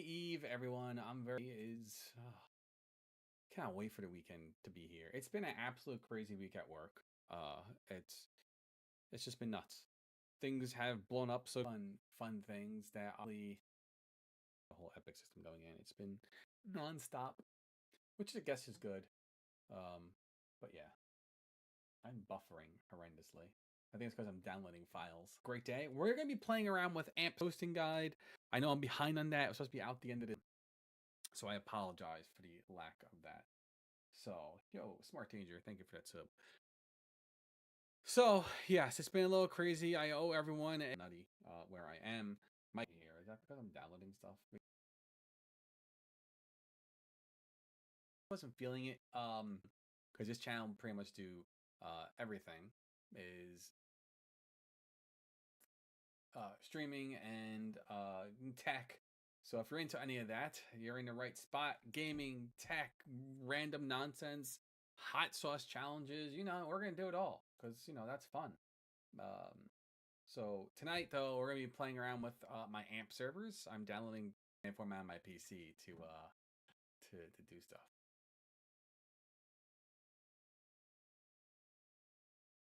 Eve, everyone. Cannot wait for the weekend to be here. It's been an absolute crazy week at work. Uh, it's just been nuts. Things have blown up, so fun things that the whole Epic system going in. It's been nonstop, which I guess is good. But yeah, I'm buffering horrendously. I think it's because I'm downloading files. Great day. We're gonna be playing around with AMP hosting guide. I know I'm behind on that. It was supposed to be out the end of the, so I apologize for the lack of that. So, yo, Smart Danger, thank you for that sub. So, yes, it's been a little crazy. I owe everyone a nutty where I am. Might be here. Is that because I'm downloading stuff? I wasn't feeling it. Because this channel pretty much do everything is streaming and tech. So if you're into any of that, you're in the right spot. Gaming, tech, random nonsense, hot sauce challenges, we're going to do it all because, that's fun. So tonight, though, we're going to be playing around with my AMP servers. I'm downloading the format on my PC to do stuff.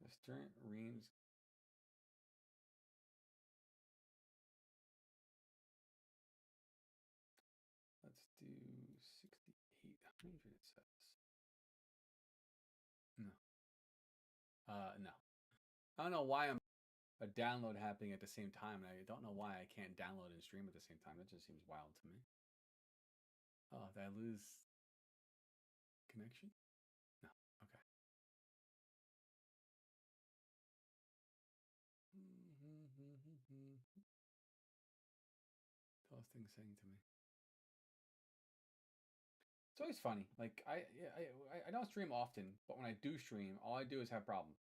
Mr. Reams. Let's do 6,800, it says. No. No. I don't know why I'm a download happening at the same time, and I don't know why I can't download and stream at the same time. That just seems wild to me. Oh, did I lose connection? No. Okay. Those things saying to me. It's always funny. Like I don't stream often, but when I do stream, all I do is have problems.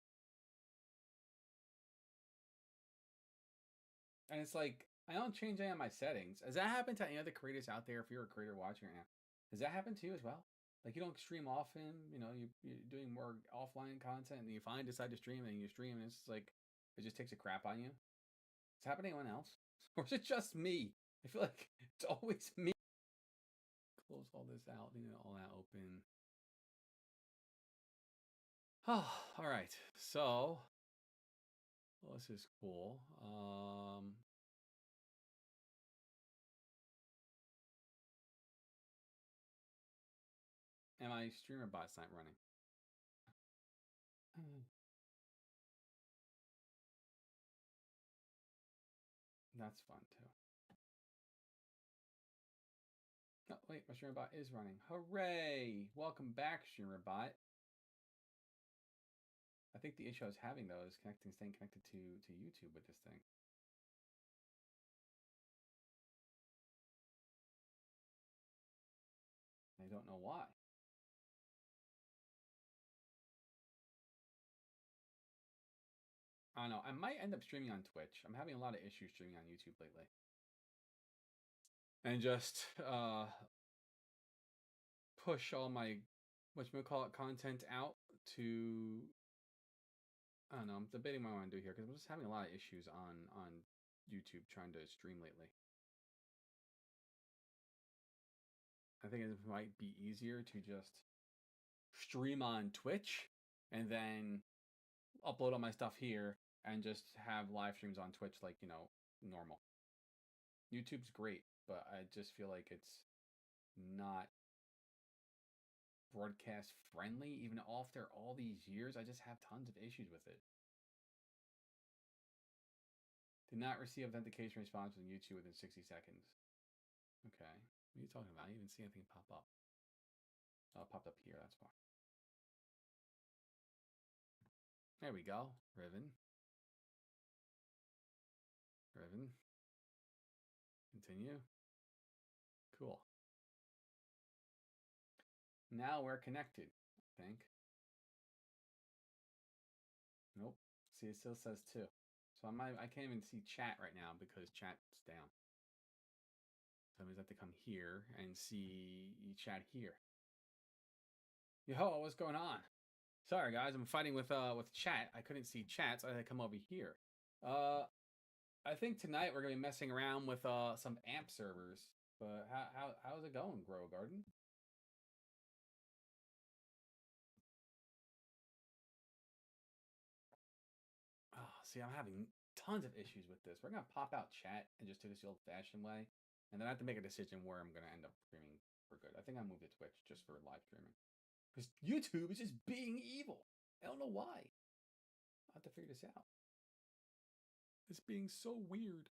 And it's like I don't change any of my settings. Has that happened to any other creators out there? If you're a creator watching right now, does that happen to you as well? Like you don't stream often, you're doing more offline content, and you finally decide to stream, and you stream, and it's like it just takes a crap on you. Is it happening to anyone else, or is it just me? I feel like it's always me. Close all this out, all that open. Oh, all right. So, well, this is cool. And my streamer bot's not running. That's fun too. Oh, wait, my streamer bot is running. Hooray! Welcome back, streamer bot. I think the issue I was having though is staying connected to YouTube with this thing. I don't know why. I don't know. I might end up streaming on Twitch. I'm having a lot of issues streaming on YouTube lately. And just push all my whatchamacallit content out to I don't know. I'm debating what I want to do here because I'm just having a lot of issues on YouTube trying to stream lately. I think it might be easier to just stream on Twitch and then upload all my stuff here and just have live streams on Twitch like, normal. YouTube's great, but I just feel like it's not broadcast friendly. Even after all these years, I just have tons of issues with it. Did not receive authentication response from YouTube within 60 seconds. Okay. What are you talking about? I didn't even see anything pop up. Oh, it popped up here. That's fine. There we go. Riven. Continue. Cool. Now we're connected, I think. Nope. See, it still says 2. So I can't even see chat right now because chat's down. So I have to come here and see chat here. Yo, what's going on? Sorry guys, I'm fighting with chat. I couldn't see chat, so I had to come over here. I think tonight we're gonna be messing around with some AMP servers. But how's it going, Grow Garden? Oh, see, I'm having tons of issues with this. We're gonna pop out chat and just do this the old-fashioned way, and then I have to make a decision where I'm gonna end up streaming for good. I think I moved to Twitch just for live streaming because YouTube is just being evil. I don't know why. I have to figure this out. It's being so weird.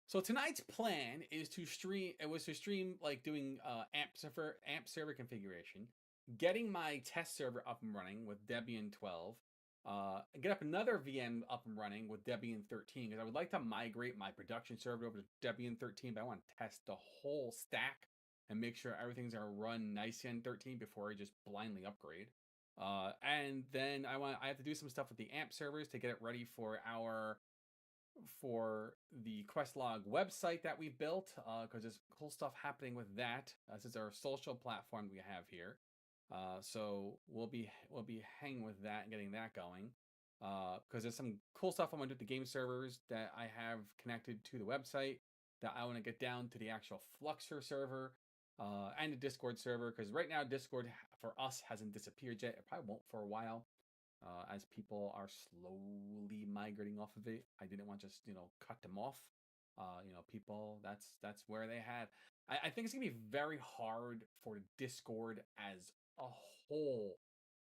So tonight's plan is to stream. It was to stream like doing amp server configuration, getting my test server up and running with Debian 12, get up another VM up and running with Debian 13 because I would like to migrate my production server over to Debian 13, but I want to test the whole stack and make sure everything's gonna run nicely on 13 before I just blindly upgrade. And then I have to do some stuff with the amp servers to get it ready for the QuestLog website that we built because there's cool stuff happening with that. This is our social platform we have here. So we'll be hanging with that and getting that going because there's some cool stuff I'm gonna do with the game servers that I have connected to the website that I want to get down to the actual Fluxer server and the Discord server because right now Discord for us hasn't disappeared yet. It probably won't for a while as people are slowly migrating off of it. I didn't want to just cut them off. People that's where they have. I think it's gonna be very hard for Discord as a whole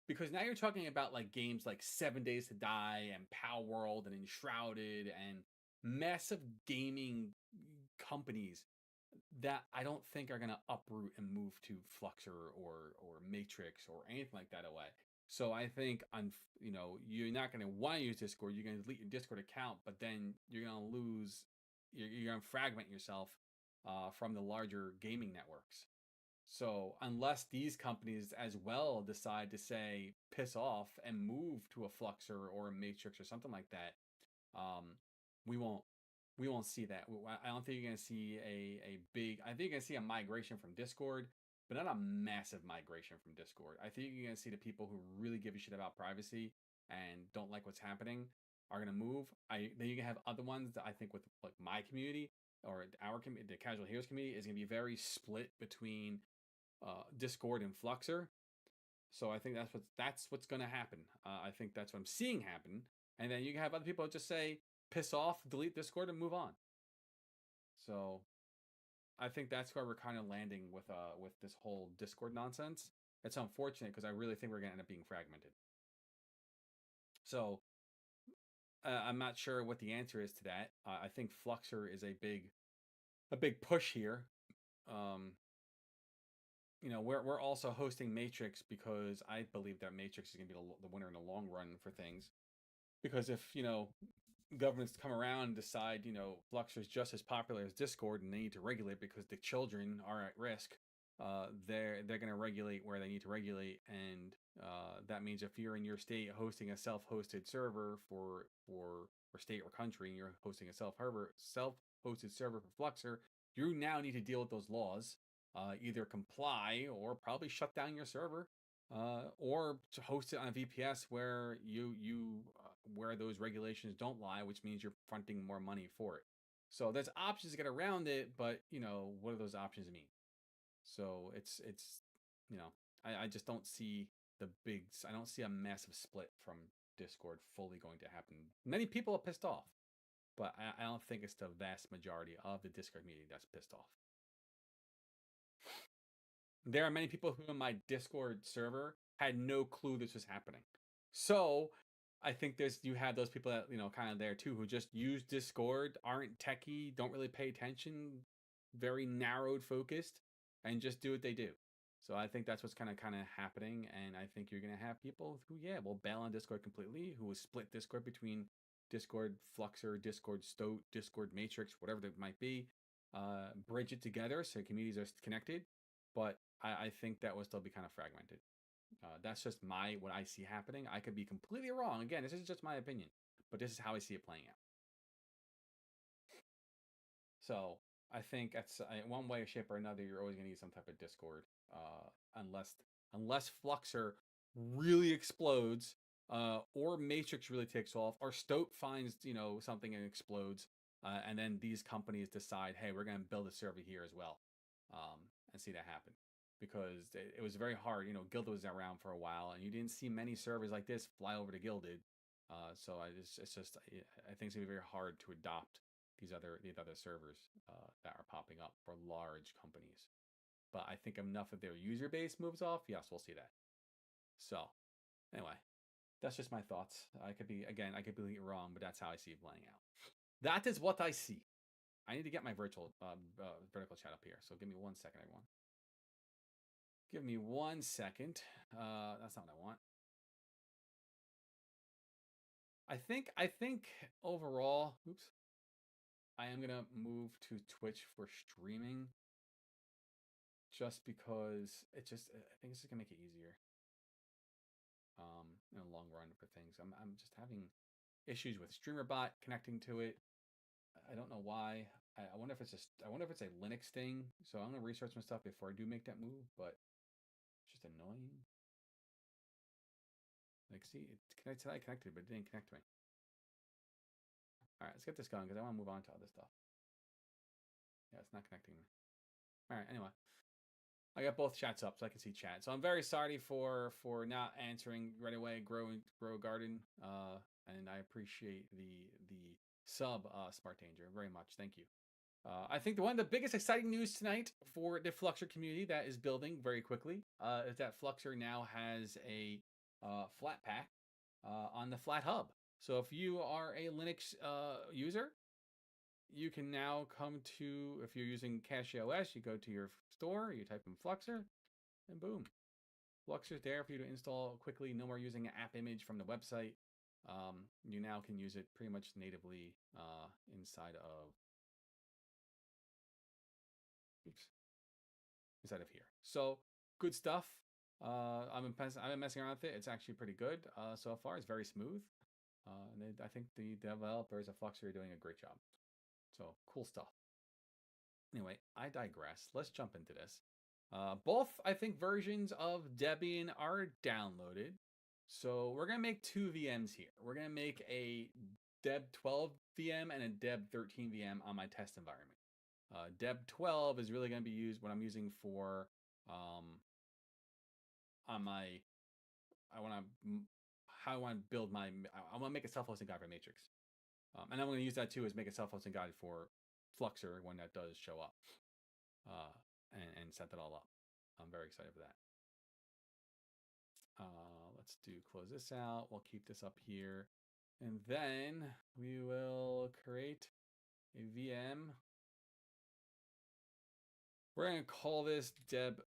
because now you're talking about like games like 7 Days to Die and Palworld and Enshrouded and massive gaming companies that I don't think are gonna uproot and move to Fluxer or Matrix or anything like that away. So I think you're not gonna want to use Discord. You're gonna delete your Discord account, but then you're gonna lose. You're gonna fragment yourself from the larger gaming networks. So unless these companies as well decide to say piss off and move to a Fluxer or a Matrix or something like that, um, we won't we won't see that. I don't think you're gonna see a big. I think you're gonna see a migration from Discord, but not a massive migration from Discord. I think you're gonna see the people who really give a shit about privacy and don't like what's happening are gonna move. Then you can have other ones that I think with like my community or our community, the Casual Heroes community is gonna be very split between Discord and Fluxer. So I think that's what's going to happen. I think that's what I'm seeing happen. And then you can have other people just say piss off, delete Discord, and move on. So I think that's where we're kind of landing with this whole Discord nonsense. It's unfortunate because I really think we're going to end up being fragmented. So I'm not sure what the answer is to that. I think Fluxer is a big push here. Um, we're also hosting Matrix because I believe that Matrix is going to be the winner in the long run for things. Because if governments come around and decide Fluxer is just as popular as Discord and they need to regulate because the children are at risk, they're going to regulate where they need to regulate, and that means if you're in your state hosting a self-hosted server for state or country, and you're hosting a self-hosted server for Fluxer, you now need to deal with those laws, either comply or probably shut down your server, or to host it on a VPS where where those regulations don't lie, which means you're fronting more money for it. So there's options to get around it, but what do those options mean? So it's I just don't see I don't see a massive split from Discord fully going to happen. Many people are pissed off, but I don't think it's the vast majority of the Discord community that's pissed off. There are many people who in my Discord server had no clue this was happening. So I think you have those people that kind of there too who just use Discord, aren't techie, don't really pay attention, very narrowed focused, and just do what they do. So I think that's what's kind of happening, and I think you're gonna have people who will bail on Discord completely, who will split Discord between Discord Fluxer, Discord Stoat, Discord Matrix, whatever it might be, bridge it together so communities are connected. But I think that will still be kind of fragmented. That's just what I see happening. I could be completely wrong. Again, this is just my opinion, but this is how I see it playing out. So I think that's one way, shape, or another. You're always going to need some type of Discord, unless Fluxer really explodes, or Matrix really takes off, or Stoat finds something and explodes. and then these companies decide, hey, we're going to build a server here as well, and see that happen. Because it was very hard. You know, Gilded was around for a while, and you didn't see many servers like this fly over to Gilded. So I think it's gonna be very hard to adopt these other servers that are popping up for large companies. But I think enough of their user base moves off. Yes, we'll see that. So anyway, that's just my thoughts. I could be wrong, but that's how I see it playing out. That is what I see. I need to get my vertical chat up here. So give me 1 second, everyone. Give me 1 second. That's not what I want. I think overall, oops, I am gonna move to Twitch for streaming, just because I think it's just gonna make it easier. In the long run for things, I'm just having issues with StreamerBot connecting to it. I don't know why. I wonder if it's a Linux thing. So I'm gonna research some stuff before I do make that move, but it's just annoying. Like, see, I connected, but it didn't connect to me. All right, let's get this going because I want to move on to other stuff. Yeah, it's not connecting. All right, anyway. I got both chats up so I can see chat. So I'm very sorry for not answering right away. Grow Garden, and I appreciate the sub, Smart Danger, very much. Thank you. I think one of the biggest exciting news tonight for the Fluxer community that is building very quickly is that Fluxer now has a flat pack on the Flat Hub. So if you are a Linux user, you can now come to, if you're using Cache OS, you go to your store, you type in Fluxer, and boom. Fluxer's there for you to install quickly. No more using an app image from the website. You now can use it pretty much natively inside of here. So good stuff. I've been messing around with it. It's actually pretty good so far. It's very smooth. And I think the developers of Fluxer are doing a great job. So cool stuff. Anyway, I digress. Let's jump into this. Both, I think, versions of Debian are downloaded. So we're going to make two VMs here. We're going to make a Deb 12 VM and a Deb 13 VM on my test environment. Deb 12 is really going to be used what I'm using for on my, I want to build my, I want to make a self-hosting guide for Matrix. And I'm going to use that too as make a self-hosting guide for Fluxer when that does show up. And set that all up. I'm very excited for that. Let's close this out. We'll keep this up here. And then we will create a VM. We're going to call this Deb.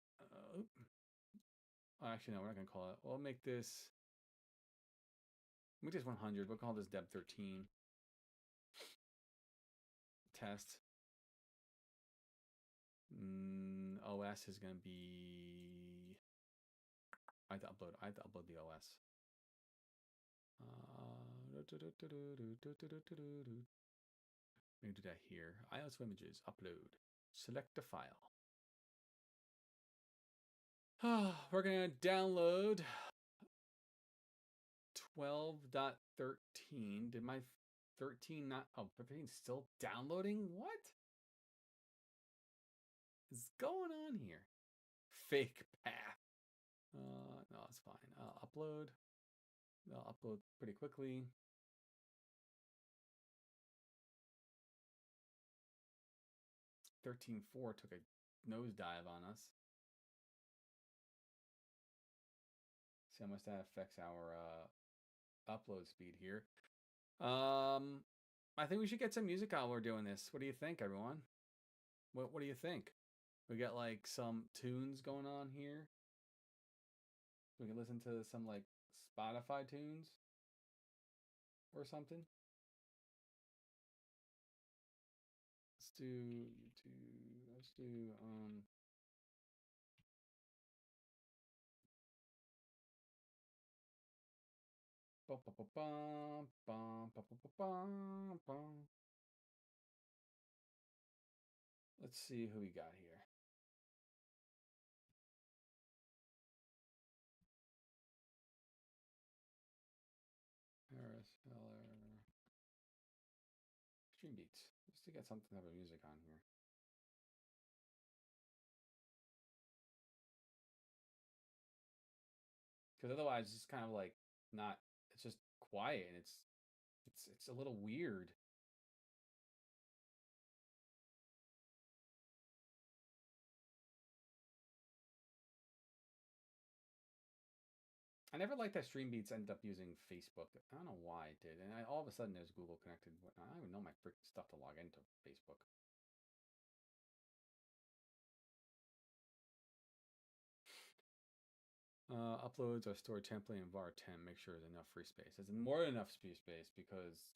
Actually, no, we're not going to call it. We'll make this 100. We'll call this Deb 13. Test. OS is going to be. I have to upload the OS. Let me do that here. ISO images, upload, select a file. We're going to download 12.13. Did my 13 not? Oh, 13 still downloading? What is going on here? Fake path. No, it's fine. Upload. I'll upload pretty quickly. .13.4 took a nosedive on us. See how much that affects our upload speed here. I think we should get some music while we're doing this. What do you think, everyone? What do you think? We got like some tunes going on here. We can listen to some like Spotify tunes or something. Let's do YouTube. Let's do let's see who we got here. Harris Heller. Stream Beats. to get something to have music on here. Because otherwise, it's kind of like not. It's just quiet, and it's a little weird. I never liked that Stream Beats ended up using Facebook. I don't know why it did, and all of a sudden there's Google connected. I don't even know my freaking stuff to log into Facebook. Uploads are stored temporarily in var 10. Make sure there's enough free space. There's more than enough free space because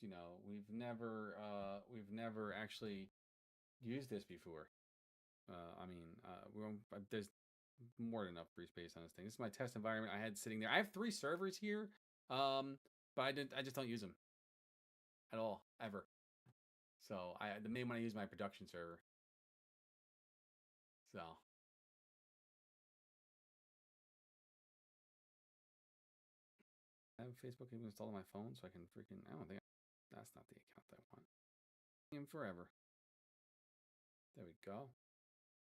we've never actually used this before. There's more than enough free space on this thing. This is my test environment I had sitting there. I have 3 servers here, but I just don't use them at all ever. So the main one I use my production server. So I have Facebook even installed on my phone, so I can freaking. I don't think that's not the account I want. Him forever. There we go.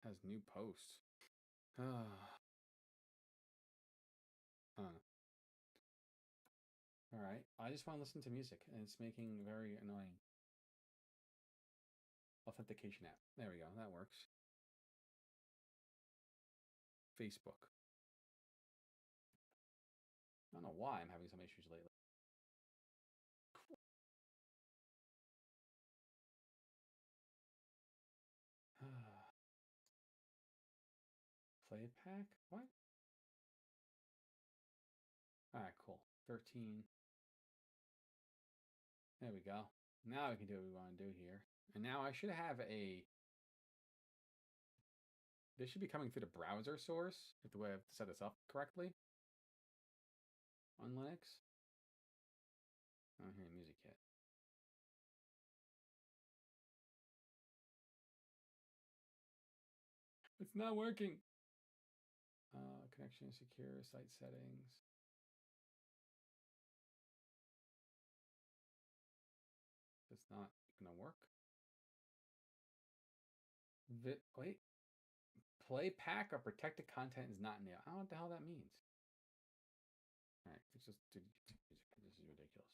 Has new posts. All right. I just want to listen to music, and it's making very annoying. Authentication app. There we go. That works. Facebook. I don't know why I'm having some issues lately. Play pack? What? All right, cool. 13. There we go. Now we can do what we want to do here. And now I should have a... This should be coming through the browser source, if the way I've set this up correctly. On Linux. I don't hear any music yet. It's not working. Connection secure, site settings. It's not gonna work. Wait. Play pack or protected content is not new. I don't know what the hell that means. All right, let's just do music. This is ridiculous.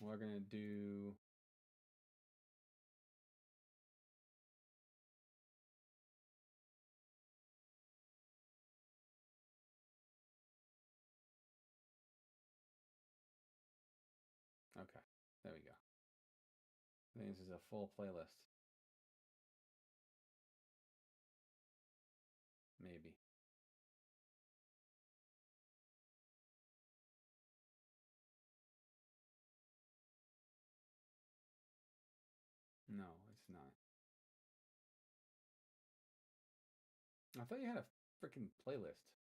We're gonna do. Okay, there we go. I think this is a full playlist. Maybe. No, it's not. I thought you had a freaking playlist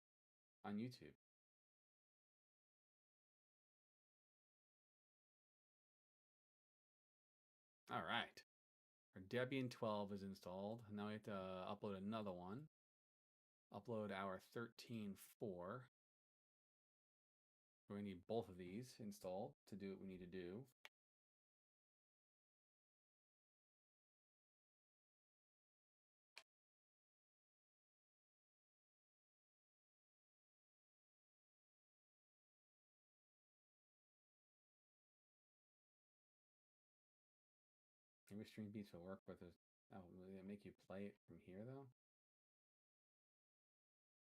on YouTube. All right. Our Debian 12 is installed. Now we have to upload another one. Upload our 13.4. We're going to need both of these installed to do what we need to do. Maybe Stream Beats will work with this. Oh, will it make you play it from here, though?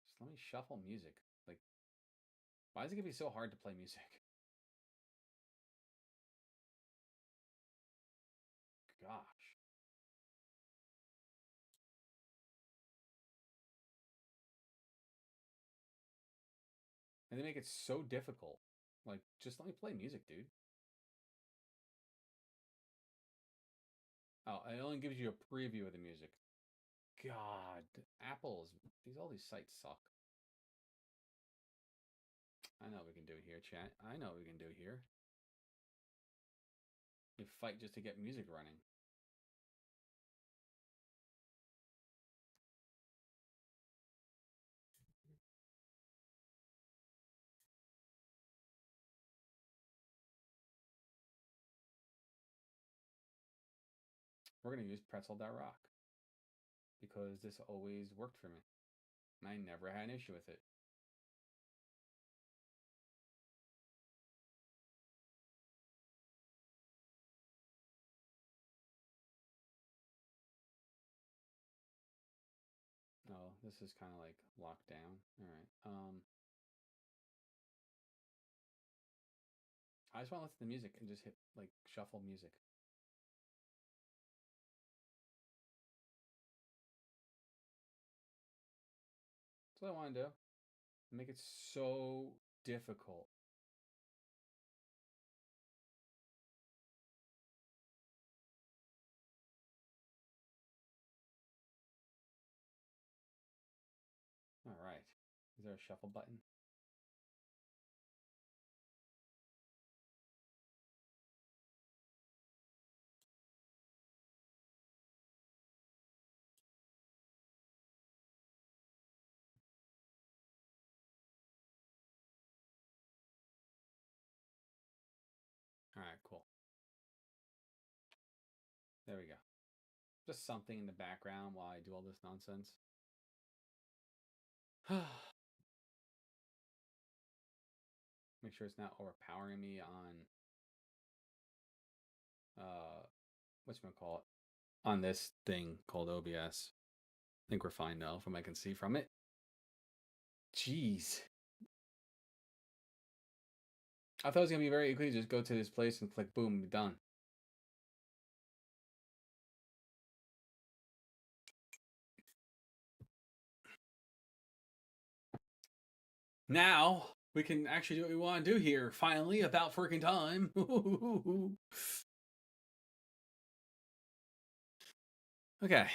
Just let me shuffle music. Like, why is it going to be so hard to play music? Gosh. And they make it so difficult. Like, just let me play music, dude. Oh, it only gives you a preview of the music. God, Apple's all these sites suck. I know what we can do here, chat. I know what we can do here. You fight just to get music running. we're gonna use pretzel.rock because this always worked for me. And I never had an issue with it. Oh, this is kind of like locked down. All right. I just want to listen to the music and just hit like shuffle music. That's what I want to do. Make it so difficult. All right. Is there a shuffle button? All right, cool. There we go. Just something in the background while I do all this nonsense. Make sure it's not overpowering me on whatchamacallit, on this thing called OBS. I think we're fine now from what I can see from it. Jeez. I thought it was gonna be very easy. Just go to this place and click boom, be done. Now we can actually do what we want to do here. Finally, about freaking time. Okay.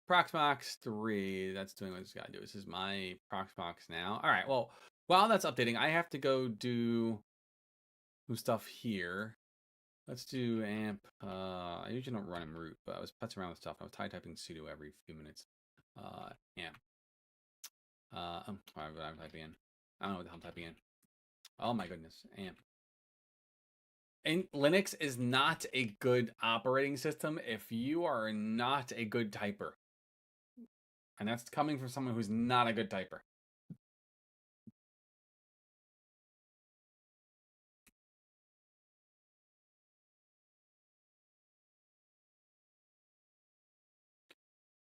Proxmox 3. That's doing what it's got to do. This is my Proxmox now. All right. Well, while that's updating, I have to go do some stuff here. Let's do amp. I usually don't run in root, but I was putzing around with stuff. I was typing sudo every few minutes. Amp. I'm typing in. I don't know what the hell I'm typing in. Oh my goodness. Amp. And Linux is not a good operating system if you are not a good typer. And that's coming from someone who's not a good typer.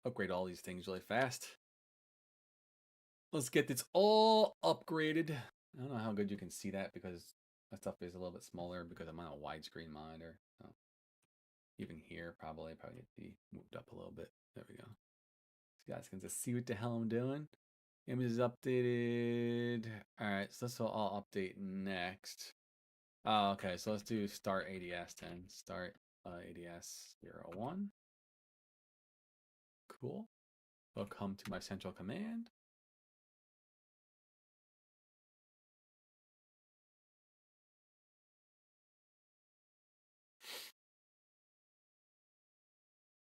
Upgrade all these things really fast. Let's get this all upgraded. I don't know how good you can see that because my stuff is a little bit smaller because I'm on a widescreen monitor. So even here, probably need to be moved up a little bit. There we go. So you guys can just see what the hell I'm doing. Image is updated. All right, so this will all update next. Oh, okay, so let's do start ADS then. Start ADS 01. Cool. We'll come to my central command.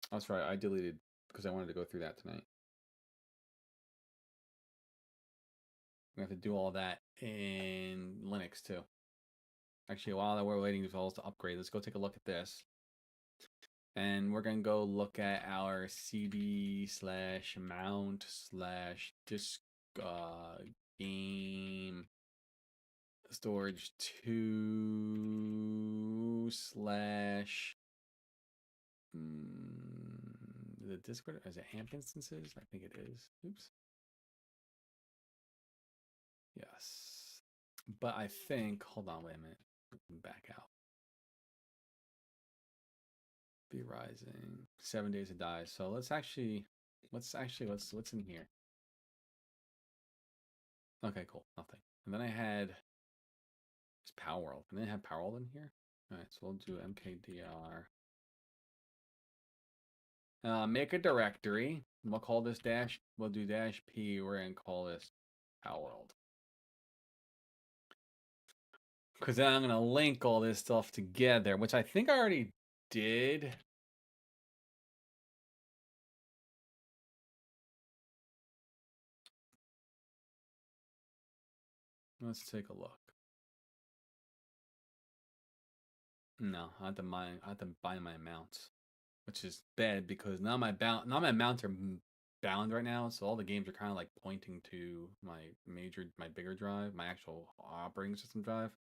That's right, I deleted because I wanted to go through that tonight. We have to do all that in Linux too. Actually, while we're waiting for all to upgrade, let's go take a look at this. And we're going to go look at our cd/mount/disk game storage 2 slash the Discord. Is it AMP instances? I think it is. Oops. Yes. But I think, hold on, wait a minute. Back out. Be Rising. 7 Days to Die. So what's in here? Okay, cool. Nothing. And then I had it's Palworld. And then I have Palworld in here. All right, so we'll do mkdir. Make a directory. We'll call this dash. We'll do -p. We're gonna call this Palworld. Because then I'm gonna link all this stuff together, which I think I already did. Let's take a look. No, I have to buy my amounts. which is bad because now my mounts are bound right now, so all the games are kind of like pointing to my bigger drive, my actual operating system drive.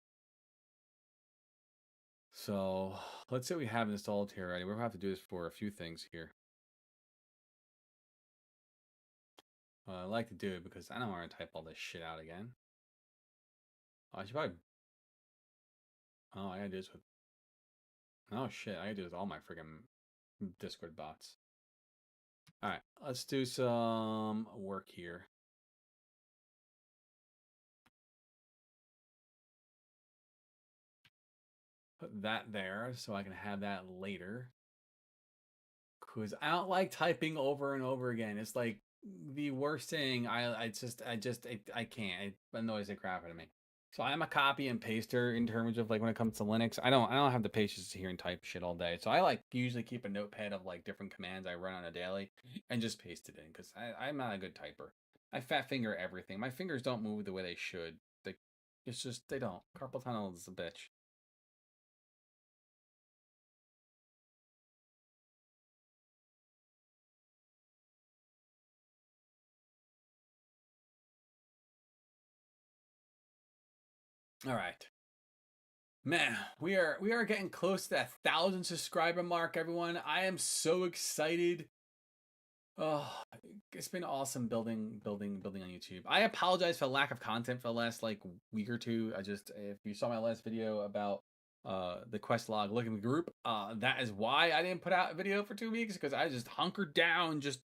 So let's say we have installed here already. We'll have to do this for a few things here. I like to do it because I don't want to type all this shit out again. I should probably. Oh, I gotta do this with. Oh shit, I gotta do this with all my friggin' Discord bots. Alright, let's do some work here. Put that there so I can have that later. Because I don't like typing over and over again. It's like the worst thing. I can't. It annoys the crap out of me. So I'm a copy and paster in terms of like when it comes to Linux. I don't have the patience to hear and type shit all day. So I like usually keep a notepad of like different commands I run on a daily and just paste it in because I'm not a good typer. I fat finger everything. My fingers don't move the way they should. It's just they don't. Carpal tunnel is a bitch. All right. Man, we are getting close to that 1,000 subscriber mark, everyone. I am so excited. Oh, it's been awesome building on YouTube. I apologize for the lack of content for the last like week or two. If you saw my last video about the QuestLog looking group, that is why I didn't put out a video for 2 weeks because I just hunkered down, just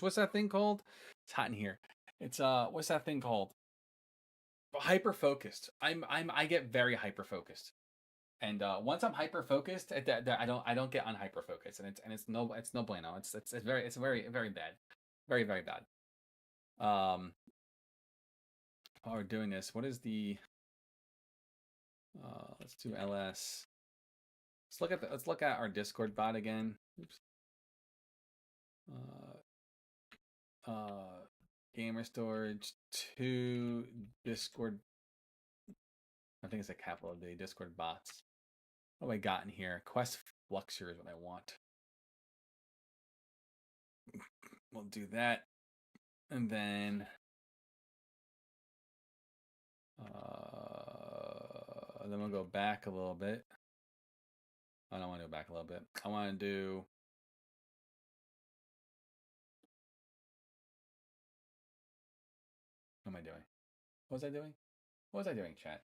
what's that thing called? It's hot in here. It's what's that thing called? Hyper focused. I get very hyper focused. And once I'm hyper focused, I don't get unhyper focused, and it's no bueno. It's very bad, very bad. While we're doing this, what is the? Let's do ls. Let's look at our Discord bot again. Oops. Gamer storage to Discord. I think it's a capital D. Discord bots. What have I got in here? Quest Fluxer is what I want. We'll do that. And then we'll go back a little bit. I don't want to go back a little bit. I want to do what am I doing? What was I doing? What was I doing, chat?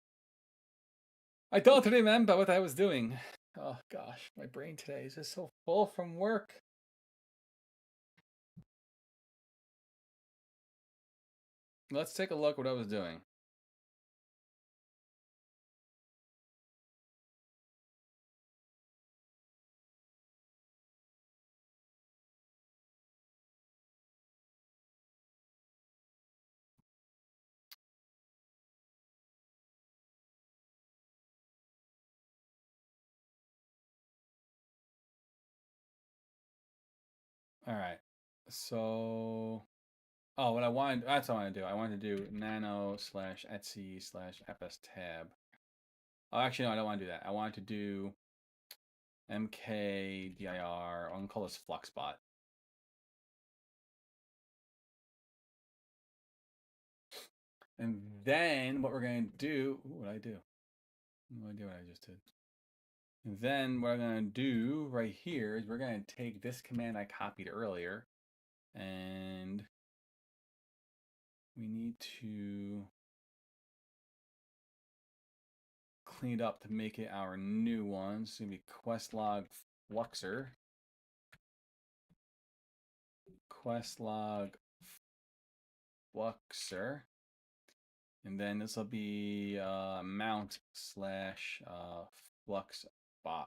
I don't remember what I was doing. Oh gosh, my brain today is just so full from work. Let's take a look what I was doing. All right. So, oh, what I wanted, that's what I want to do. I want to do nano/etsy/fs tab. Oh, actually, no, I don't want to do that. I want to do mkdir. I'm going to call this Fluxbot. And then what we're going to do, what did I do? No idea what I just did. And then what I'm going to do right here is we're going to take this command I copied earlier, and we need to clean it up to make it our new one. So it's going to be QuestLog Fluxer. QuestLog Fluxer. And then this will be mount/fluxbot.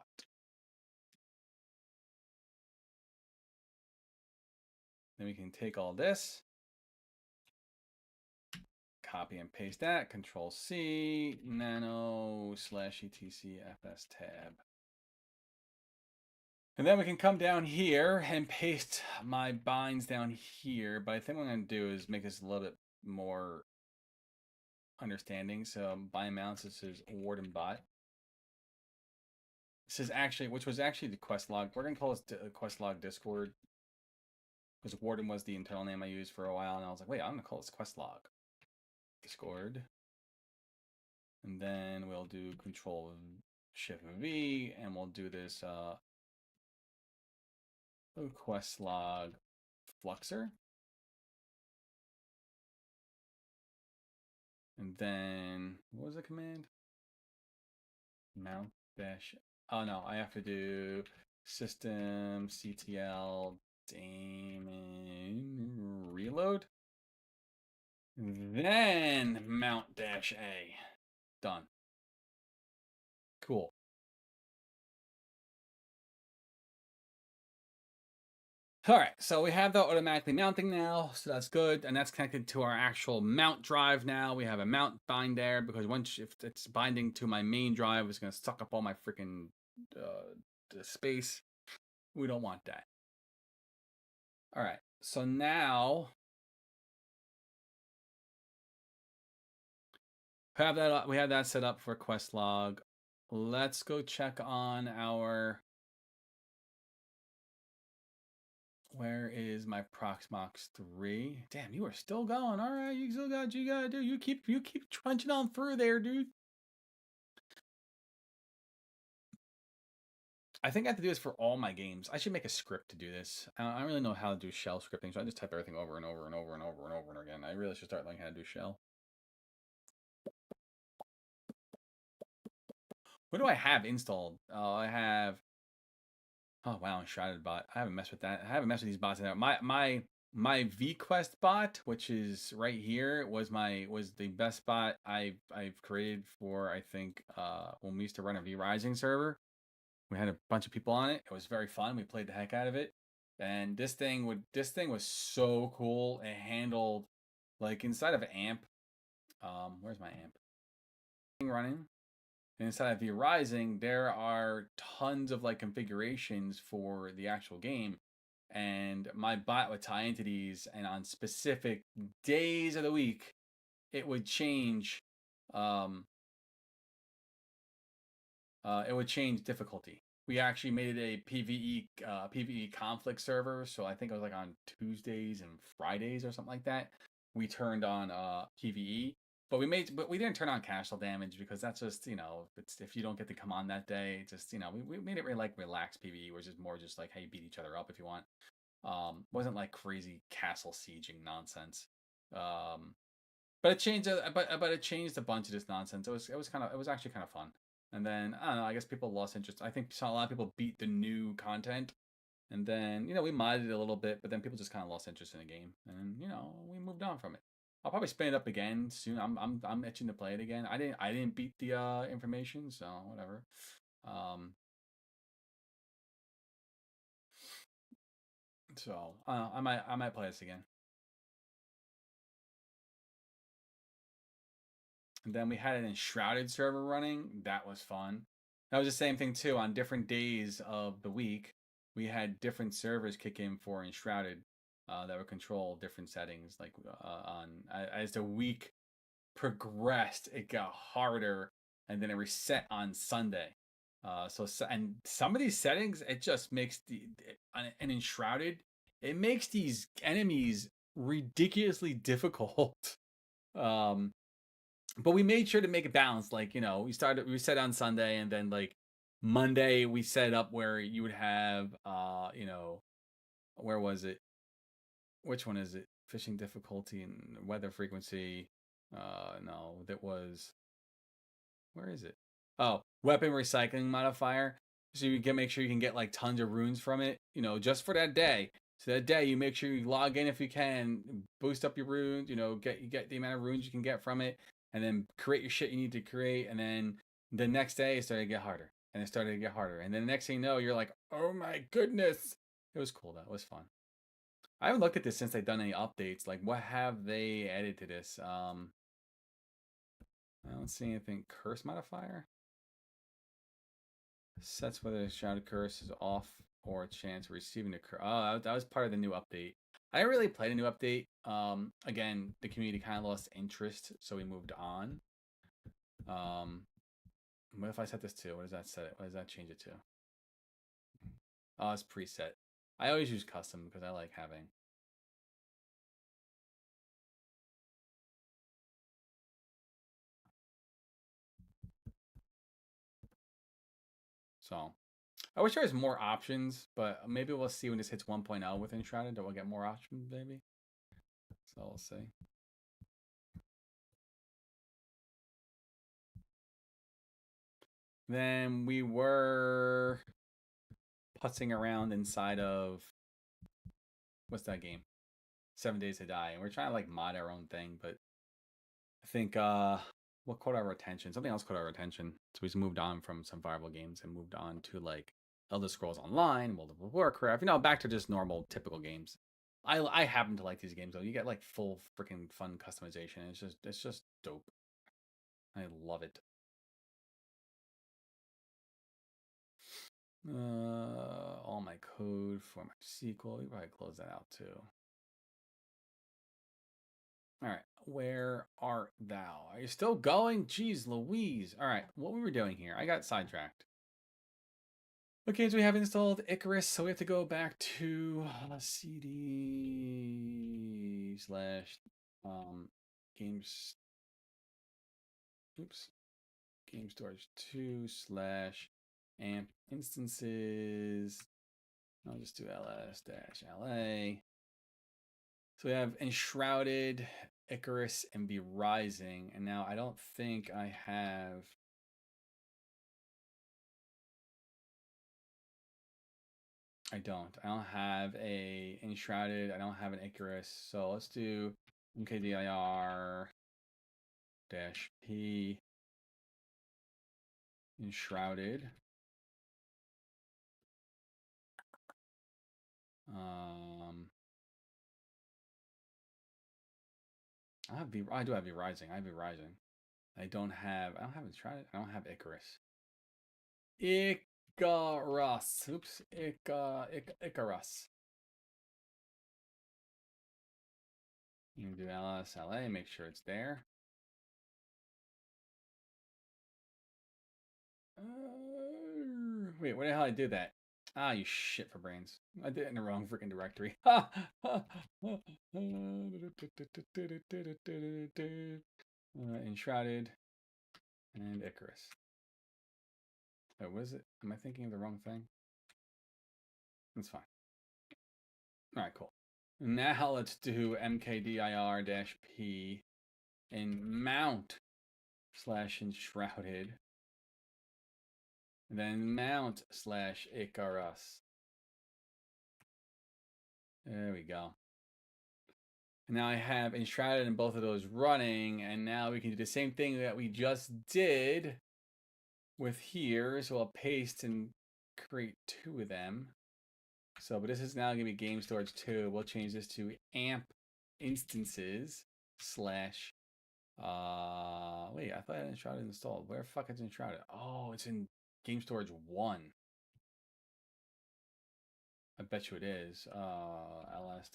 Then we can take all this, copy and paste that, Control C, nano/etc/fs tab. And then we can come down here and paste my binds down here. But I think what I'm going to do is make this a little bit more understanding. So bind mounts, this is wardenbot. This is actually, which was actually the QuestLog. We're gonna call this QuestLog Discord, because Warden was the internal name I used for a while, and I was like, wait, I'm gonna call this QuestLog Discord. And then we'll do Control Shift V, and we'll do this QuestLog Fluxer. And then, what was the command? Mount dash. Oh no, I have to do system ctl daemon reload. Then mount dash A. Done. Cool. All right, so we have that automatically mounting now, so that's good, and that's connected to our actual mount drive now. We have a mount bind there, because once if it's binding to my main drive, it's going to suck up all my freaking space. We don't want that. All right, so now we have that set up for QuestLog. Let's go check on our. Where is my Proxmox 3? Damn, you are still going. All right, you still got what you gotta do. You keep trudging on through there, dude. I think I have to do this for all my games. I should make a script to do this. I don't really know how to do shell scripting, so I just type everything over and over and over and over and over and again. I really should start learning how to do shell. What do I have installed? Oh, I have. Oh wow, Enshrouded bot. I haven't messed with that. I haven't messed with these bots. My VQuest bot, which is right here, was the best bot I've created for, I think, when we used to run a V-Rising server. We had a bunch of people on it. It was very fun. We played the heck out of it. And this thing was so cool. It handled, like, inside of AMP. Where's my AMP? Running. And inside of V-Rising, there are tons of like configurations for the actual game. And my bot would tie into these, and on specific days of the week, it would change. It would change difficulty. We actually made it a PVE conflict server, so I think it was like on Tuesdays and Fridays or something like that. We turned on PVE, but we didn't turn on castle damage, because that's just, if you don't get to come on that day, just, we made it really like relaxed PVE, which is more just like, hey, beat each other up if you want. Wasn't like crazy castle sieging nonsense. But it changed. But it changed a bunch of this nonsense. It was actually kind of fun. And then I don't know. I guess people lost interest. I think a lot of people beat the new content, and then we modded it a little bit, but then people just kind of lost interest in the game, and we moved on from it. I'll probably spin it up again soon. I'm itching to play it again. I didn't beat the information, so whatever. So I might play this again. And then we had an Enshrouded server running. That was fun. That was the same thing too. On different days of the week, we had different servers kick in for Enshrouded that would control different settings. Like as the week progressed, it got harder, and then it reset on Sunday. And some of these settings, it just makes an Enshrouded. It makes these enemies ridiculously difficult. But we made sure to make it balanced. Like, we set on Sunday, and then like Monday we set up where you would have where was it? Which one is it? Fishing difficulty and weather frequency. No, that was, where is it? Oh, weapon recycling modifier. So you can make sure you can get like tons of runes from it, just for that day. So that day you make sure you log in if you can, boost up your runes, get the amount of runes you can get from it, and then create your shit you need to create. And then the next day it started to get harder, and it started to get harder. And then the next thing you know, you're like, oh my goodness. It was cool though. It was fun. I haven't looked at this since they've done any updates. Like, what have they added to this? I don't see anything. Curse modifier sets whether the shrouded curse is off or a chance of receiving the curse. Oh, that was part of the new update. I didn't really play the new update. Again, the community kind of lost interest, so we moved on. What if I set this to? What does that set it? What does that change it to? Oh, it's preset. I always use custom because I like having. So I wish there was more options, but maybe we'll see when this hits 1.0 with Enshrouded that we'll get more options, maybe. So we'll see. Then we were putzing around inside of what's that game? 7 Days to Die, and we're trying to like mod our own thing, but I think what caught our attention? Something else caught our attention. So we just moved on from some viable games and moved on to like Elder Scrolls Online, World of Warcraft, back to just normal typical games. I happen to like these games though. You get like full freaking fun customization. It's just dope. I love it. All my code for my sequel. You probably close that out too. All right, where art thou? Are you still going? Jeez Louise. All right, what we were doing here? I got sidetracked. Okay, so we have installed Icarus, so we have to go back to cd slash games. Oops, game storage 2 slash amp instances. I'll just do ls-la. So we have Enshrouded, Icarus, and Be Rising. And now I don't think I have. I don't have a Enshrouded. I don't have an Icarus. So let's do mkdir -p Enshrouded. I do have Be Rising. I have Be Rising. I don't have Enshrouded. I don't have Icarus. Icarus. Oops. Icarus. You can do ls-la, make sure it's there. Wait, where the hell did I do that? Ah, you shit for brains. I did it in the wrong freaking directory. Enshrouded and Icarus. Wait, what is it? Am I thinking of the wrong thing? That's fine. All right, cool. Now let's do mkdir-p and mount /enshrouded. And then mount /Icarus. There we go. And now I have Enshrouded and both of those running, and now we can do the same thing that we just did with here. So I'll paste and create 2 of them. So, but this is now going to be game storage 2. We'll change this to amp instances / wait, I thought I had Enshrouded installed. Where the fuck is Enshrouded? Oh, it's in game storage 1. I bet you it is. ls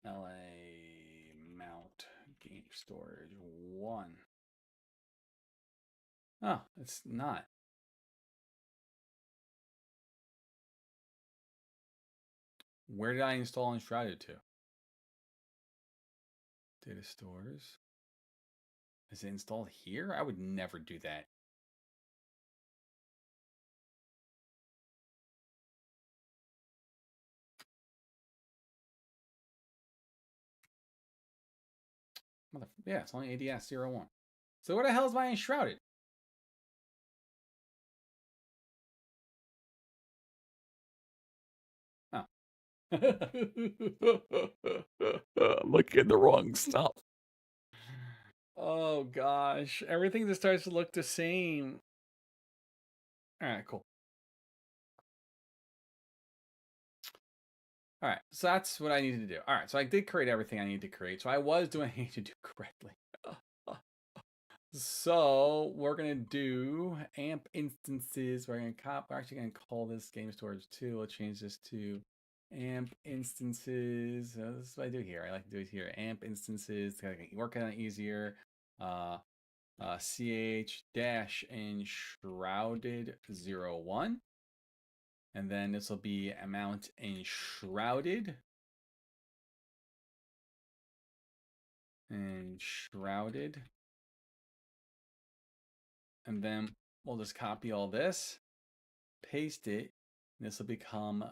la mount game storage 1. Oh, it's not. Where did I install Enshrouded to? Data stores. Is it installed here? I would never do that. Yeah, it's only ADS-01. So where the hell is my Enshrouded? Oh. I'm looking at the wrong stuff. Oh gosh, everything just starts to look the same. All right, cool. All right, so that's what I needed to do. All right, so I did create everything I needed to create. So I was doing what I needed to do correctly. So we're gonna do amp instances. We're actually gonna call this game storage 2. We'll change this to amp instances. So this is what I do here. I like to do it here. Amp instances to work on it easier. ch dash enshrouded 01. And then this will be amount enshrouded. Enshrouded. And then we'll just copy all this, paste it. This will become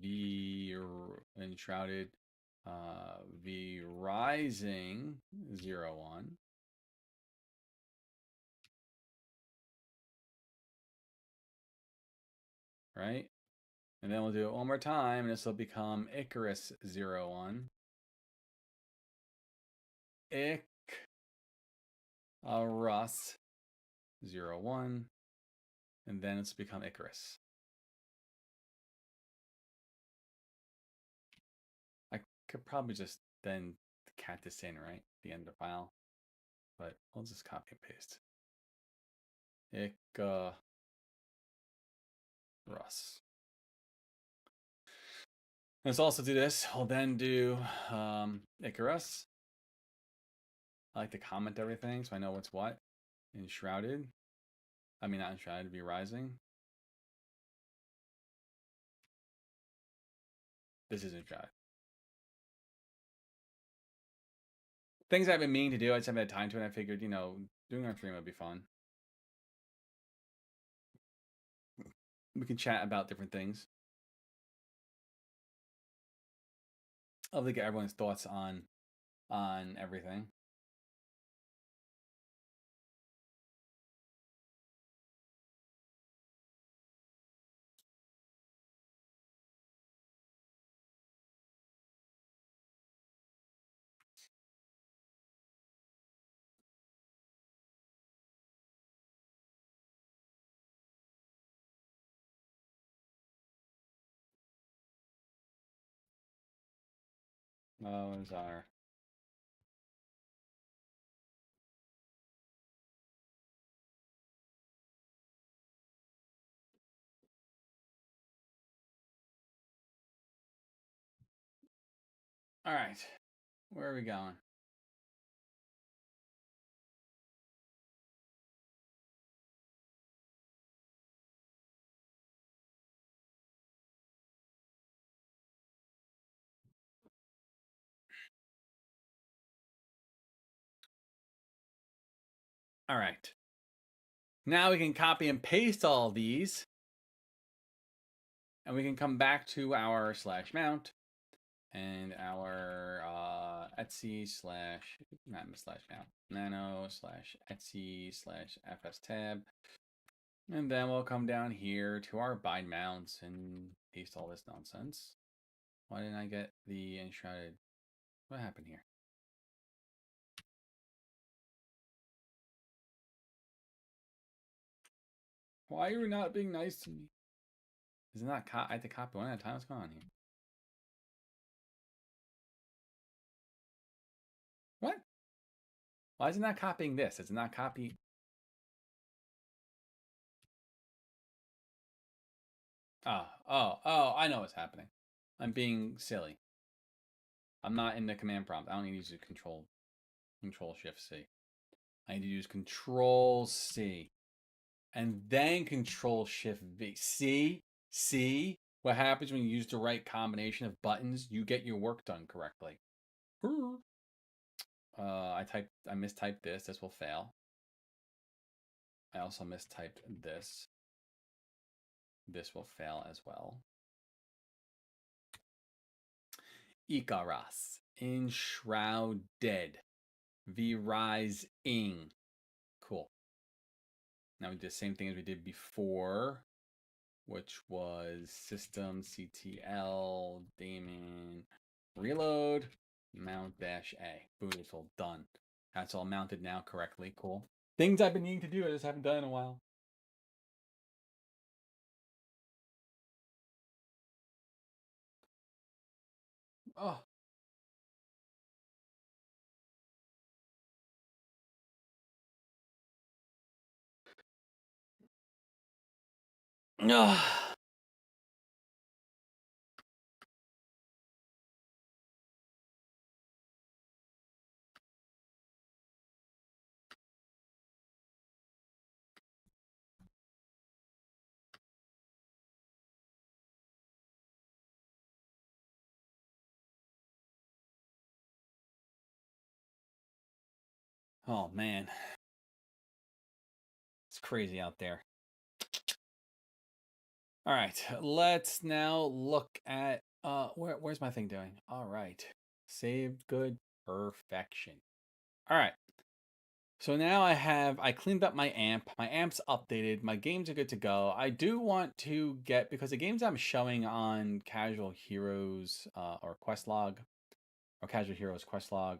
V enshrouded V rising 01. Right? And then we'll do it one more time, and this will become Icarus 01. Icarus 01. And then it's become Icarus. I could probably just then cat this in, right? The end of the file. But we'll just copy and paste. Icarus. Let's also do this. We'll then do Icarus. I like to comment everything so I know what's what. Enshrouded. I mean, not enshrouded, be rising. This is enshrouded. Things I've been meaning to do, I just haven't had time to, and I figured, doing our stream would be fun. We can chat about different things. I'll get everyone's thoughts on everything. Those are. All right. Where are we going? All right. Now we can copy and paste all these. And we can come back to our /mount and our Etsy not /mount, nano /Etsy /FS tab. And then we'll come down here to our bind mounts and paste all this nonsense. Why didn't I get the enshrouded? What happened here? Why are you not being nice to me? Is it not I have to copy one at a time? What's going on here? What? Why is it not copying this? Is it not copy? Oh, I know what's happening. I'm being silly. I'm not in the command prompt. I don't need to use control shift C. I need to use control C. And then control shift V. See what happens when you use the right combination of buttons? You get your work done correctly. I mistyped this. This will fail. I also mistyped this. This will fail as well. Icarus, enshrouded, V-rising. Cool. Now we do the same thing as we did before, which was systemctl daemon reload mount -a. Beautiful, done. That's all mounted now correctly. Cool. Things I've been needing to do, I just haven't done in a while. Oh. No. Oh man, it's crazy out there. All right, let's now look at where's my thing doing? All right. Saved good perfection. All right. So now I cleaned up my amp. My amp's updated. My games are good to go. I do want to get, because the games I'm showing on Casual Heroes or QuestLog or Casual Heroes QuestLog,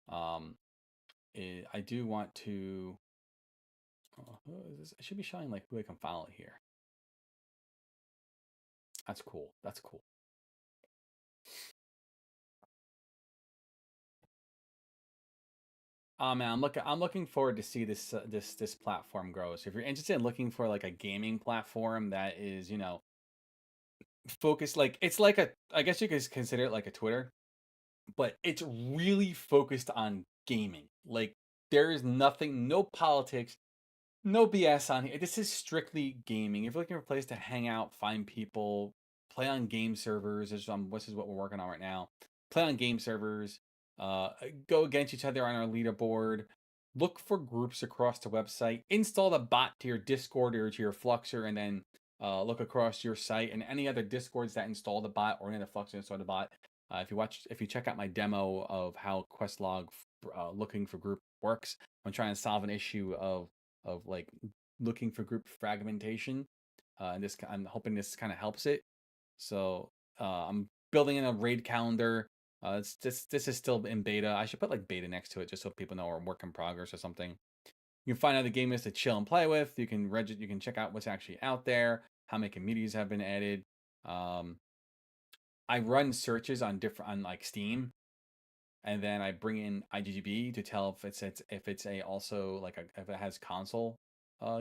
I do want to. Oh, who is this? I should be showing like who I can follow here. That's cool. That's cool. Man, I'm looking forward to see this platform grow. So if you're interested in looking for like a gaming platform that is, focused, like it's like a, I guess you could consider it like a Twitter, but it's really focused on gaming. Like there is nothing, no politics, no BS on here. This is strictly gaming. If you're looking for a place to hang out, find people, play on game servers, this is what we're working on right now. Play on game servers, uh, go against each other on our leaderboard. Look for groups across the website. Install the bot to your Discord or to your Fluxer, and then look across your site and any other Discords that install the bot or any other Fluxer install the bot. If you check out my demo of how QuestLog looking for group works, I'm trying to solve an issue of like looking for group fragmentation. And this, I'm hoping this kind of helps it. So I'm building in a raid calendar. This is still in beta. I should put like beta next to it just so people know we're work in progress or something. You can find out the game is to chill and play with. You can you can check out what's actually out there, how many communities have been added. Um, I run searches on different on like Steam, and then I bring in IGGB to tell if it's a also like a, if it has console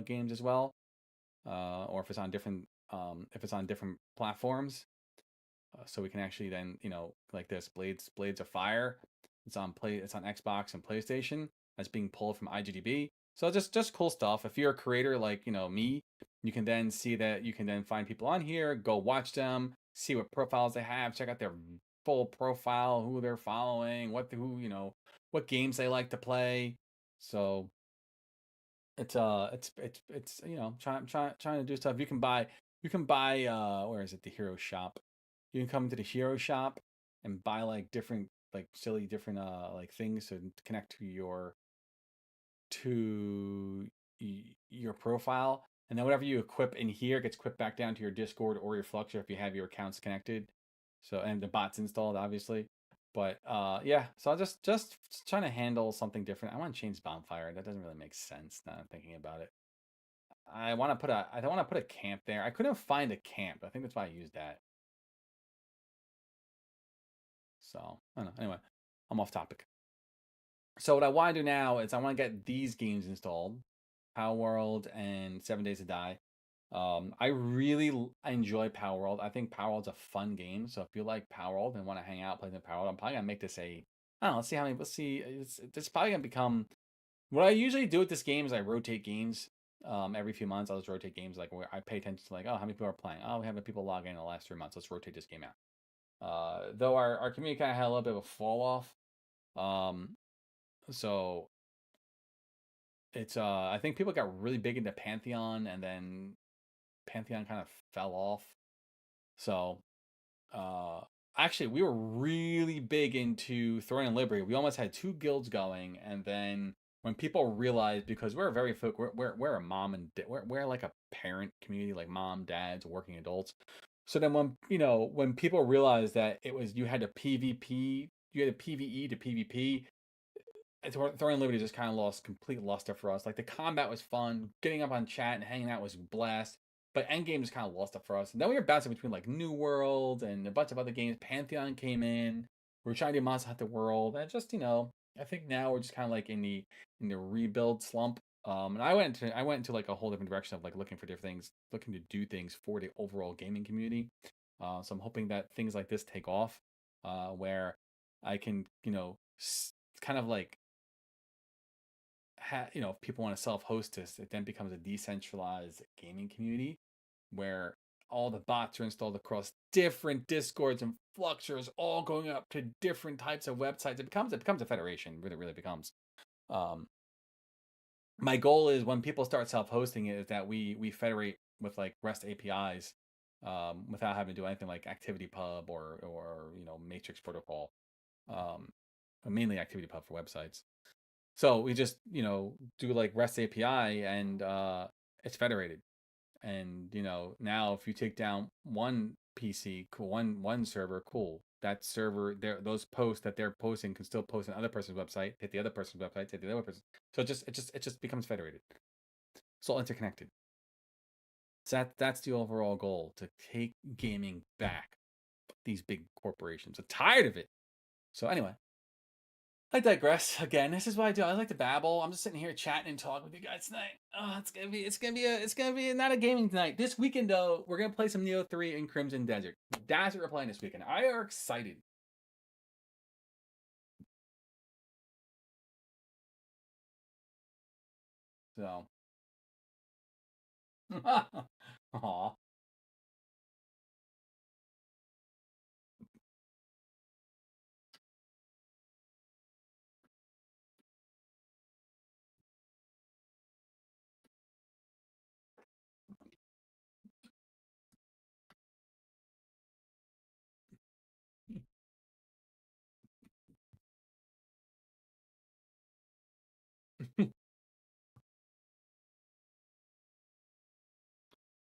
games as well, or if it's on different platforms. So we can actually then, like this Blades of Fire. It's on Xbox and PlayStation. That's being pulled from IGDB. So just cool stuff. If you're a creator like me, you can then see that you can then find people on here, go watch them, see what profiles they have, check out their full profile, who they're following, what games they like to play. So it's trying to do stuff. You can buy where is it, the hero shop. You can come to the hero shop and buy like different, like silly different like things to connect to your profile, and then whatever you equip in here gets equipped back down to your Discord or your Fluxer if you have your accounts connected. So, and the bots installed obviously. But yeah, so I just trying to handle something different. I want to change bonfire. That doesn't really make sense now I'm thinking about it. I don't want to put a camp there. I couldn't find a camp. I think that's why I used that. So I don't know. Anyway, I'm off topic. So what I want to do now is I want to get these games installed, Palworld and 7 Days to Die. I really enjoy Palworld. I think Palworld's a fun game. So if you like Palworld and want to hang out playing the Palworld, I'm probably gonna make this a. I don't know. Let's see how many. Let's see. It's probably gonna become. What I usually do with this game is I rotate games. Every few months I'll just rotate games. Like where I pay attention to, like, oh, how many people are playing? Oh, we have people log in the last 3 months. Let's rotate this game out. Though our community kind of had a little bit of a fall off. Um, so it's I think people got really big into Pantheon, and then Pantheon kind of fell off. So uh actually we were really big into Throne and Liberty. We almost had two guilds going, and then when people realized, because we're very folk, we're a mom and we're like a parent community, like mom, dads, working adults. So then when people realized that it was, you had to PvP, you had to PvE to PvP, Throwing Liberty just kind of complete luster for us. Like the combat was fun, getting up on chat and hanging out was a blast, but Endgame just kind of lost it for us. And then we were bouncing between like New World and a bunch of other games. Pantheon came in. We were trying to do Monster Hunter World, and just I think now we're just kind of like in the rebuild slump. And I went into like a whole different direction of like looking for different things, looking to do things for the overall gaming community. So I'm hoping that things like this take off, where I can kind of like if people want to self-host this, it then becomes a decentralized gaming community where all the bots are installed across different Discords and Fluxers, all going up to different types of websites. It becomes a federation. Really, really becomes. my goal is when people start self-hosting it is that we federate with like REST APIs, without having to do anything like ActivityPub or Matrix protocol, um, mainly ActivityPub for websites. So we just do like REST API, and it's federated. And now if you take down one PC, cool, one server, cool. That server, those posts that they're posting can still post on other person's website, hit the other person's website, hit the other person. So it just becomes federated. It's all interconnected. So that's the overall goal, to take gaming back. These big corporations are tired of it. So anyway, I digress again. This is what I do. I like to babble. I'm just sitting here chatting and talking with you guys tonight. Oh, it's gonna be not a gaming tonight. This weekend though, we're gonna play some Neo 3 and Crimson Desert. That's what we're playing this weekend. I are excited. So, aw.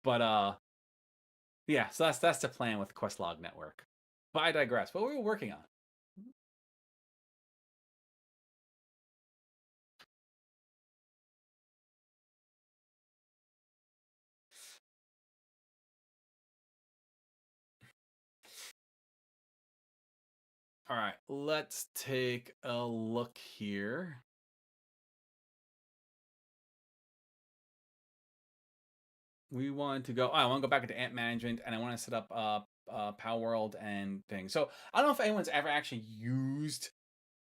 But yeah. So that's the plan with QuestLog Network. But I digress. What were we working on? All right, let's take a look here. We want to go. Oh, I want to go back into AMP management, and I want to set up Palworld and things. So I don't know if anyone's ever actually used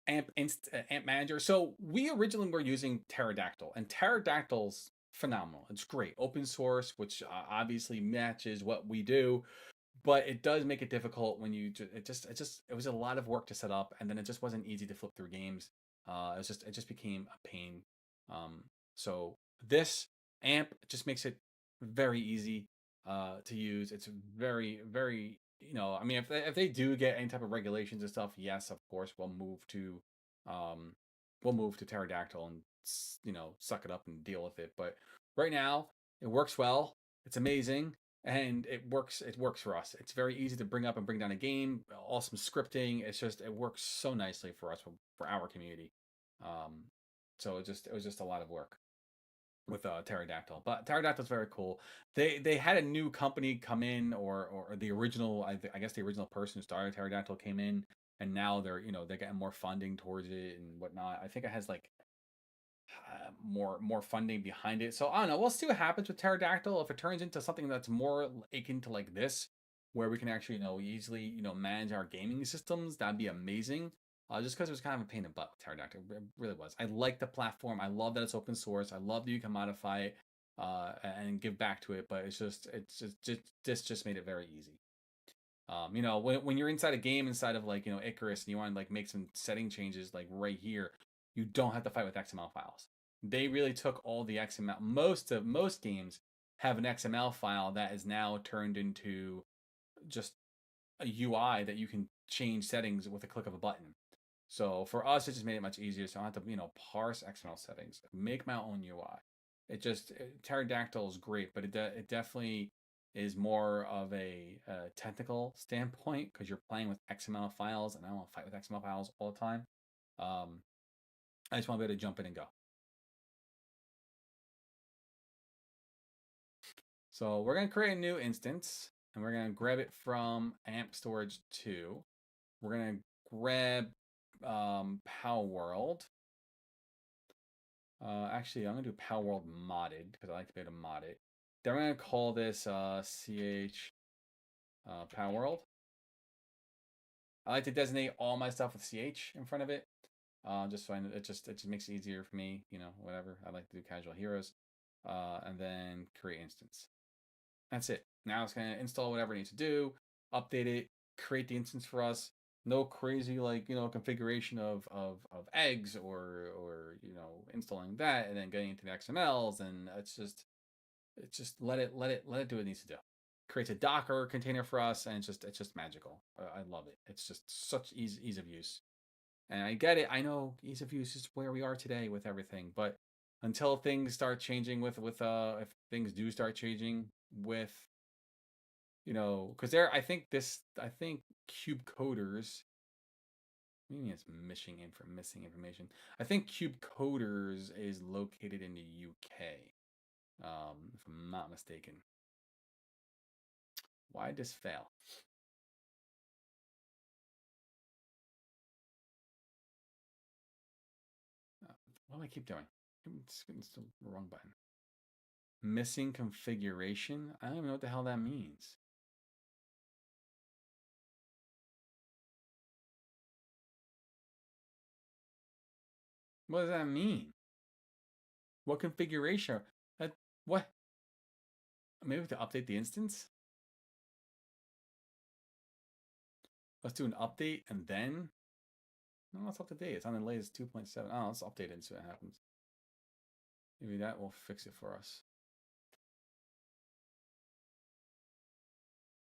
AMP manager. So we originally were using Pterodactyl, and Pterodactyl's phenomenal. It's great, open source, which obviously matches what we do, but it does make it difficult when it was a lot of work to set up, and then it just wasn't easy to flip through games. It just became a pain. um so this AMP just makes it very easy to use. It's very, very, I mean, if they do get any type of regulations and stuff, yes, of course um we'll move to Pterodactyl and suck it up and deal with it. But right now it works well. It's amazing, and it works for us. It's very easy to bring up and bring down a game. Awesome scripting. It works so nicely for us, for our community. um so it was just a lot of work with Pterodactyl. But Pterodactyl's very cool. They had a new company come in, or the original, I guess the original person who started Pterodactyl came in, and now they're getting more funding towards it and whatnot. I think it has like more funding behind it. So I don't know. We'll see what happens with Pterodactyl. If it turns into something that's more akin to like this, where we can actually easily manage our gaming systems, that'd be amazing. Just because it was kind of a pain in the butt with Pterodactyl, it really was. I like the platform. I love that it's open source. I love that you can modify it and give back to it. But it's just this just made it very easy. When you're inside a game, inside of like Icarus, and you want to like make some setting changes like right here, you don't have to fight with XML files. They really took all the XML. Most games have an XML file that is now turned into just a UI that you can change settings with a click of a button. So for us, it just made it much easier. So I don't have to parse XML settings, make my own UI. Pterodactyl is great, but it definitely is more of a technical standpoint, because you're playing with XML files, and I don't want to fight with XML files all the time. Um, I just want to be able to jump in and go. So we're going to create a new instance, and we're going to grab it from AMP storage 2. We're going to grab Palworld. Actually, I'm going to do Palworld modded, because I like to be able to mod it. Then we're going to call this ch Palworld. I like to designate all my stuff with ch in front of it. Just so it just makes it easier for me, whatever. I like to do casual heroes. And then create instance. That's it. Now it's gonna install whatever it needs to do, update it, create the instance for us. No crazy like configuration of eggs or installing that and then getting into the XMLs, and it's just let it do what it needs to do. Creates a Docker container for us, and it's just magical. I love it. It's just such ease of use. And I get it. I know ease of use is where we are today with everything, but until things start changing with if things do start changing with because I think Cube Coders, maybe it's missing information. I think Cube Coders is located in the UK, if I'm not mistaken. Why did this fail? What do I keep doing? It's the wrong button. Missing configuration? I don't even know what the hell that means. What does that mean? What configuration? What? Maybe we have to update the instance? Let's do an update and then. No, it's up to date. It's on the latest 2.7. Oh, let's update it and see what happens. Maybe that will fix it for us.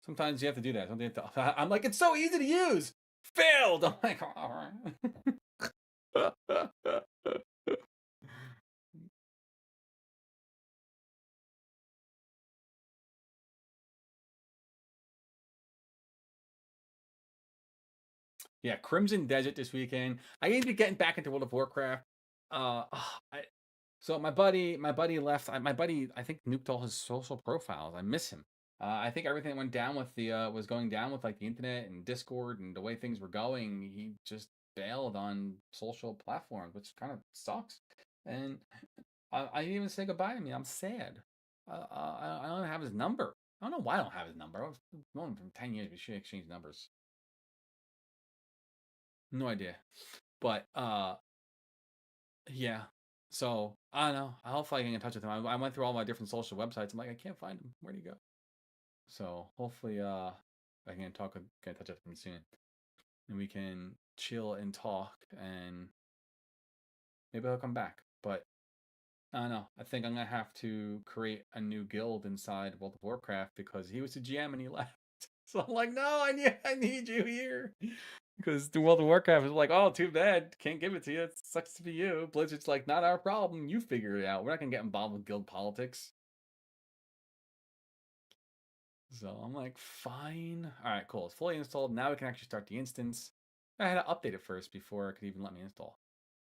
Sometimes you have to do that. I'm like, it's so easy to use. Failed. I'm like, all right. Yeah, Crimson Desert this weekend. I need to be getting back into World of Warcraft. So my buddy left. My buddy, I think, nuked all his social profiles. I miss him. I think everything that went down with the was going down with like the internet and Discord and the way things were going. He just bailed on social platforms, which kind of sucks. And I didn't even say goodbye to me. I'm sad. I don't have his number. I don't know why I don't have his number. I was known him for 10 years. We should exchange numbers. No idea. But yeah. So I don't know. Hopefully I can get in touch with him. I went through all my different social websites. I'm like, I can't find him. Where'd he go? So hopefully I can get in touch with him soon. And we can chill and talk, and maybe he'll come back. But I don't know. I think I'm gonna have to create a new guild inside World of Warcraft because he was the GM and he left. So I'm like, no, I need you here. Because the World of Warcraft is like, oh, too bad, can't give it to you. It sucks to be you. Blizzard's like, not our problem. You figure it out. We're not gonna get involved with guild politics. So I'm like, fine. All right, cool. It's fully installed. Now we can actually start the instance. I had to update it first before it could even let me install.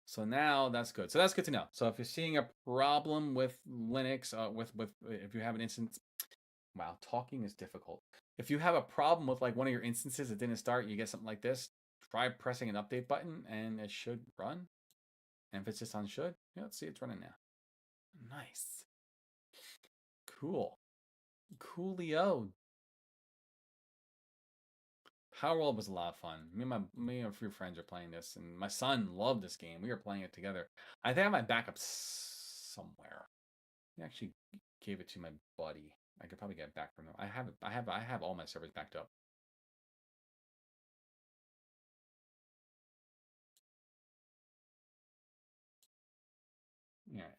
So now that's good. So that's good to know. So if you're seeing a problem with Linux, with if you have an instance, wow, talking is difficult. If you have a problem with like one of your instances that didn't start, you get something like this. Try pressing an update button, and it should run. And if it's just on should, yeah, let's see, it's running now. Nice, cool, coolio. Palworld was a lot of fun. Me and a few friends are playing this, and my son loved this game. We were playing it together. I think I have my backup somewhere. I actually gave it to my buddy. I could probably get it back from him. I have all my servers backed up. Yeah.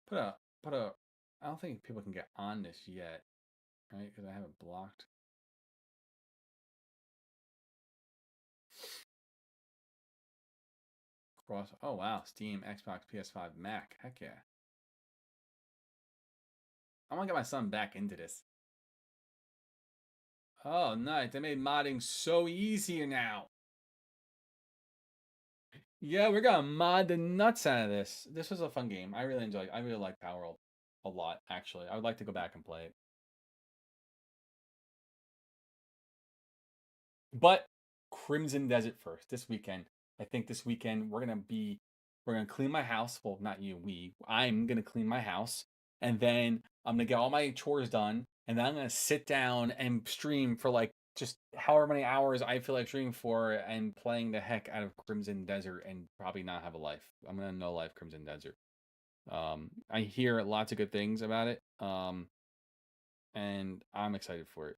put a put a. I don't think people can get on this yet, right? Because I have it blocked. Cross. Oh wow, Steam, Xbox, PS5, Mac. Heck yeah. I want to get my son back into this. Oh, nice. They made modding so easier now. Yeah, we're gonna mod the nuts out of this. This was a fun game. I really enjoyed it. I really like Palworld a lot, actually. I would like to go back and play it. But Crimson Desert first this weekend. I think this weekend we're gonna clean my house. Well, not you, I'm gonna clean my house, and then I'm gonna get all my chores done, and then I'm gonna sit down and stream for like just however many hours I feel like streaming for, and playing the heck out of Crimson Desert, and probably not have a life. I'm gonna no life Crimson Desert. I hear lots of good things about it, and I'm excited for it.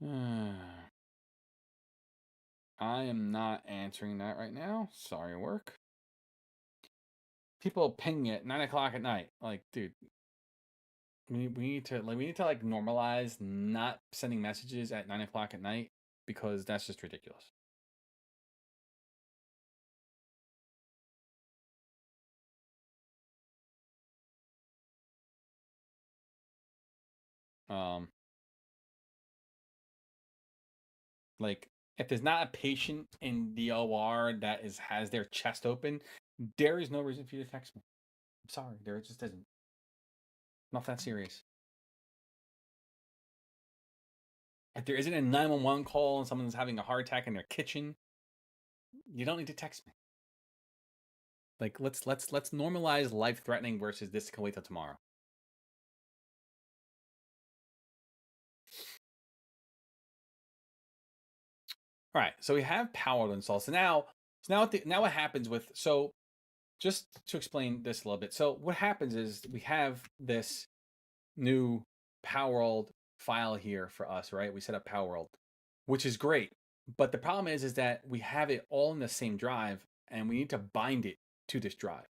I am not answering that right now. Sorry, work. People ping it 9 o'clock at night. Like, dude, we need to like normalize not sending messages at 9 o'clock at night because that's just ridiculous. Um, like if there's not a patient in the OR that has their chest open, there is no reason for you to text me. I'm sorry, there just isn't. Not that serious. If there isn't a 911 call and someone's having a heart attack in their kitchen, you don't need to text me. Like let's normalize life threatening versus this can wait till tomorrow. All right, so we have Palworld installed. So now what happens with just to explain this a little bit. So what happens is we have this new Palworld file here for us, right? We set up Palworld, which is great. But the problem is that we have it all in the same drive and we need to bind it to this drive.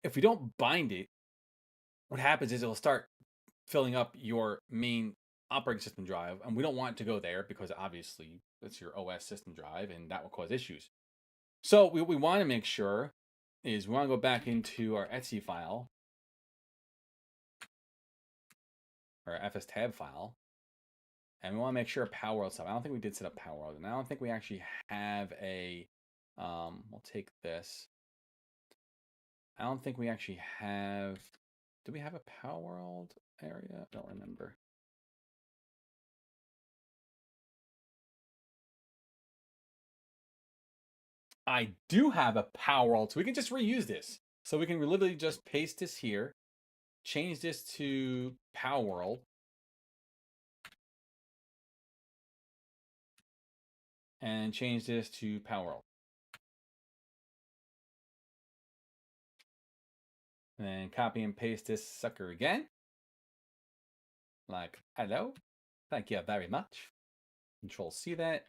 If we don't bind it, what happens is it'll start filling up your main operating system drive, and we don't want it to go there because obviously it's your OS system drive and that will cause issues. So what we want to make sure is we want to go back into our Etsy file, our FS tab file, and we want to make sure Palworld stuff. I don't think we did set up Palworld, and I don't think we actually have a. We'll take this. I don't think we actually have. Do we have a Palworld area? I don't remember. I do have a Palworld, so we can just reuse this. So we can literally just paste this here, change this to Palworld, and change this to Palworld. And then copy and paste this sucker again. Like, hello, thank you very much. Control C that.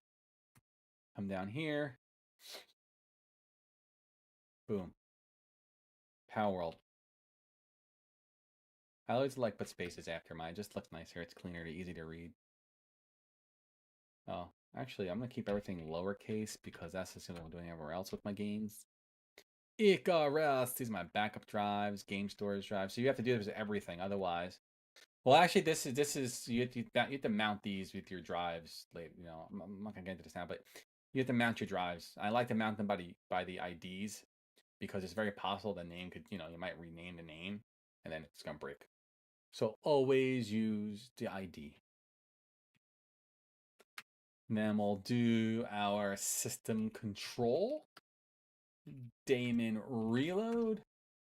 Come down here. Boom. Palworld. I always like put spaces after mine. It just looks nicer. It's cleaner, easy to read. Oh, actually, I'm going to keep everything lowercase because that's the same thing I'm doing everywhere else with my games. Icarus. These are my backup drives, game storage drives. So you have to do this with everything. Otherwise, well, actually, this is you have to mount these with your drives. You know, I'm not gonna get into this now, but you have to mount your drives. I like to mount them by the IDs because it's very possible the name could, you know, you might rename the name and then it's gonna break. So always use the ID. And then we'll do our system control. Daemon reload.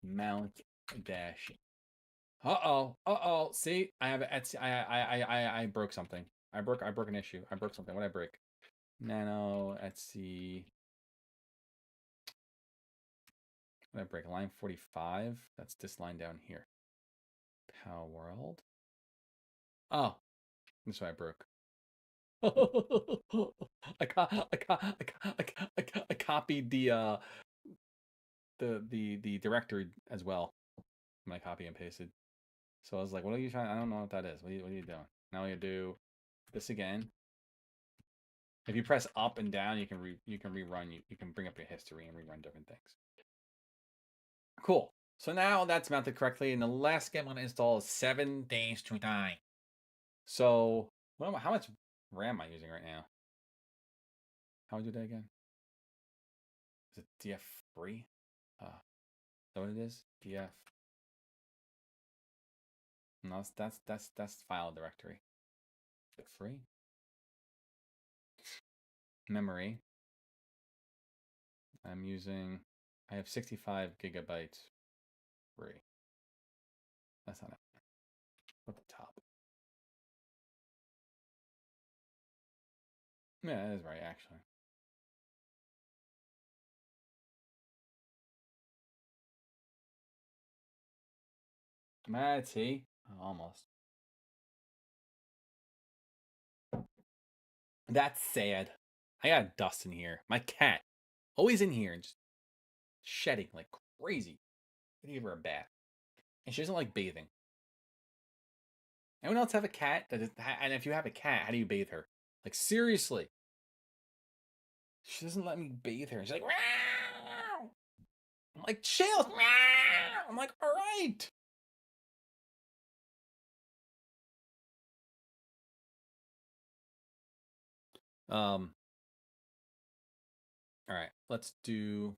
Mount dash. Uh-oh. See, I have Etsy. I broke something. I broke an issue. I broke something. What did I break? Nano Etsy. What did I break? Line 45. That's this line down here. Palworld. Oh, that's what I broke. I copied the directory as well. I copy and pasted. So I was like, what are you trying? I don't know what that is. What are you doing? Now we do this again. If you press up and down, you can rerun. You can bring up your history and rerun different things. Cool. So now that's mounted correctly, and the last game I'm gonna install is 7 Days to Die. So, how much RAM am I using right now? How would you do that again? Is it DF3? Is that what it is? DF. No, that's file directory. Is it free? Memory. I'm using. I have 65 gigabytes free. That's not it. At the top. Yeah, that is right, actually. Matty. Oh, almost. That's sad. I got dust in here. My cat, always in here and just shedding like crazy. I give her a bath, and she doesn't like bathing. Anyone else have a cat? And if you have a cat, how do you bathe her? Like seriously, she doesn't let me bathe her. She's like, "Meow." I'm like, chill. Meow. I'm like, all right. Um. All right. Let's do.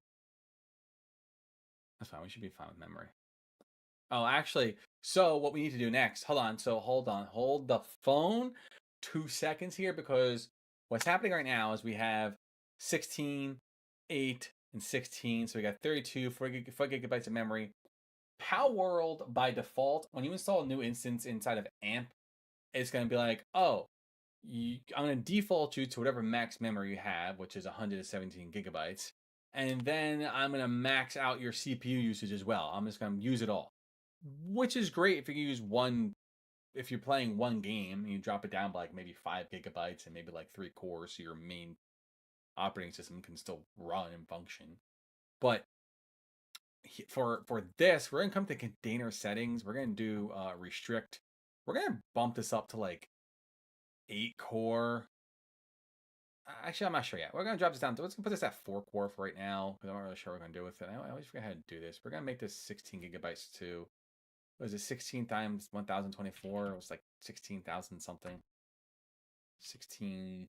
That's fine. We should be fine with memory. Oh, actually, so what we need to do next, hold on. So hold on. Hold the phone 2 seconds here because what's happening right now is we have 16, 8, and 16. So we got 32, 4 gigabytes of memory. Palworld by default, when you install a new instance inside of AMP, it's going to be like, oh, I'm going to default you to whatever max memory you have, which is 117 gigabytes. And then I'm going to max out your CPU usage as well. I'm just going to use it all, which is great if you use one. If you're playing one game, you drop it down by like maybe 5 gigabytes and maybe like 3 cores, so your main operating system can still run and function. But for this, we're gonna come to container settings. We're gonna do restrict. We're gonna bump this up to like 8 core. Actually, I'm not sure yet. We're gonna drop this down. Let's put this at 4 core for right now because I'm not really sure what we're gonna do with it. I always forget how to do this. We're gonna make this 16 gigabytes too. Was it 16 times 1024? It was like 16,000 something. 16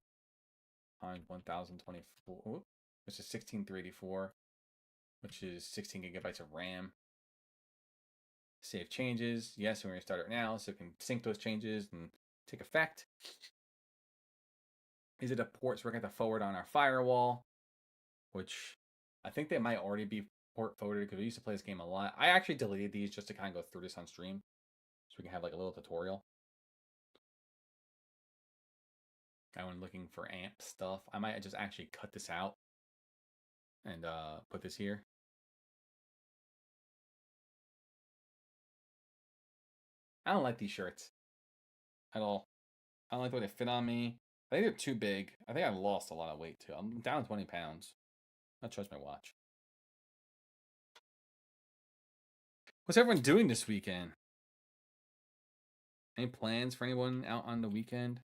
times 1024, which is 16,384, which is 16 gigabytes of RAM. Save changes. Yes, we're going to start it now so we can sync those changes and take effect. Is it a port? So we're going to forward on our firewall, which I think they might already be port forwarded because we used to play this game a lot. I actually deleted these just to kind of go through this on stream so we can have like a little tutorial. I went looking for AMP stuff. I might just actually cut this out and put this here. I don't like these shirts at all. I don't like the way they fit on me. I think they're too big. I think I lost a lot of weight too. I'm down 20 pounds. I trust my watch. What's everyone doing this weekend? Any plans for anyone out on the weekend?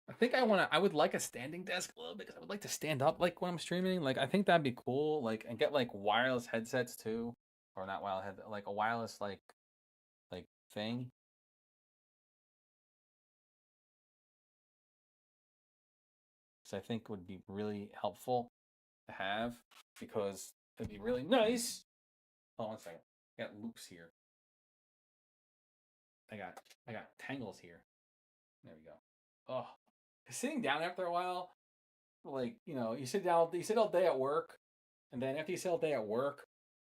I think I would like a standing desk a little bit because I would like to stand up like when I'm streaming. Like I think that'd be cool. Like and get like wireless headsets too, or not wireless head, like a wireless like thing. So I think would be really helpful to have because it'd be really nice. Hold on one second. I got loops here. I got I got tangles here. There we go. Oh, sitting down after a while, like you sit down, you sit all day at work, and then after you sit all day at work,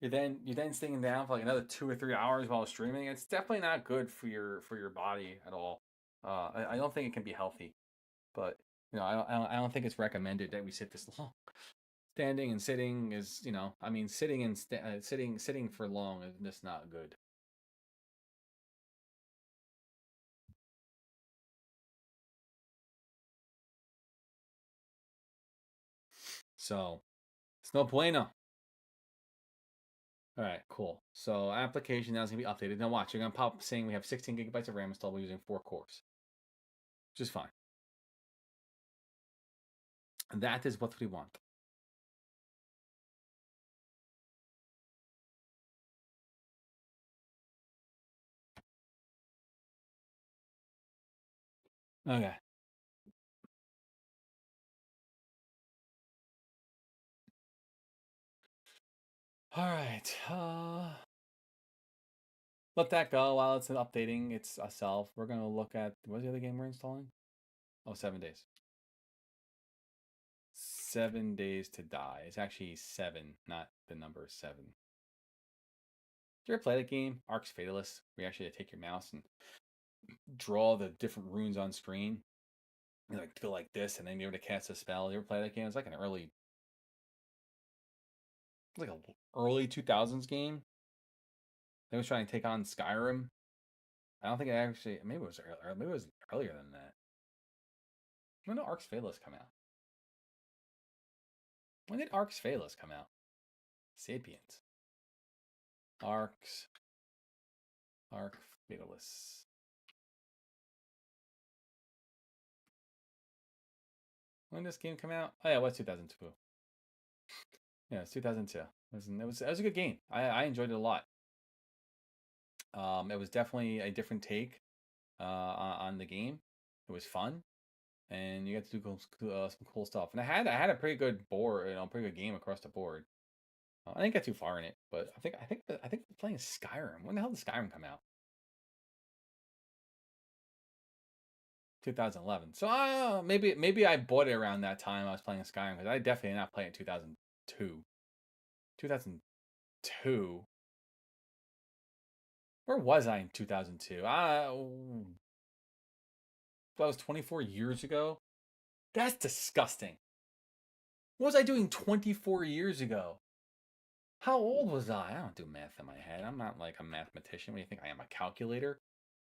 you're then sitting down for like another 2 or 3 hours while streaming. It's definitely not good for your body at all. I don't think it can be healthy, but I don't think it's recommended that we sit this long. Standing and sitting is I mean sitting and sitting for long is just not good. So it's no bueno. All right, cool. So application now is gonna be updated. Now watch, you're gonna pop up saying we have 16 gigabytes of RAM installed using 4 cores, which is fine. And that is what we want. Okay. All right. Let that go while it's updating itself. We're gonna look at what's the other game we're installing? Oh, 7 days. 7 days to die. It's actually 7, not the number 7. Did you ever play that game, Arx Fatalis? We actually take your mouse and draw the different runes on screen. You like go like this, and then be able to cast a spell. You ever play that game? It's like an early 2000s game. They was trying to take on Skyrim. I don't think it actually. Maybe it was earlier. Maybe it was earlier than that. When did Arx Phalos come out? When did Arx Phalos come out? Sapiens. Arx Fatalis. When did this game come out? Oh yeah, it was 2002. Yeah, it's 2002. It was a good game. I enjoyed it a lot. It was definitely a different take on the game. It was fun, and you got to do some cool stuff. And I had a pretty good board, pretty good game across the board. I didn't get too far in it, but I think we're playing Skyrim. When the hell did Skyrim come out? 2011. So maybe I bought it around that time I was playing Skyrim, because I definitely did not play it in 2002. 2002. Where was I in 2002? That was 24 years ago. That's disgusting. What was I doing 24 years ago? How old was I? I don't do math in my head. I'm not like a mathematician. What do you think I am, a calculator?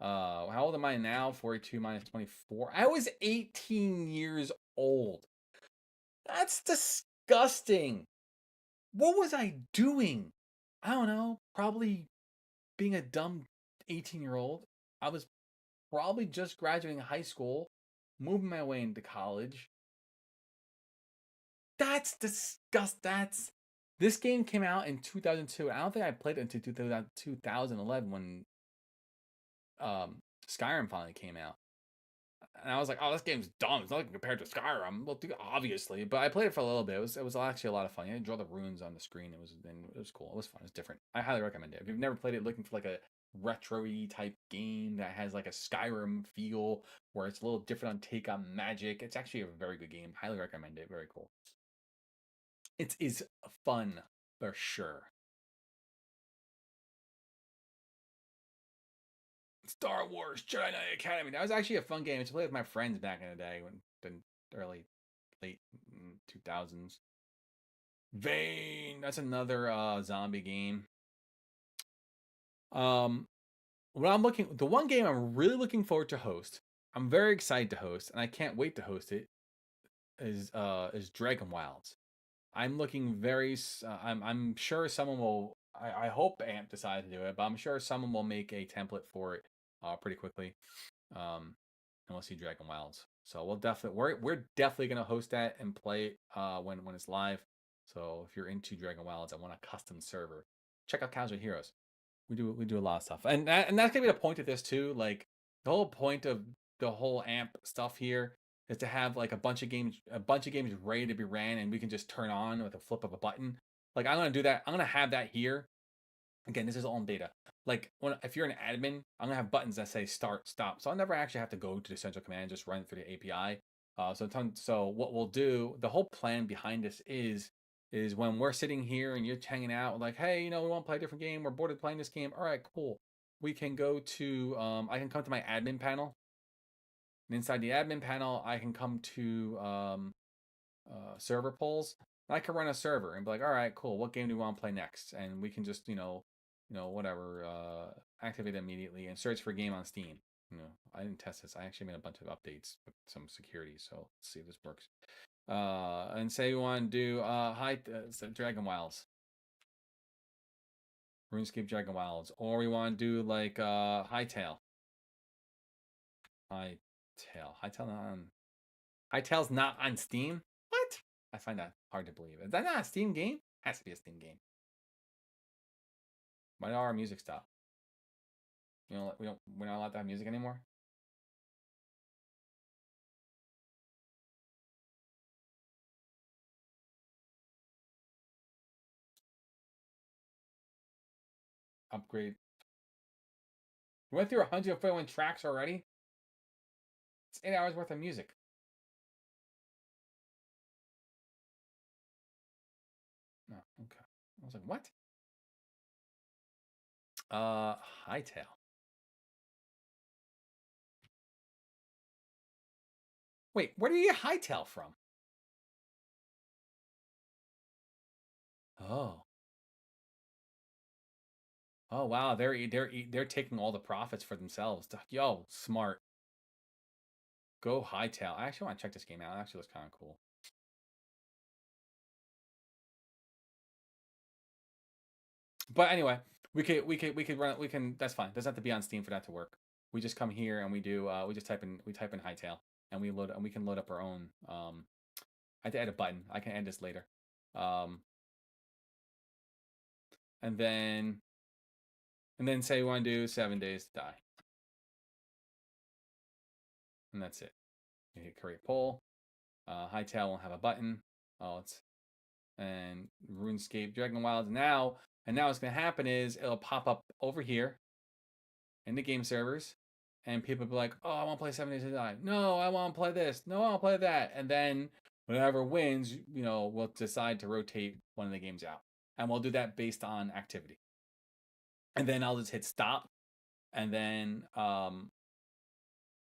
How old am I now? 42 minus 24. I was 18 years old. That's disgusting. What was I doing? I don't know. Probably being a dumb 18-year-old. I was probably just graduating high school, moving my way into college. That's This game came out in 2002. I don't think I played it until 2011 when Skyrim finally came out. And I was like, oh, this game's dumb. It's nothing compared to Skyrim. Well, obviously, but I played it for a little bit. It was actually a lot of fun. You had to draw the runes on the screen. It was cool. It was fun. It was different. I highly recommend it. If you've never played it, looking for like a retro-y type game that has like a Skyrim feel, where it's a little different on take on magic, it's actually a very good game. Highly recommend it. Very cool. It is fun for sure. Star Wars Jedi Knight Academy. That was actually a fun game to play with my friends back in the day, when the late 2000s. Vane. That's another zombie game. The one game I'm really looking forward to host. I'm very excited to host, and I can't wait to host it. Is Dragon Wilds. I'm looking very. I'm sure someone will. I hope AMP decides to do it, but I'm sure someone will make a template for it pretty quickly. And we'll see Dragon Wilds. So we're definitely gonna host that and play it when it's live. So if you're into Dragon Wilds, I want a custom server. Check out Casual Heroes. We do a lot of stuff, and that's gonna be the point of this too. Like, the whole point of the whole AMP stuff here is to have like a bunch of games ready to be ran, and we can just turn on with a flip of a button. Like, I'm gonna do that. I'm gonna have that here. Again, this is all in beta. Like, if you're an admin, I'm gonna have buttons that say start, stop. So I'll never actually have to go to the central command and just run through the API. So what we'll do, the whole plan behind this is when we're sitting here and you're hanging out, like, hey, we want to play a different game. We're bored of playing this game. All right, cool. We can go to, I can come to my admin panel. And inside the admin panel, I can come to server polls. And I can run a server and be like, all right, cool. What game do we want to play next? And we can just, whatever, activate it immediately and search for a game on Steam. I didn't test this. I actually made a bunch of updates with some security. So let's see if this works. And say we want to do Dragon Wilds. RuneScape Dragon Wilds. Or we want to do like Hightail. Hightail's not on Steam? What? I find that hard to believe. Is that not a Steam game? Has to be a Steam game. Why did our music stop? We're not allowed to have music anymore? Upgrade. We went through 141 tracks already? It's 8 hours worth of music. No, okay. I was like, what? Hightail. Wait, where do you get Hightail from? Oh. Oh wow, they're taking all the profits for themselves. Yo, smart. Go hightail. I actually want to check this game out. It actually looks kind of cool. But anyway, we could run we can that's fine. Doesn't have to be on Steam for that to work. We just come here and we do we just type in hightail and we can load up our own I had to add a button. I can add this later. Um and then say we want to do 7 days to die. And that's it. You hit create poll. Hightail won't have a button. Oh, it's and RuneScape Dragon Wilds now. And now what's gonna happen is it'll pop up over here in the game servers, and people will be like, "Oh, I want to play 7 Days to Die. No, I want to play this. No, I want to play that." And then whoever wins, we'll decide to rotate one of the games out, and we'll do that based on activity. And then I'll just hit stop, and then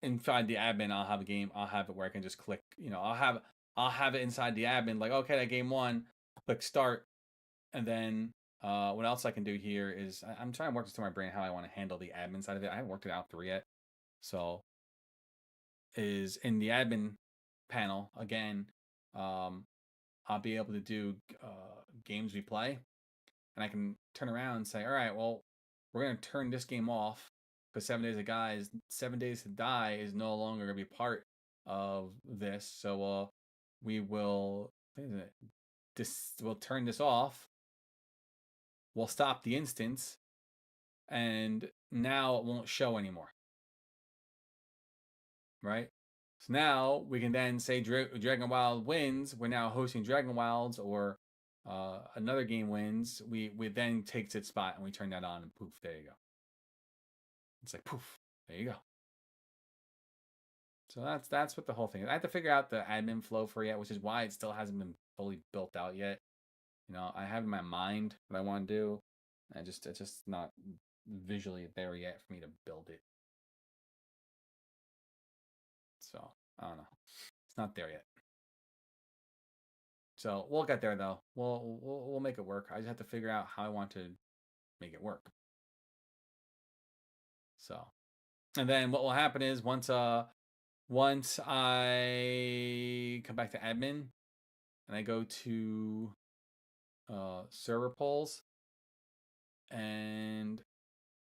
inside the admin, I'll have a game. I'll have it where I can just click. I'll have it inside the admin, like, okay, that game won. Click start, and then what else I can do here is I'm trying to work this through my brain how I want to handle the admin side of it. I haven't worked it out through yet. So is in the admin panel again. I'll be able to do games we play, and I can turn around and say, all right, well, we're gonna turn this game off because 7 Days to Die is no longer gonna be part of this. So we will we'll turn this off. We'll stop the instance, and now it won't show anymore. Right? So now we can then say Dragon Wild wins. We're now hosting Dragon Wilds, or another game wins. We then takes its spot and we turn that on, and poof, there you go. It's like poof, there you go. So that's what the whole thing is. I have to figure out the admin flow for yet, which is why it still hasn't been fully built out yet. I have in my mind what I want to do. It's just not visually there yet for me to build it. So I don't know. It's not there yet. So we'll get there though. We'll make it work. I just have to figure out how I want to make it work. So, and then what will happen is once I come back to admin and I go to server polls, and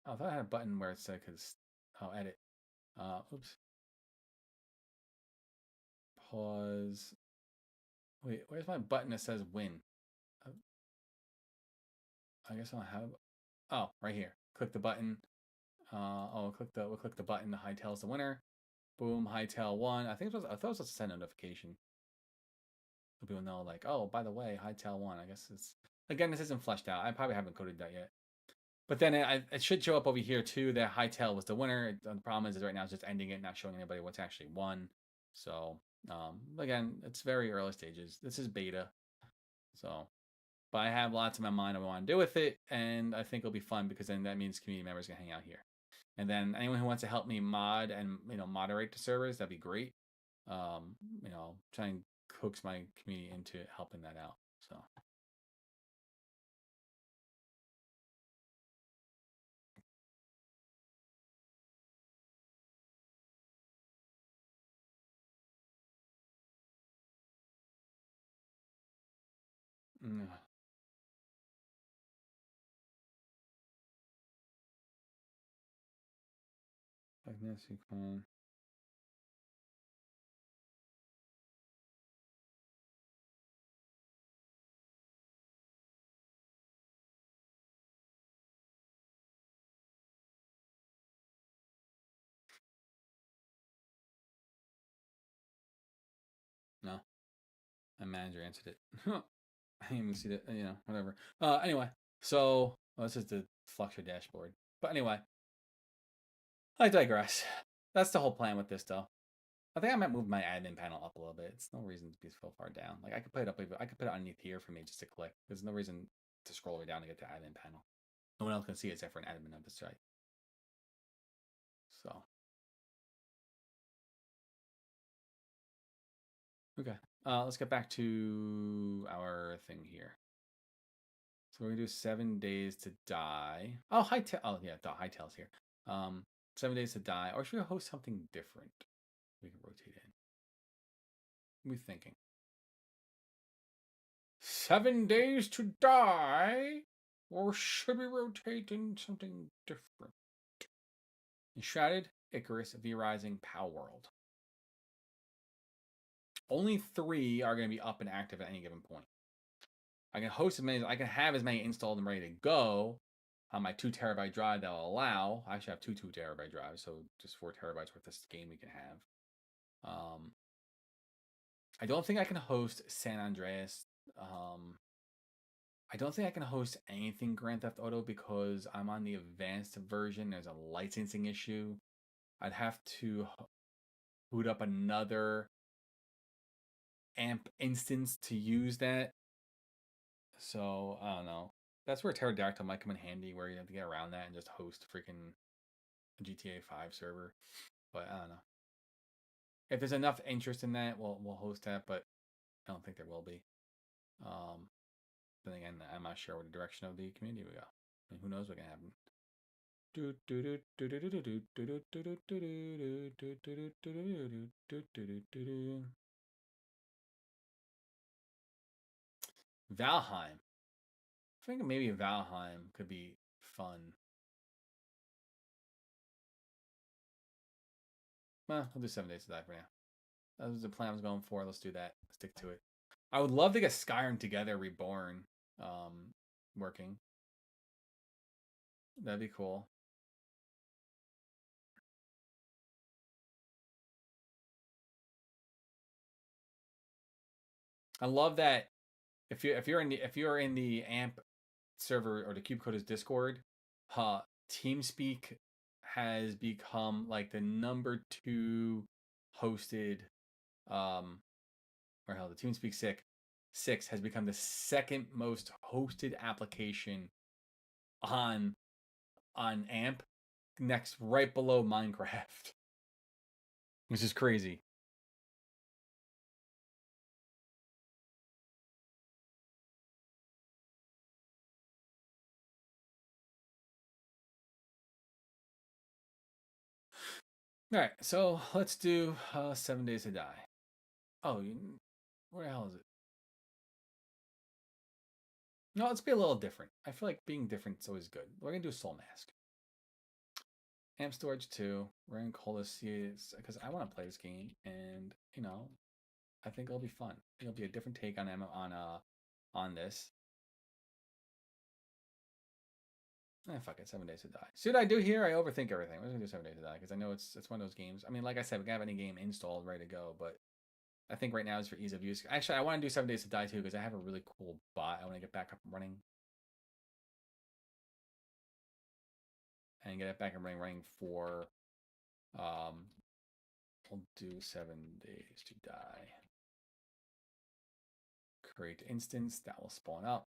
I thought I had a button where it said edit. Oops. Pause. Wait, where's my button that says win? I guess I don't have. Oh, right here. Click the button. We'll click the button. The hightail's the winner. Boom, hightail won. I thought it was a send notification. So people know, like, oh, by the way, hightail won. I guess this isn't fleshed out. I probably haven't coded that yet. But then it should show up over here too that hightail was the winner. The problem is right now it's just ending it, not showing anybody what's actually won. So again, it's very early stages. This is beta. So, but I have lots in my mind of what I want to do with it, and I think it'll be fun because then that means community members can hang out here. And then anyone who wants to help me mod and moderate the servers, that'd be great. Try and coax my community into helping that out. So. Mm. Like Nancy Kwan. No, my manager answered it. I didn't even see that. Whatever. Anyway, so this is the Fluxer dashboard. But anyway, I digress. That's the whole plan with this, though. I think I might move my admin panel up a little bit. It's no reason to be so far down. Like I could put it up. I could put it underneath here for me just to click. There's no reason to scroll way down to get to admin panel. No one else can see it except for an admin of the site. So. Okay. Let's get back to our thing here. So we're gonna do 7 days to die. Oh, Hightail. Oh yeah, Hightail's here. 7 days to die. Or should we host something different? We can rotate in. What are we thinking? 7 days to die? Or should we rotate in something different? Enshrouded, Icarus, V-Rising, Palworld. Only 3 are going to be up and active at any given point. I can host as many. I can have as many installed and ready to go on my 2 terabyte drive that will allow. I actually have 2 terabyte drives, so just 4 terabytes worth of game we can have. I don't think I can host San Andreas. I don't think I can host anything Grand Theft Auto because I'm on the advanced version. There's a licensing issue. I'd have to boot up another AMP instance to use that. So, I don't know. That's where Pterodactyl might come in handy, where you have to get around that and just host freaking a GTA 5 server. But I don't know. If there's enough interest in that, we'll host that, but I don't think there will be. Then again, I'm not sure what the direction of the community will go. And who knows what can happen. Valheim. I think maybe Valheim could be fun. Well, we'll do 7 days to die for now. That was the plan I was going for. Let's do that. Stick to it. I would love to get Skyrim Together Reborn working. That'd be cool. I love that if you're in the AMP server or the Cubecoders Discord, TeamSpeak has become like the number 2 hosted or hell, the TeamSpeak 6 has become the second most hosted application on AMP, next right below Minecraft, which is crazy. All right, so let's do 7 days to die. Oh, where the hell is it? No, let's be a little different. I feel like being different is always good. We're gonna do Soul Mask. AMP Storage 2. We're in Coliseus because I want to play this game, and I think it'll be fun. It'll be a different take on this. Fuck it, 7 days to die. See what I do here? I overthink everything. We're gonna do 7 days to die because I know it's one of those games. I mean, like I said, we can have any game installed, ready to go, but I think right now is for ease of use. Actually, I want to do 7 days to die too because I have a really cool bot. I want to get back up and running. And get it back and running for we'll do 7 days to die. Create instance that will spawn up.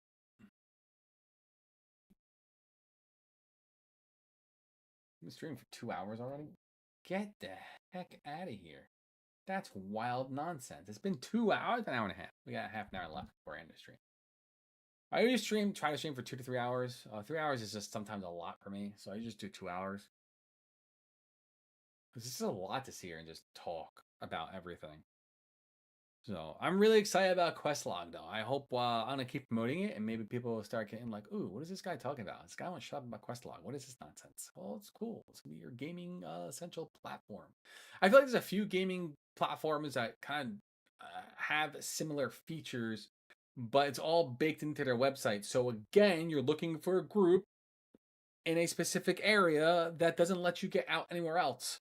I've been streaming for 2 hours already. Get the heck out of here. That's wild nonsense. It's been 2 hours, an hour and a half. We got a half an hour left before I end the stream. I usually try to stream for 2 to 3 hours. 3 hours is just sometimes a lot for me, so I just do 2 hours. Because this is a lot to see here and just talk about everything. So I'm really excited about QuestLog, though. I hope I'm gonna keep promoting it, and maybe people will start getting like, "Ooh, what is this guy talking about? This guy wants to shut up about QuestLog. What is this nonsense?" Well, it's cool. It's gonna be your gaming essential platform. I feel like there's a few gaming platforms that kind of have similar features, but it's all baked into their website. So again, you're looking for a group in a specific area that doesn't let you get out anywhere else.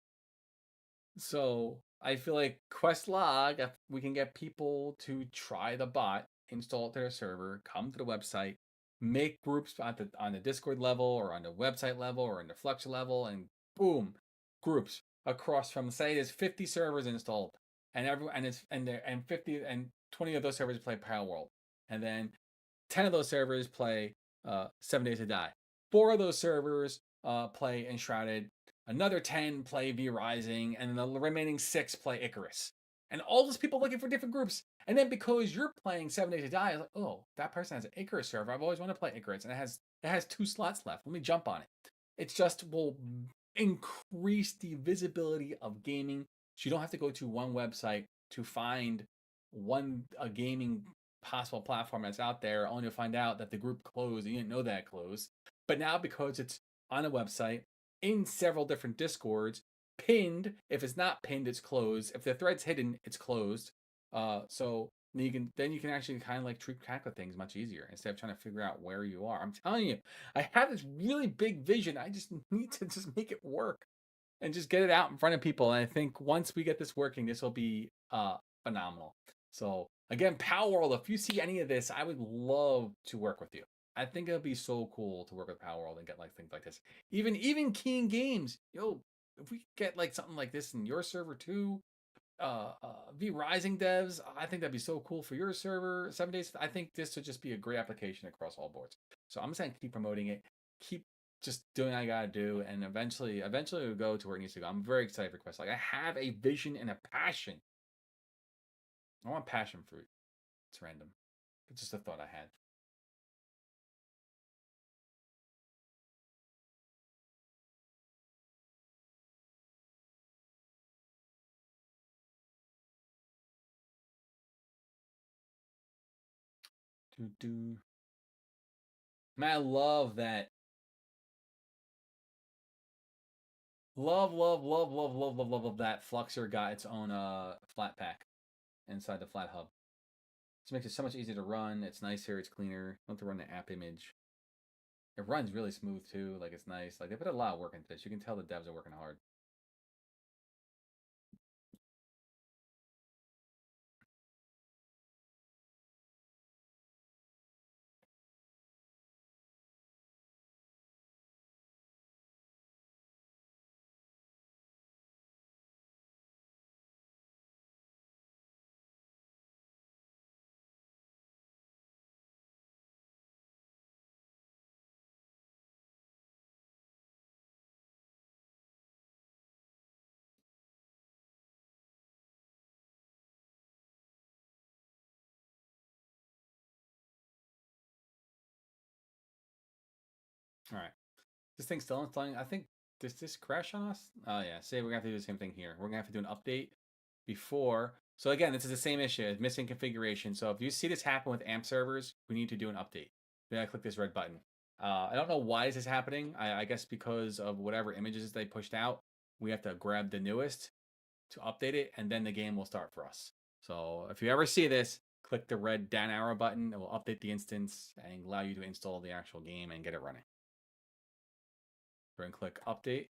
So I feel like QuestLog, if we can get people to try the bot, install it to their server, come to the website, make groups on the Discord level or on the website level or on the Fluxer level, and boom, groups across from say there's 50 servers installed, and 50 and 20 of those servers play Palworld, and then 10 of those servers play 7 Days to Die. 4 of those servers play Enshrouded. Another 10 play V Rising, and the remaining 6 play Icarus. And all those people looking for different groups. And then because you're playing 7 Days to Die, it's like, oh, that person has an Icarus server. I've always wanted to play Icarus, and it has 2 slots left. Let me jump on it. It just will increase the visibility of gaming. So you don't have to go to one website to find a gaming possible platform that's out there, only to find out that the group closed and you didn't know that it closed. But now because it's on a website in several different discords, pinned. If it's not pinned, it's closed. If the thread's hidden, it's closed. So you can actually kind of like keep track of things much easier instead of trying to figure out where you are. I'm telling you, I have this really big vision. I just need to just make it work and just get it out in front of people. And I think once we get this working, this will be phenomenal. So again, Palworld, if you see any of this, I would love to work with you. I think it'll be so cool to work with Palworld and get like things like this. Even King Games, yo, if we get like something like this in your server too, V Rising devs, I think that'd be so cool for your server. 7 days, I think this would just be a great application across all boards. So I'm just gonna keep promoting it, keep just doing what I gotta do, and eventually it'll go to where it needs to go. I'm very excited for QuestLog. I have a vision and a passion. I want passion fruit. It's random. It's just a thought I had. Do do. Man, I love that. Love that Fluxer got its own flat pack inside the flat hub. This makes it so much easier to run. It's nicer. It's cleaner. You don't have to run the app image. It runs really smooth too. Like it's nice. Like they put a lot of work into this. You can tell the devs are working hard. All right. This thing's still installing. I think does this crash on us? Oh yeah. Say we're gonna have to do the same thing here. We're gonna have to do an update before. So again, this is the same issue as missing configuration. So if you see this happen with AMP servers, we need to do an update. We gotta click this red button. I don't know why this is happening. I guess because of whatever images they pushed out, we have to grab the newest to update it, and then the game will start for us. So if you ever see this, click the red down arrow button. It will update the instance and allow you to install the actual game and get it running. We're going to click update.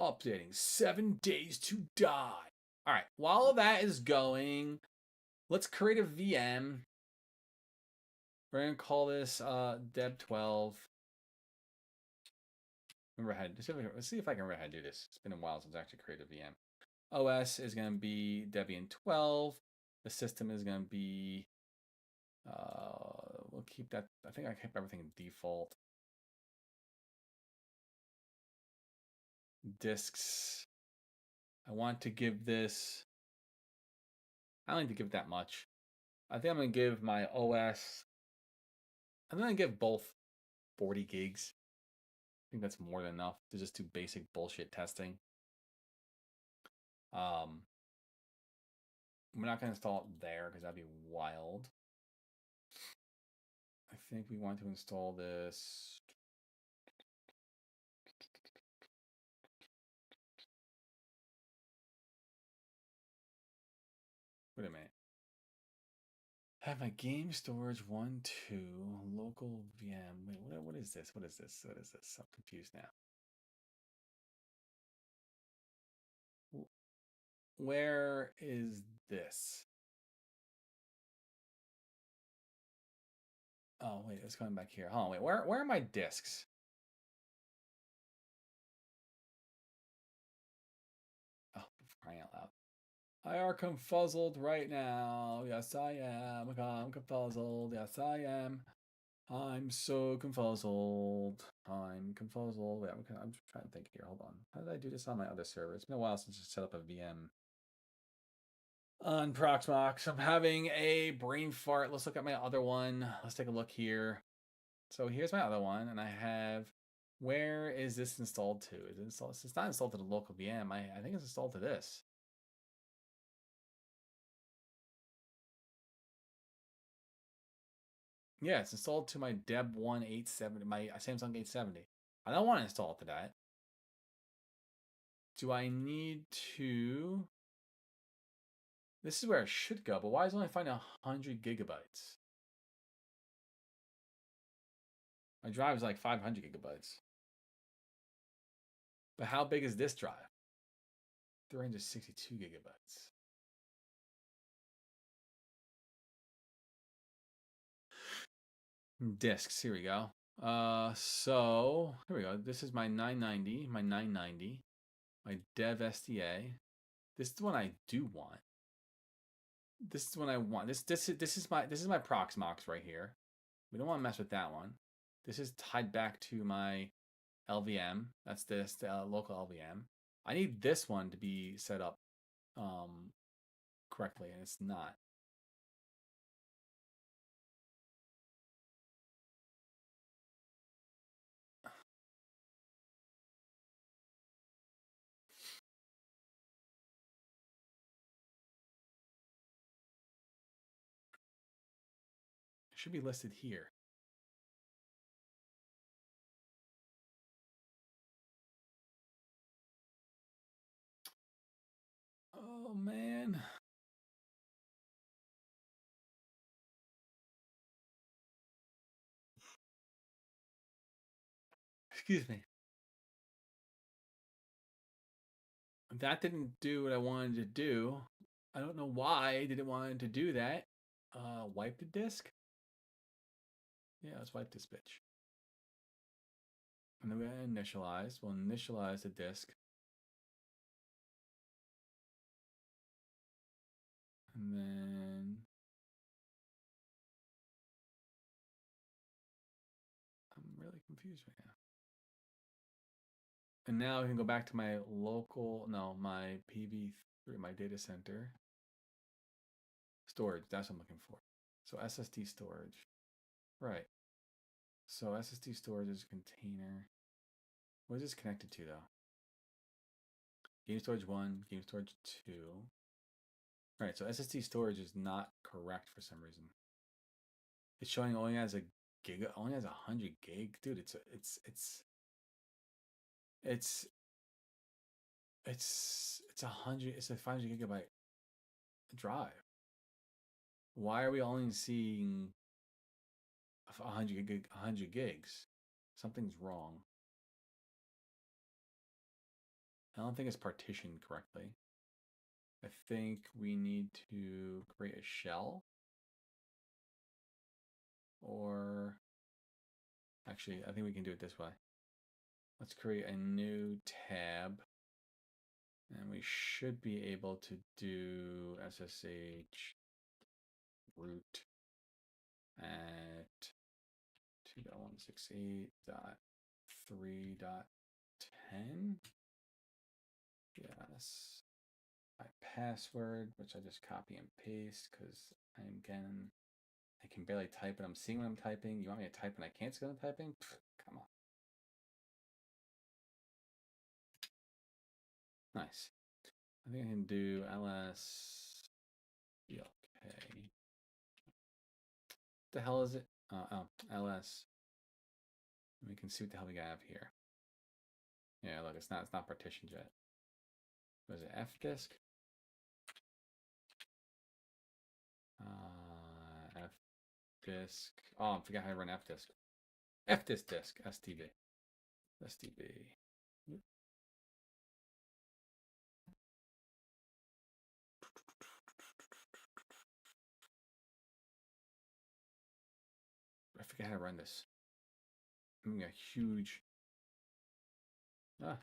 Updating 7 Days to Die. All right, while that is going, let's create a VM. We're going to call this Deb12. Remember how to, let's see if I can remember how to do this. It's been a while since I actually created a VM. OS is going to be Debian 12. The system is going to be, we'll keep that. I think I kept everything in default. Disks. I want to give this, I don't need to give that much. I think I'm going to give my OS, I'm going to give both 40 gigs. I think that's more than enough to just do basic bullshit testing. We're not going to install it there because that'd be wild. I think we want to install this. Wait a minute. Have my game storage 1, 2, local VM. Wait, what is this? What is this? What is this? I'm confused now. Where is this? Oh, wait, it's coming back here. Hold on, wait, where are my disks? Oh, crying out loud. I are confuzzled right now. Yes, I am. I'm confuzzled. Yes, I am. I'm so confuzzled. I'm confuzzled. Wait, I'm trying to think here. Hold on. How did I do this on my other server? It's been a while since I set up a VM on Proxmox. I'm having a brain fart. Let's look at my other one. Let's take a look here. So here's my other one, and I have. Where is this installed to? Is it installed? It's not installed to the local VM. I think it's installed to this. Yeah, it's installed to my Deb 1870, my Samsung 870. I don't want to install it to that. Do I need to? This is where it should go, but why is it only finding 100 gigabytes? My drive is like 500 gigabytes. But how big is this drive? 362 gigabytes. Discs, here we go. So here we go. This is my 990, my Dev SDA. This is the one I do want. This is what I want. This is my Proxmox right here. We don't want to mess with that one. This is tied back to my LVM. That's the local LVM. I need this one to be set up correctly, and it's not. It should be listed here. Oh man. Excuse me. That didn't do what I wanted to do. I don't know why I didn't want to do that. Wipe the disk? Yeah, let's wipe this bitch. And then we're going to initialize. We'll initialize the disk. And then I'm really confused right now. And now I can go back to my local, no, my PV3, my data center. Storage, that's what I'm looking for. So SSD storage. Right. So SSD storage is a container. What is this connected to though? Game storage 1, game storage 2. Right, so SSD storage is not correct for some reason. It's showing only has a giga, only has 100 gig. Dude, it's 100, it's a 500 gigabyte drive. Why are we only seeing 100 gigs? Something's wrong. I don't think it's partitioned correctly. I think we need to create a shell. Or actually, I think we can do it this way. Let's create a new tab. And we should be able to do SSH root at 2.168.3.10. Yes. My password, which I just copy and paste because I can barely type and I'm seeing what I'm typing. You want me to type and I can't see what I'm typing? Pfft, come on. Nice. I think I can do ls. Okay. The hell is it? ls. We can see what the hell we have here. Yeah, look, it's not partitioned yet. What is it? F disk? F disk. Oh, I forgot how to run F disk. F disk disk. STB. STB. I forget how to run this. I'm a huge. Oh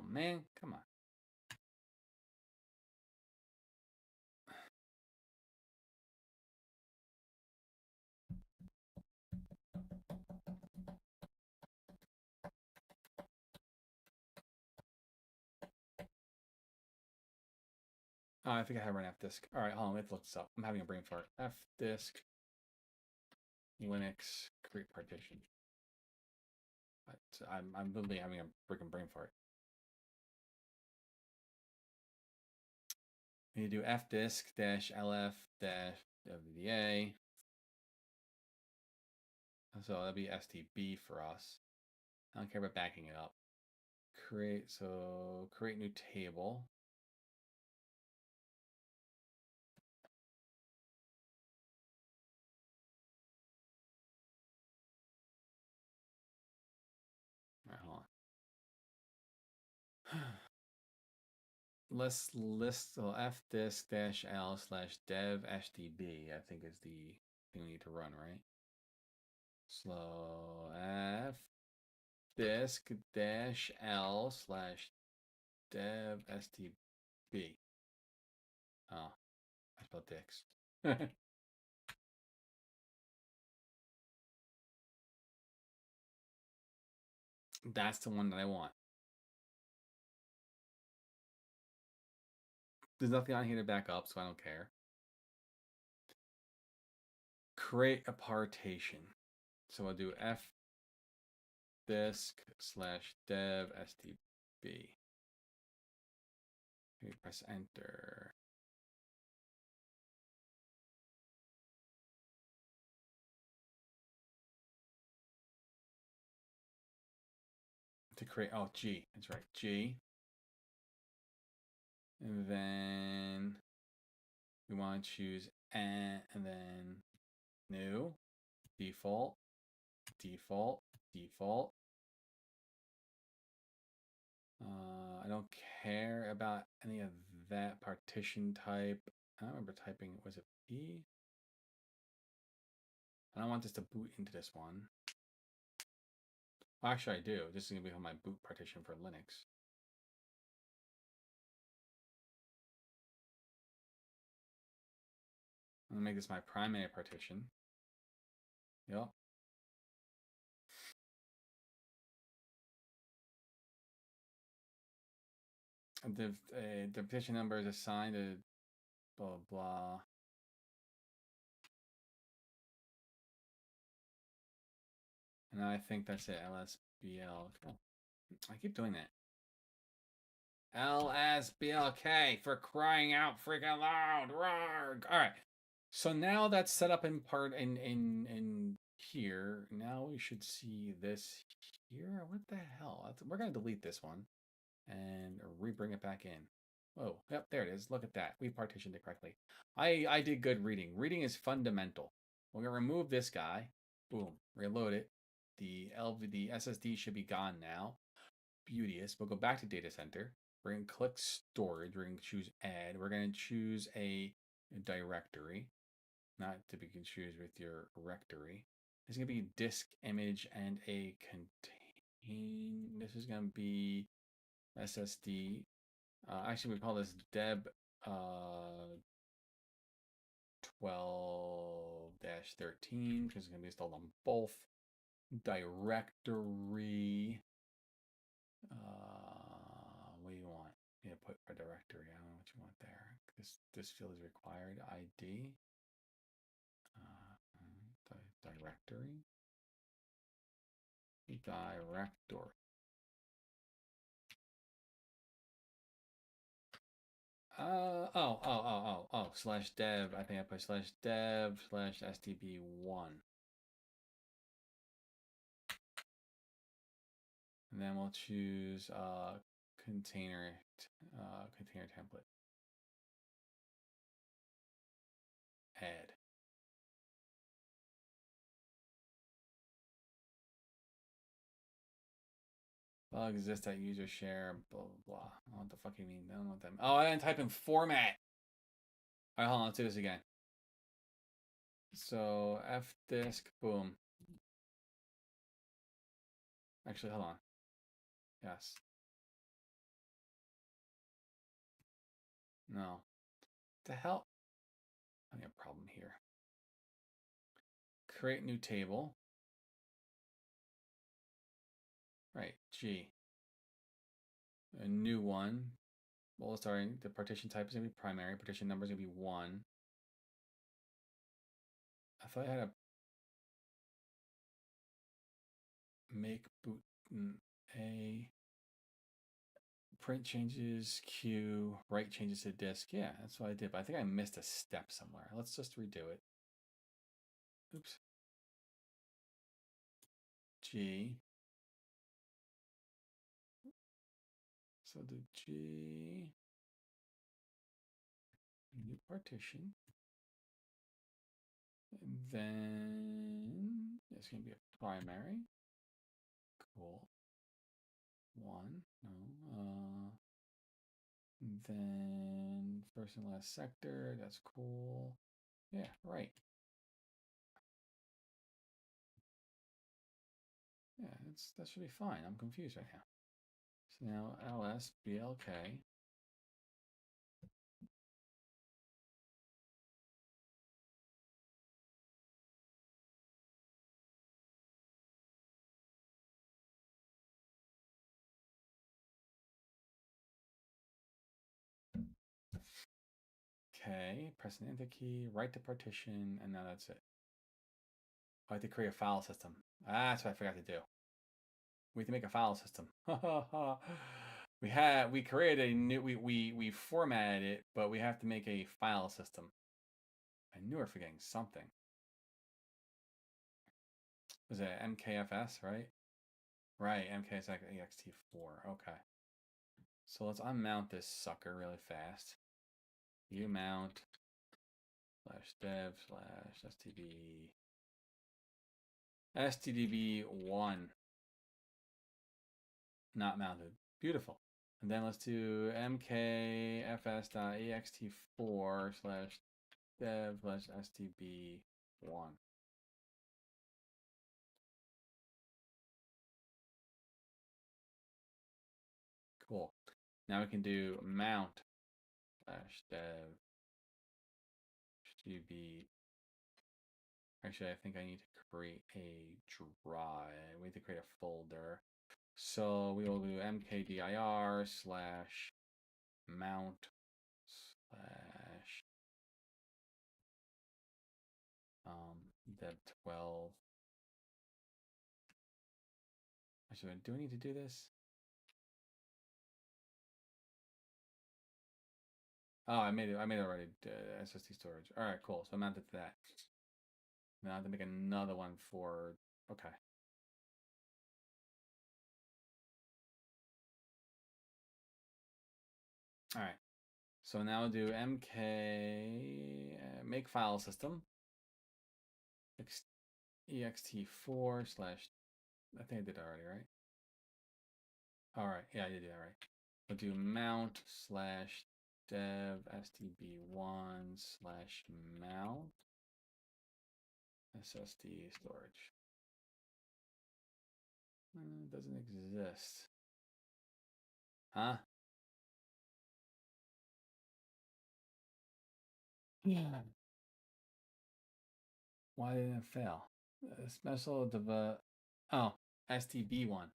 man, come on. Oh, I think I have an F disk. All right, hold on. Let's look this up. I'm having a brain fart. F disk Linux create partition. But I'm literally having a freaking brain fart. You do fdisk -lf -wda. So that'll be stb for us. I don't care about backing it up. Create new table. All right, hold on. Let's list fdisk -l /dev hdb. I think is the thing we need to run, right? Slow fdisk -l /dev hdb. Oh, I spelled dicks. That's the one that I want. There's nothing on here to back up, so I don't care. Create a partition. So I'll do fdisk /dev stb. Maybe press enter. To create, oh, G, that's right, G. And then we want to choose and then new, default, default, default. I don't care about any of that partition type. I don't remember typing, was it P? I don't want this to boot into this one. Well, actually, I do. This is going to be my boot partition for Linux. I'm going to make this my primary partition. Yep. The partition number is assigned to blah, blah. And I think that's it, LSBL. Oh, I keep doing that. LSBLK, for crying out freaking loud. Roar. All right. So now that's set up in part in here. Now we should see this here. What the hell? We're going to delete this one and re-bring it back in. Oh, yep, there it is. Look at that. We partitioned it correctly. I did good reading. Reading is fundamental. We're going to remove this guy. Boom. Reload it. The SSD should be gone now. Beauteous. We'll go back to data center. We're going to click storage. We're going to choose add. We're going to choose a directory, not to be confused with your rectory. It's going to be disk image and a contain. This is going to be SSD. Actually, we call this deb 12-13 because it's going to be installed on both. Directory. What do you want? Yeah, put a directory. I don't know what you want there. This field is required. ID. Directory. Director. /dev. I think I put /dev /stb1. And then we'll choose container template. Add. Well, exist at user share, blah, blah, blah. What the fuck you mean? I don't know what that means. Oh, I didn't type in format. All right, hold on. Let's do this again. So fdisk, boom. Actually, hold on. Yes. No. What the hell? I have a problem here. Create new table. Right, G. A new one. well, sorry, the partition type is going to be primary. Partition number is going to be 1. I thought I had a make boot A. Print changes Q, write changes to disk. Yeah, that's what I did, but I think I missed a step somewhere. Let's just redo it. Oops. G. So do G. New partition. And then it's going to be a primary. Cool. 1. No. Then first and last sector. That's cool. Yeah, right. Yeah, that should be fine. I'm confused right now. So now ls blk. Okay, press an enter key, write the partition, and now that's it. I have to create a file system. That's what I forgot to do. We have to make a file system. we created a new we formatted it, but we have to make a file system. I knew we were forgetting something. Was it MKFS, right? Right, MKSEXT4. Okay. So let's unmount this sucker really fast. Umount /dev /std stdb1 not mounted. Beautiful. And then let's do mkfs.ext4 /dev /stdb1. Cool. Now we can do mount /dev stdb. Actually, I think I need to create a drive. We need to create a folder. So we will do mkdir /mount /dev12. Actually, do we need to do this? Oh, I made it already. SSD storage. All right, cool. So I mounted to that. Now I have to make another one for. Okay. All right. So now I'll do mk make file system ext4 / I think I did already, right? All right. Yeah, I did that right. We'll do mount /dev stdb1 /mount SSD storage. It doesn't exist. Huh? Yeah. Why didn't it fail? Special dev. Oh, SDB1.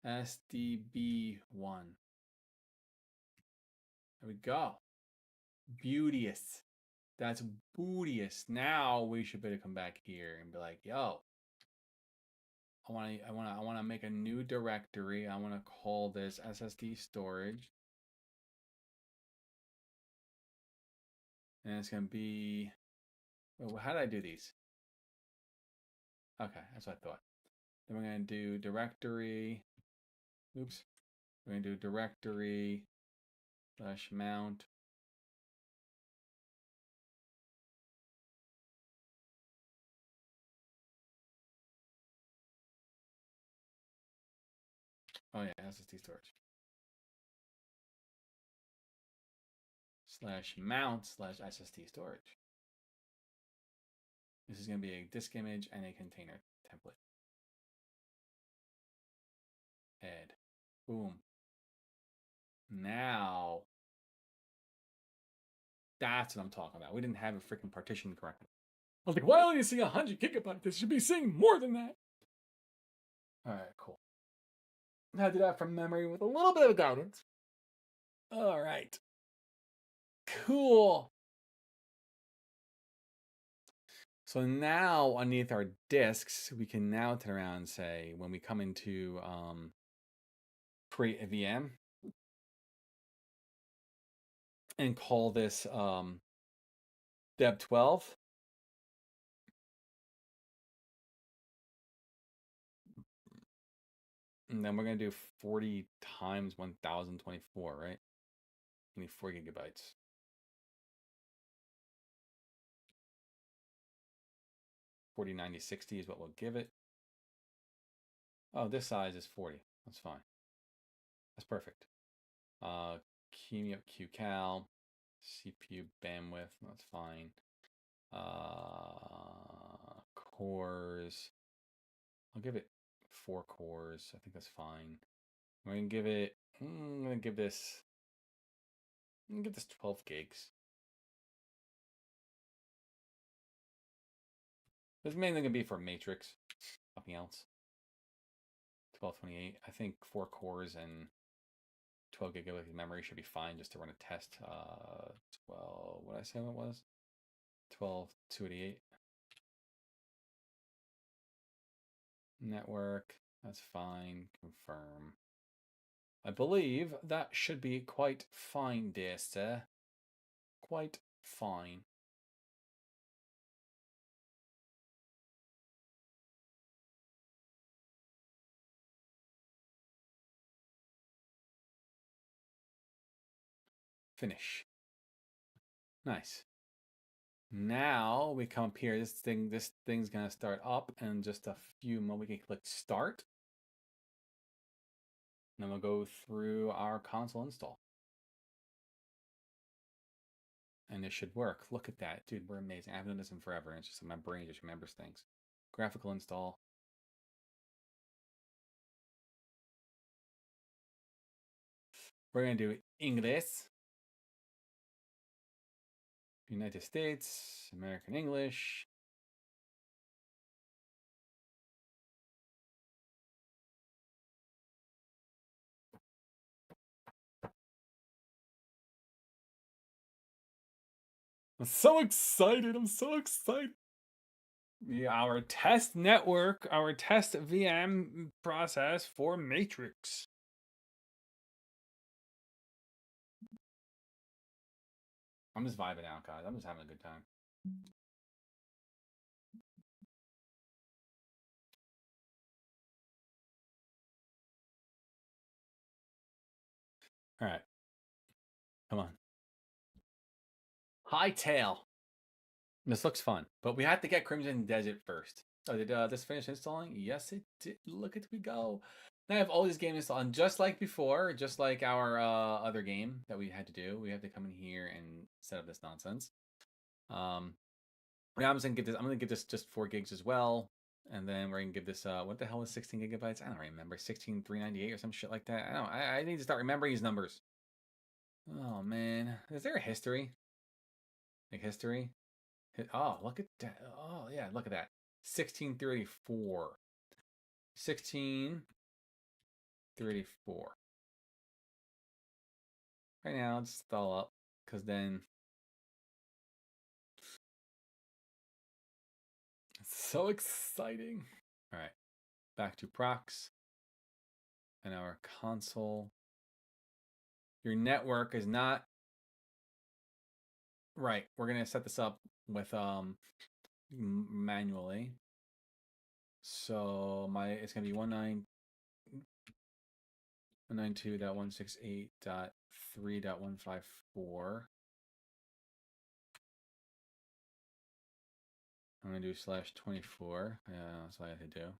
SDB1. There we go. Beauteous. That's bootious. Now we should better come back here and be like, yo, I want to make a new directory. I want to call this SSD storage. And it's going to be, well, how did I do these? Okay, that's what I thought. Then we're going to do directory. Oops. We're going to do directory /mount. Oh yeah, SSD storage. /mount /SSD storage. This is going to be a disk image and a container template. Add. Boom. Now, that's what I'm talking about. We didn't have a freaking partition correctly. I was like, why only seeing 100 gigabytes? This should be seeing more than that. All right, cool. Now I do that from memory with a little bit of guidance. All right. Cool. So now underneath our disks, we can now turn around and say, when we come into create a VM and call this deb12. And then we're going to do 40 times 1024, right? We need 4 gigabytes. 40, 90, 60 is what we'll give it. Oh, this size is 40. That's fine. That's perfect. Key me up QCal, CPU bandwidth, that's fine. Cores, I'll give it 4 cores. I think that's fine. We're gonna give it. I'm gonna give this 12 gigs. This is mainly gonna be for Matrix, nothing else. 1228. I think 4 cores and 12 gigabytes of memory should be fine just to run a test. 12. What did I say it was? 12288. Network. That's fine. Confirm. I believe that should be quite fine, dear sir. Quite fine. Finish. Nice. Now we come up here. This thing's gonna start up in just a few more. We can click start. And then we'll go through our console install. And it should work. Look at that. Dude, we're amazing. I haven't done this in forever. It's just my brain just remembers things. Graphical install. We're gonna do English. United States, American English. I'm so excited. I'm so excited. Yeah, our test network, our test VM process for Matrix. I'm just vibing out, guys. I'm just having a good time. All right. Come on. Hightail. This looks fun, but we have to get Crimson Desert first. Oh, did this finish installing? Yes, it did. Look at we go. Now I have all these games installed, and just like before, just like our other game that we had to do, we have to come in here and set up this nonsense. Now I'm just gonna give this. I'm gonna give this just 4 gigs as well, and then we're gonna give this. What the hell is 16 gigabytes? I don't remember. 16,398 or some shit like that. I don't. I need to start remembering these numbers. Oh man, is there a history? Like history? Oh, look at that. Oh, yeah, look at that. 1634. 1634. Right now, it's all up, because then it's so exciting. All right, back to procs and our console. Your network is not right. We're gonna set this up with manually. So it's gonna be 192.168.3.154. I'm gonna do /24. Yeah, that's what I have to do.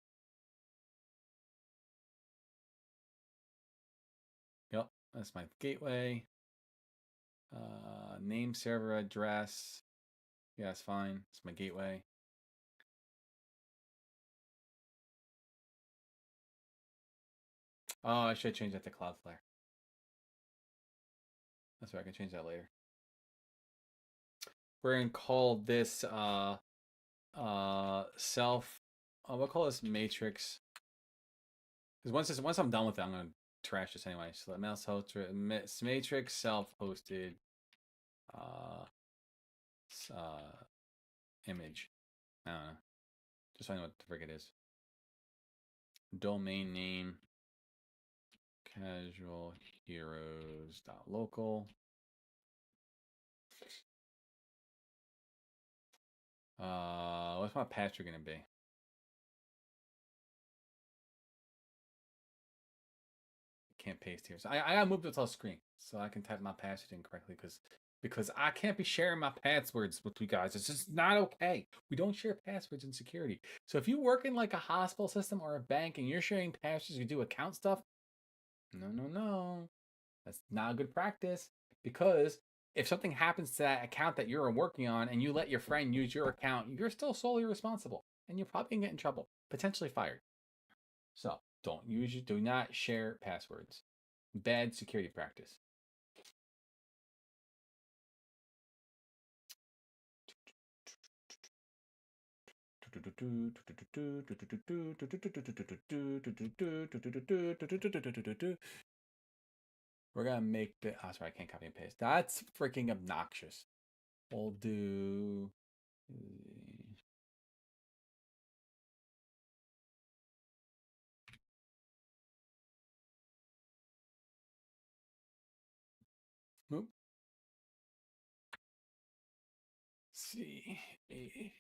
Yep, that's my gateway. Name server address. Yeah, it's fine. It's my gateway. Oh, I should change that to Cloudflare. That's right, I can change that later. We're gonna call this we'll call this matrix. Because once I'm done with it, I'm gonna trash this anyway. So mouse matrix self-hosted uh, image. I don't know. Just so I know what the frick it is. Domain name casualheroes.local. What's my password gonna be? Can't paste here. So I gotta move to the screen so I can type my password in correctly because I can't be sharing my passwords with you guys. It's just not okay. We don't share passwords in security. So if you work in like a hospital system or a bank and you're sharing passwords, you do account stuff. No. That's not a good practice because if something happens to that account that you're working on and you let your friend use your account, you're still solely responsible and you're probably gonna get in trouble, potentially fired. So do not share passwords. Bad security practice. We're gonna make the. Oh, sorry, I can't copy and paste. That's freaking obnoxious. We'll do. Nope. C. A.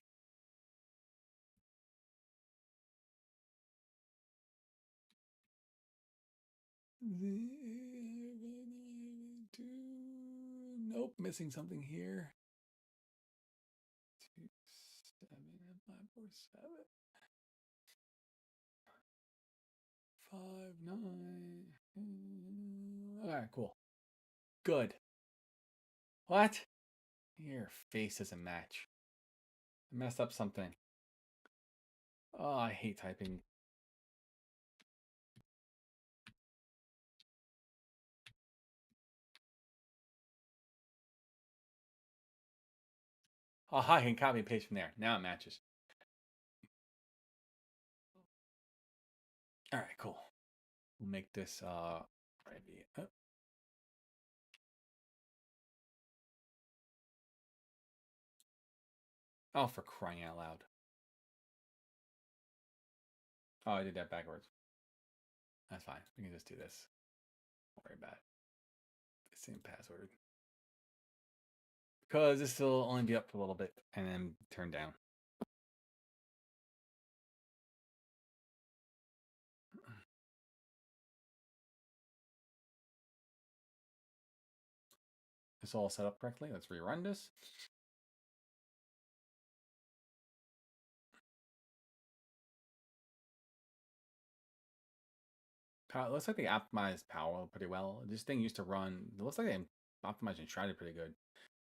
Nope, missing something here. 2, 7, 5, 4, 7, 5, 9. All right, cool. Good. What? Your face doesn't match. I messed up something. Oh, I hate typing. Oh, I can copy and paste from there. Now it matches. All right, cool. We'll make this Oh, for crying out loud. Oh, I did that backwards. That's fine. We can just do this. Don't worry about it. The same password. Because this will only be up for a little bit and then turn down. It's all set up correctly. Let's rerun this. It looks like they optimized Palworld pretty well. This thing used to run. It looks like they optimized Enshrouded pretty good.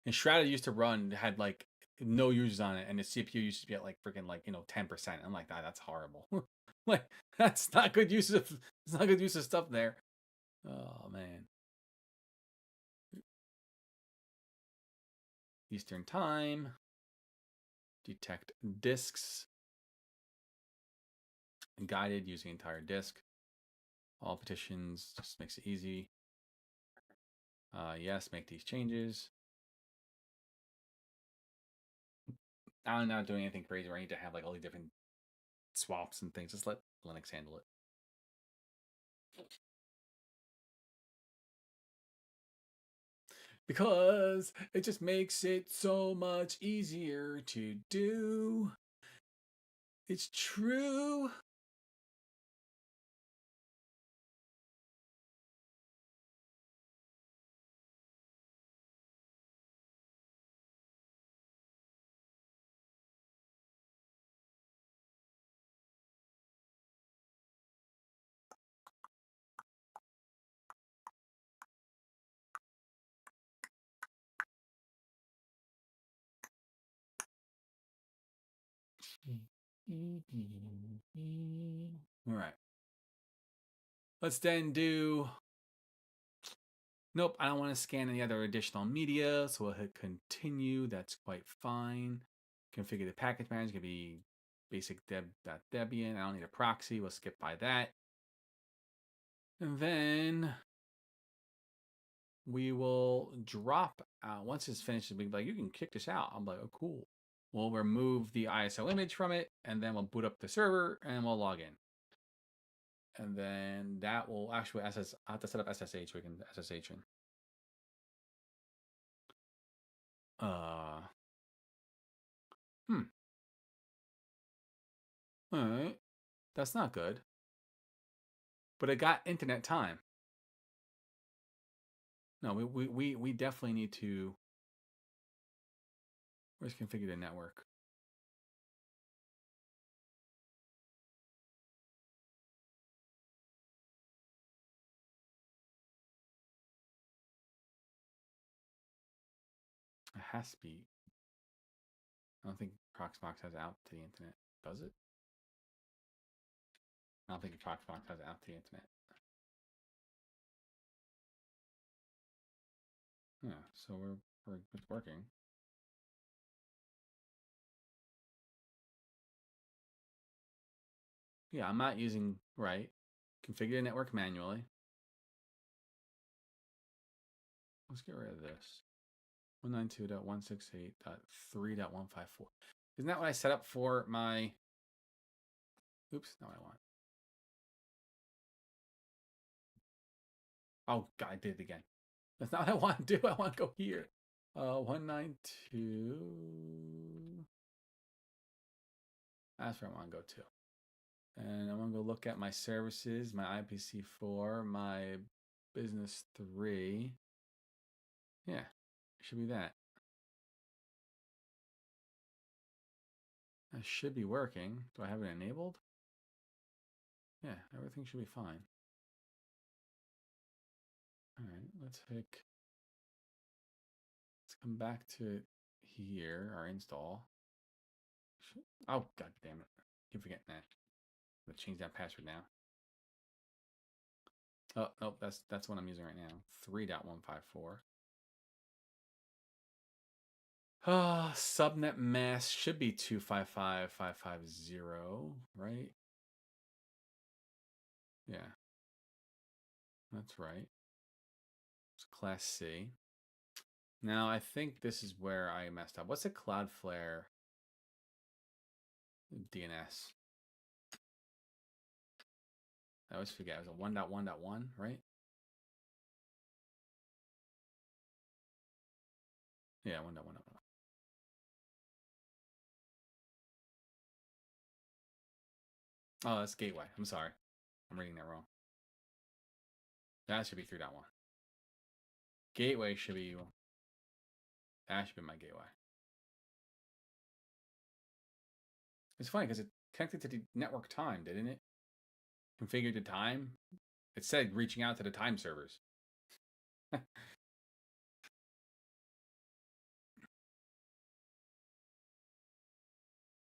Enshrouded used to run had like no users on it, and the CPU used to be at like freaking 10%. I'm like, that's horrible. Like that's not good use of it's not good use of stuff there. Oh man. Eastern time. Detect disks. Guided using entire disk. All petitions just makes it easy. Yes, make these changes. I'm not doing anything crazy where I need to have like all these different swaps and things. Just let Linux handle it. Because it just makes it so much easier to do. It's true. All right. Let's then do. Nope, I don't want to scan any other additional media, so we'll hit continue. That's quite fine. Configure the package manager. It's going to be basic deb.debian. I don't need a proxy. We'll skip by that. And then we will drop out. Once it's finished, we'll be like, you can kick this out. I'm like, oh, cool. We'll remove the ISO image from it, and then we'll boot up the server, and we'll log in. And then that will actually, I have to set up SSH so we can SSH in. All right. That's not good. But it got internet time. No, we definitely need to. Where's configure the network? It has to be. I don't think Proxmox has out to the internet. Does it? I don't think Proxmox has out to the internet. Yeah, so it's working. Yeah, I'm not using right. Configure the network manually. Let's get rid of this. 192.168.3.154. Isn't that what I set up for my? Oops, not what I want. Oh God, I did it again. That's not what I want to do. I want to go here. 192. That's where I want to go to. And I'm going to go look at my services, my IPC4, my business 3. Yeah, it should be that. That should be working. Do I have it enabled? Yeah, everything should be fine. All right, let's come back to here, our install. Oh, God damn it. Keep forgetting that. I'm going to change that password now. Oh, nope, that's what I'm using right now. 3.154. Subnet mask should be 255.550, right? Yeah. That's right. It's class C. Now, I think this is where I messed up. What's a Cloudflare DNS? I always forget. It was a 1.1.1, right? Yeah, 1.1.1. Oh, that's gateway. I'm sorry. I'm reading that wrong. That should be 3.1. Gateway should be... That should be my gateway. It's funny because it connected to the network time, didn't it? Configured the time. It said reaching out to the time servers.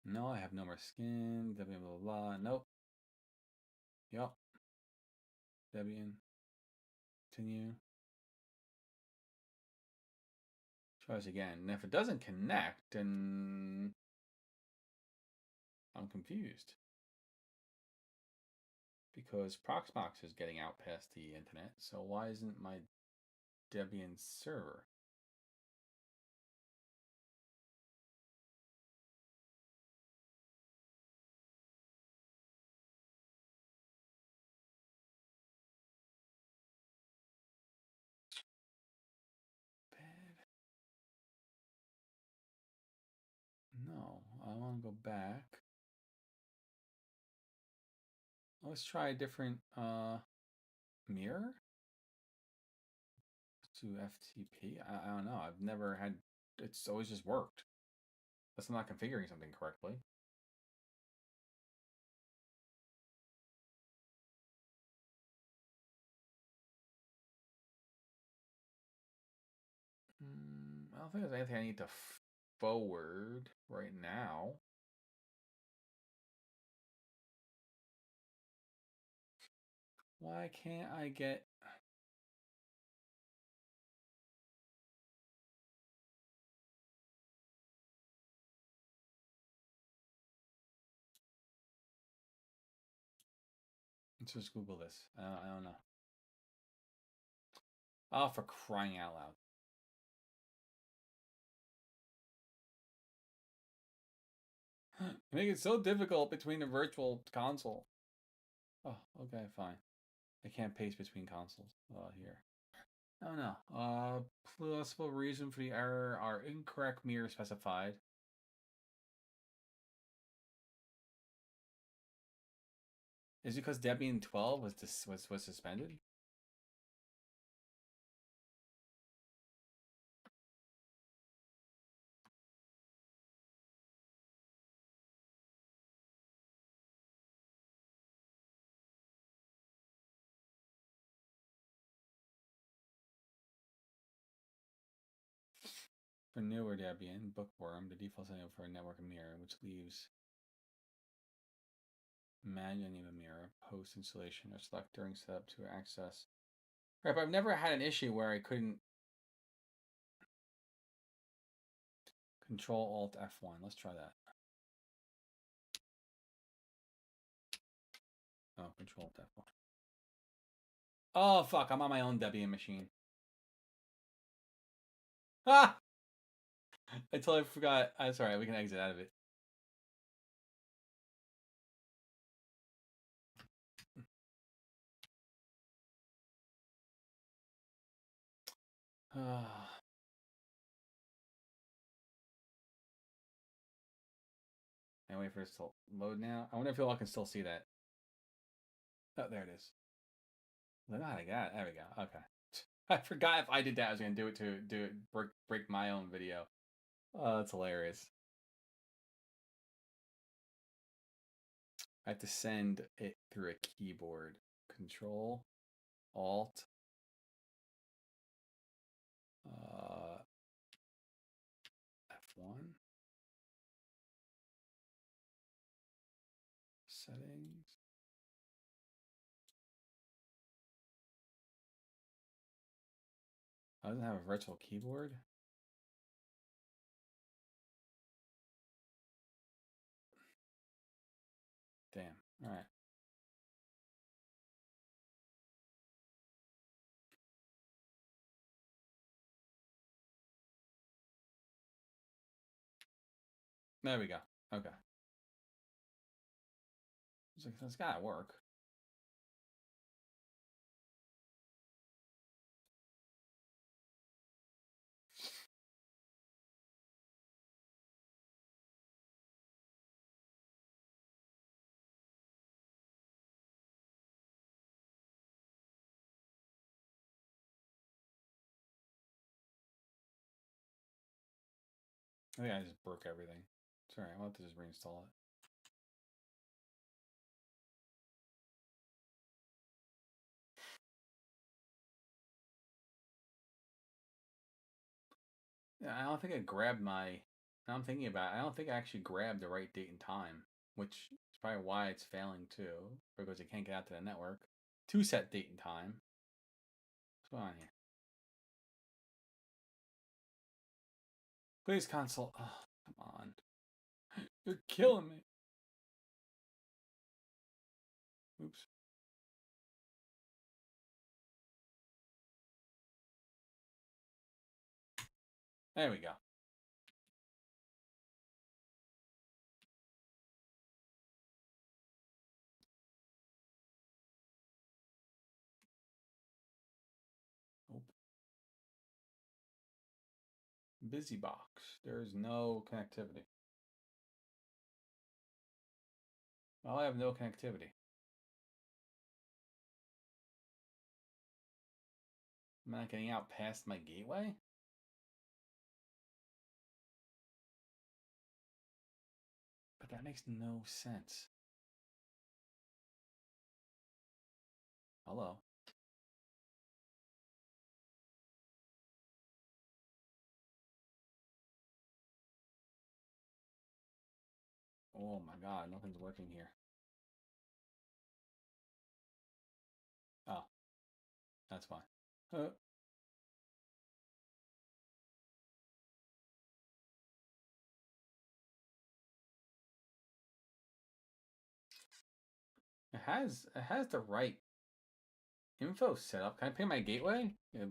No, I have no more skin. Debian, blah, blah, blah. Nope. Yup. Debian. Continue. Try this again. And if it doesn't connect, then I'm confused. Because Proxmox is getting out past the internet, so why isn't my Debian server? Bad. No, I want to go back. Let's try a different mirror. To FTP. I don't know. I've never had. It's always just worked. Unless I'm not configuring something correctly. I don't think there's anything I need to forward right now. Why can't I get... Let's just Google this. I don't know. Oh, for crying out loud. You make it so difficult between the virtual console. Oh, okay, fine. I can't paste between consoles. Here. Oh no. Plausible reason for the error are incorrect mirror specified. Is it because Debian 12 was suspended? For newer Debian, Bookworm, the default setting for a network mirror, which leaves manual name a mirror, post installation, or select during setup to access. Right, but I've never had an issue where I couldn't Control Alt F1. Let's try that. Oh, Control Alt F1. Oh fuck! I'm on my own Debian machine. Ah! I totally forgot. That's alright. We can exit out of it. And wait for it to load now. I wonder if y'all can still see that. Oh, there it is. Look how I got it. There we go. Okay. I forgot if I did that, I was gonna do it break my own video. Oh, that's hilarious. I have to send it through a keyboard. Control, Alt, F1, settings. I doesn't have a virtual keyboard. Damn. All right. There we go. Okay. It's gotta work. I think I just broke everything. Sorry, I'll have to just reinstall it. Yeah, I don't think I grabbed my. Now I'm thinking about it, I don't think I actually grabbed the right date and time, which is probably why it's failing too, because it can't get out to the network to set date and time. What's going on here? Please console. Oh, come on. You're killing me. Oops. There we go. Nope. Busy box. There is no connectivity. Well, I have no connectivity. I'm not getting out past my gateway? But that makes no sense. Hello? Oh my god, nothing's working here. Oh, that's fine. It has the right info set up. Can I pay my gateway? Yeah,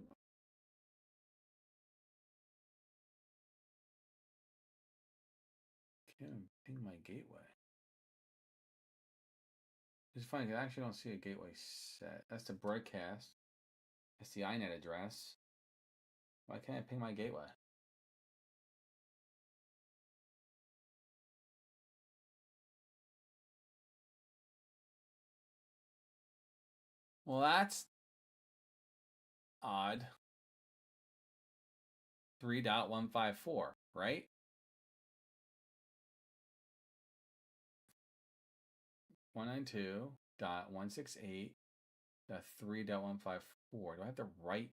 It's funny because I actually don't see a gateway set. That's the broadcast. That's the INET address. Why can't I ping my gateway? Well, that's odd. 3.154, right? One nine two dot 168.3.154. Do I have the right?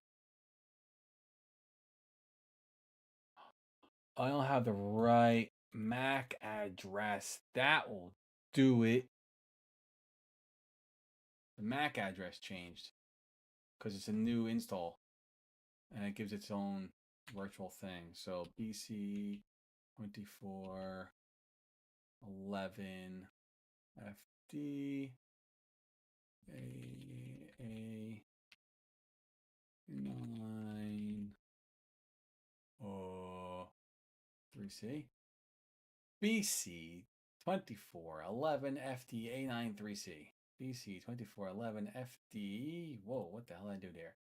I don't have the right MAC address. That will do it. The MAC address changed because it's a new install and it gives its own virtual thing. So BC 2411 FD A 9 3C BC 2411 FD A9 3C BC 2411 FD. Whoa, what the hell did I do there?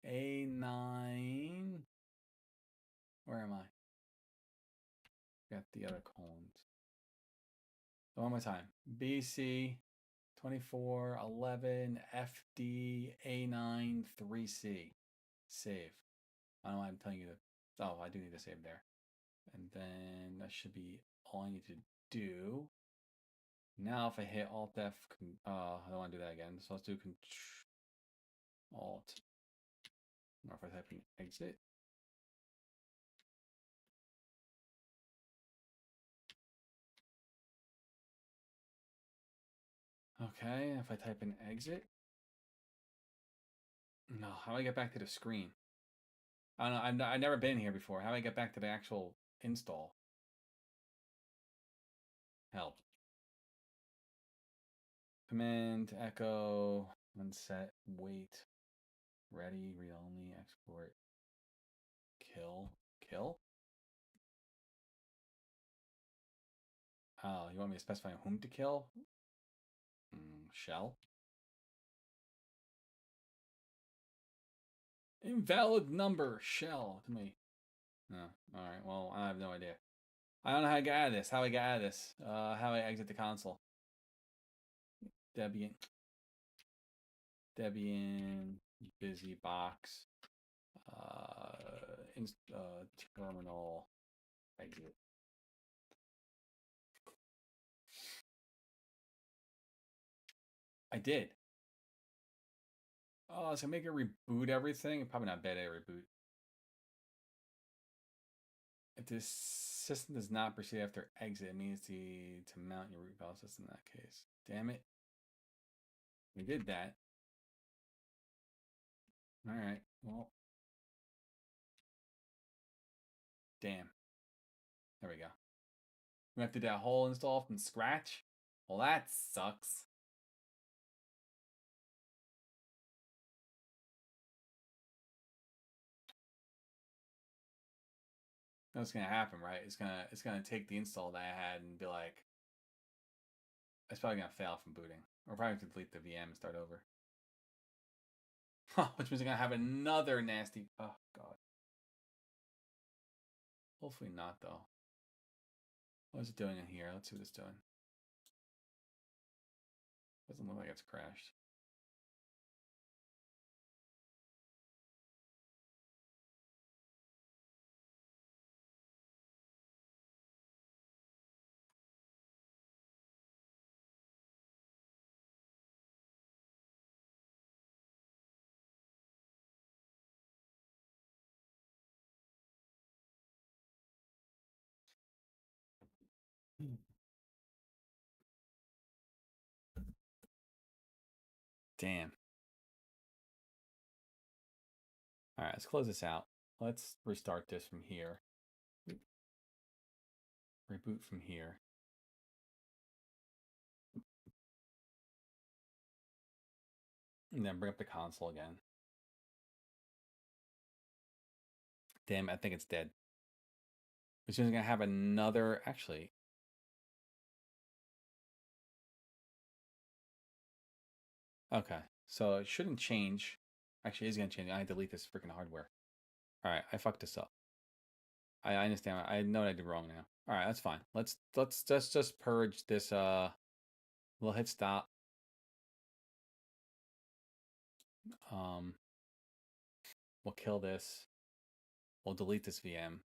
A9. Where am I? Got the other colons. So one more time. BC 2411 FD A9 3C. Save. I don't know why I'm telling you to. Oh, I do need to save there. And then that should be all I need to do. Now if I hit Alt F, I don't want to do that again. So let's do Alt. Or if I type in exit. Okay, if I type in exit. No, how do I get back to the screen? I don't know. I've never been here before. How do I get back to the actual install? Help. Command, echo, unset, wait, ready, read only, export, kill. Oh, you want me to specify whom to kill? Shell. Invalid number, shell to me. No, alright, well, I have no idea. I don't know how I get out of this. How do I get out of this? How do I exit the console? Debian, busy box, terminal, exit. I did. Oh, so make it reboot everything? Probably not bad at reboot. If this system does not proceed after exit, it means to mount your root file system in that case. Damn it. We did that. Alright, well. Damn. There we go. We have to do that whole install from scratch? Well, that sucks. That's gonna happen, right? It's gonna take the install that I had and be like, it's probably gonna fail from booting. Or probably have to delete the VM and start over. Which means I'm gonna have another nasty. Oh god. Hopefully not though. What is it doing in here? Let's see what it's doing. Doesn't look like it's crashed. Damn. All right, let's close this out. Let's restart this from here. Reboot from here. And then bring up the console again. Damn, I think it's dead. Which is going to have another... Actually... Okay, so it shouldn't change. Actually, it is gonna change. I delete this freaking hardware. All right, I fucked this up. I understand. I know what I did wrong now. All right, that's fine. Let's just purge this. We'll hit stop. We'll kill this. We'll delete this VM.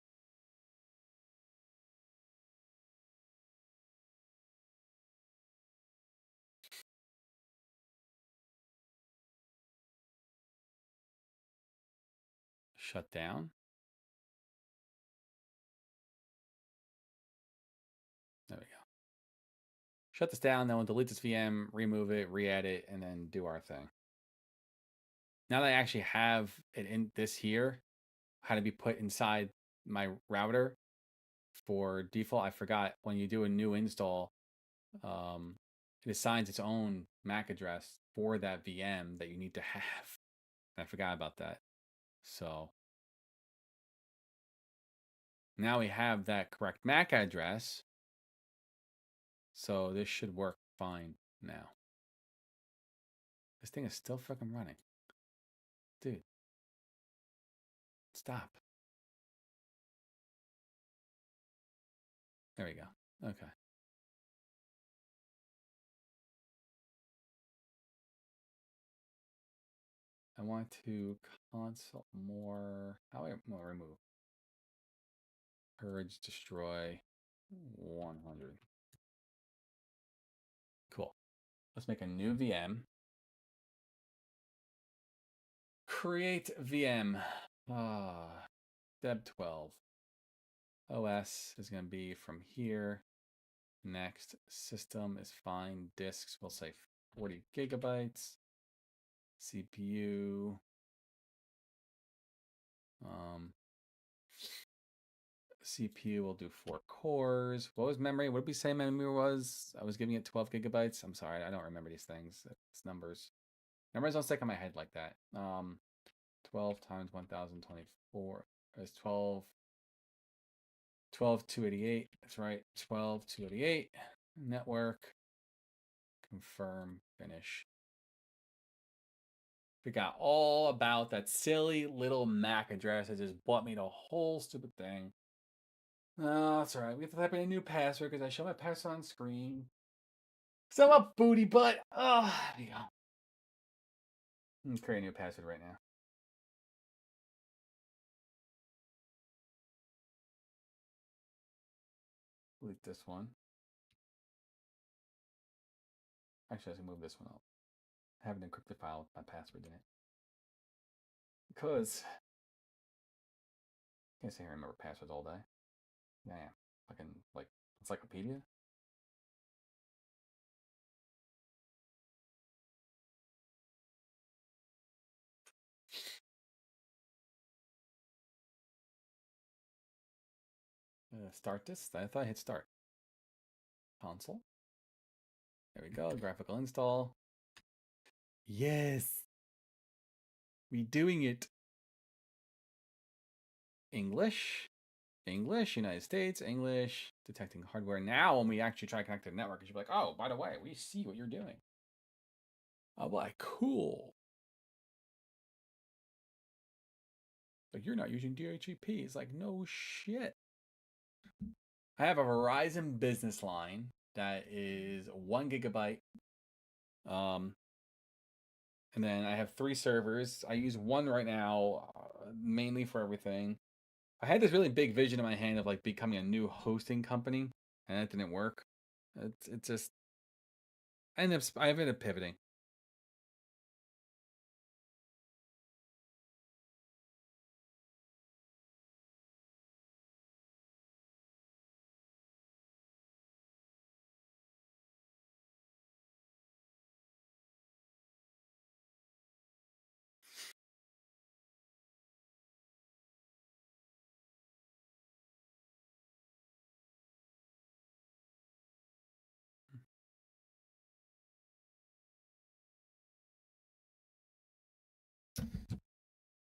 Shut down. There we go. Shut this down, then we'll delete this VM, remove it, re-add it, and then do our thing. Now that I actually have it in this here, how to be put inside my router for default, I forgot when you do a new install, it assigns its own MAC address for that VM that you need to have. And I forgot about that. So now we have that correct MAC address. So this should work fine now. This thing is still fucking running. Dude. Stop. There we go. Okay. I want to consult more. How do I remove? Purge, destroy 100. Cool. Let's make a new VM. Create VM. Deb 12. OS is going to be from here. Next, system is fine. Disks, we'll say 40 gigabytes. CPU. CPU will do 4 cores. What was memory? What did we say memory was? I was giving it 12 gigabytes. I'm sorry, I don't remember these things. It's numbers. Numbers don't stick in my head like that. 12 times 1024 is 12. 288. That's right. 288. Network. Confirm. Finish. Forgot all about that silly little MAC address that just bought me the whole stupid thing. Oh, that's all right. We have to type in a new password because I show my password on screen. So I'm a booty butt. Oh, there you go. I'm creating a new password right now. Delete this one. Actually, I can move this one up. I have an encrypted file with my password in it. Because I can't say I remember passwords all day. Yeah, yeah. Fucking like encyclopedia. Start this. I thought I hit start. Console. There we go. Graphical install. Yes. We doing it. English. English, United States, English, detecting hardware. Now, when we actually try to connect to the network, it should be like, oh, by the way, we see what you're doing. I'm like, cool. Like, you're not using DHCP. It's like, no shit. I have a Verizon business line that is 1 gigabyte. And then I have 3 servers. I use one right now, mainly for everything. I had this really big vision in my hand of like becoming a new hosting company, and that didn't work. It just I ended up pivoting.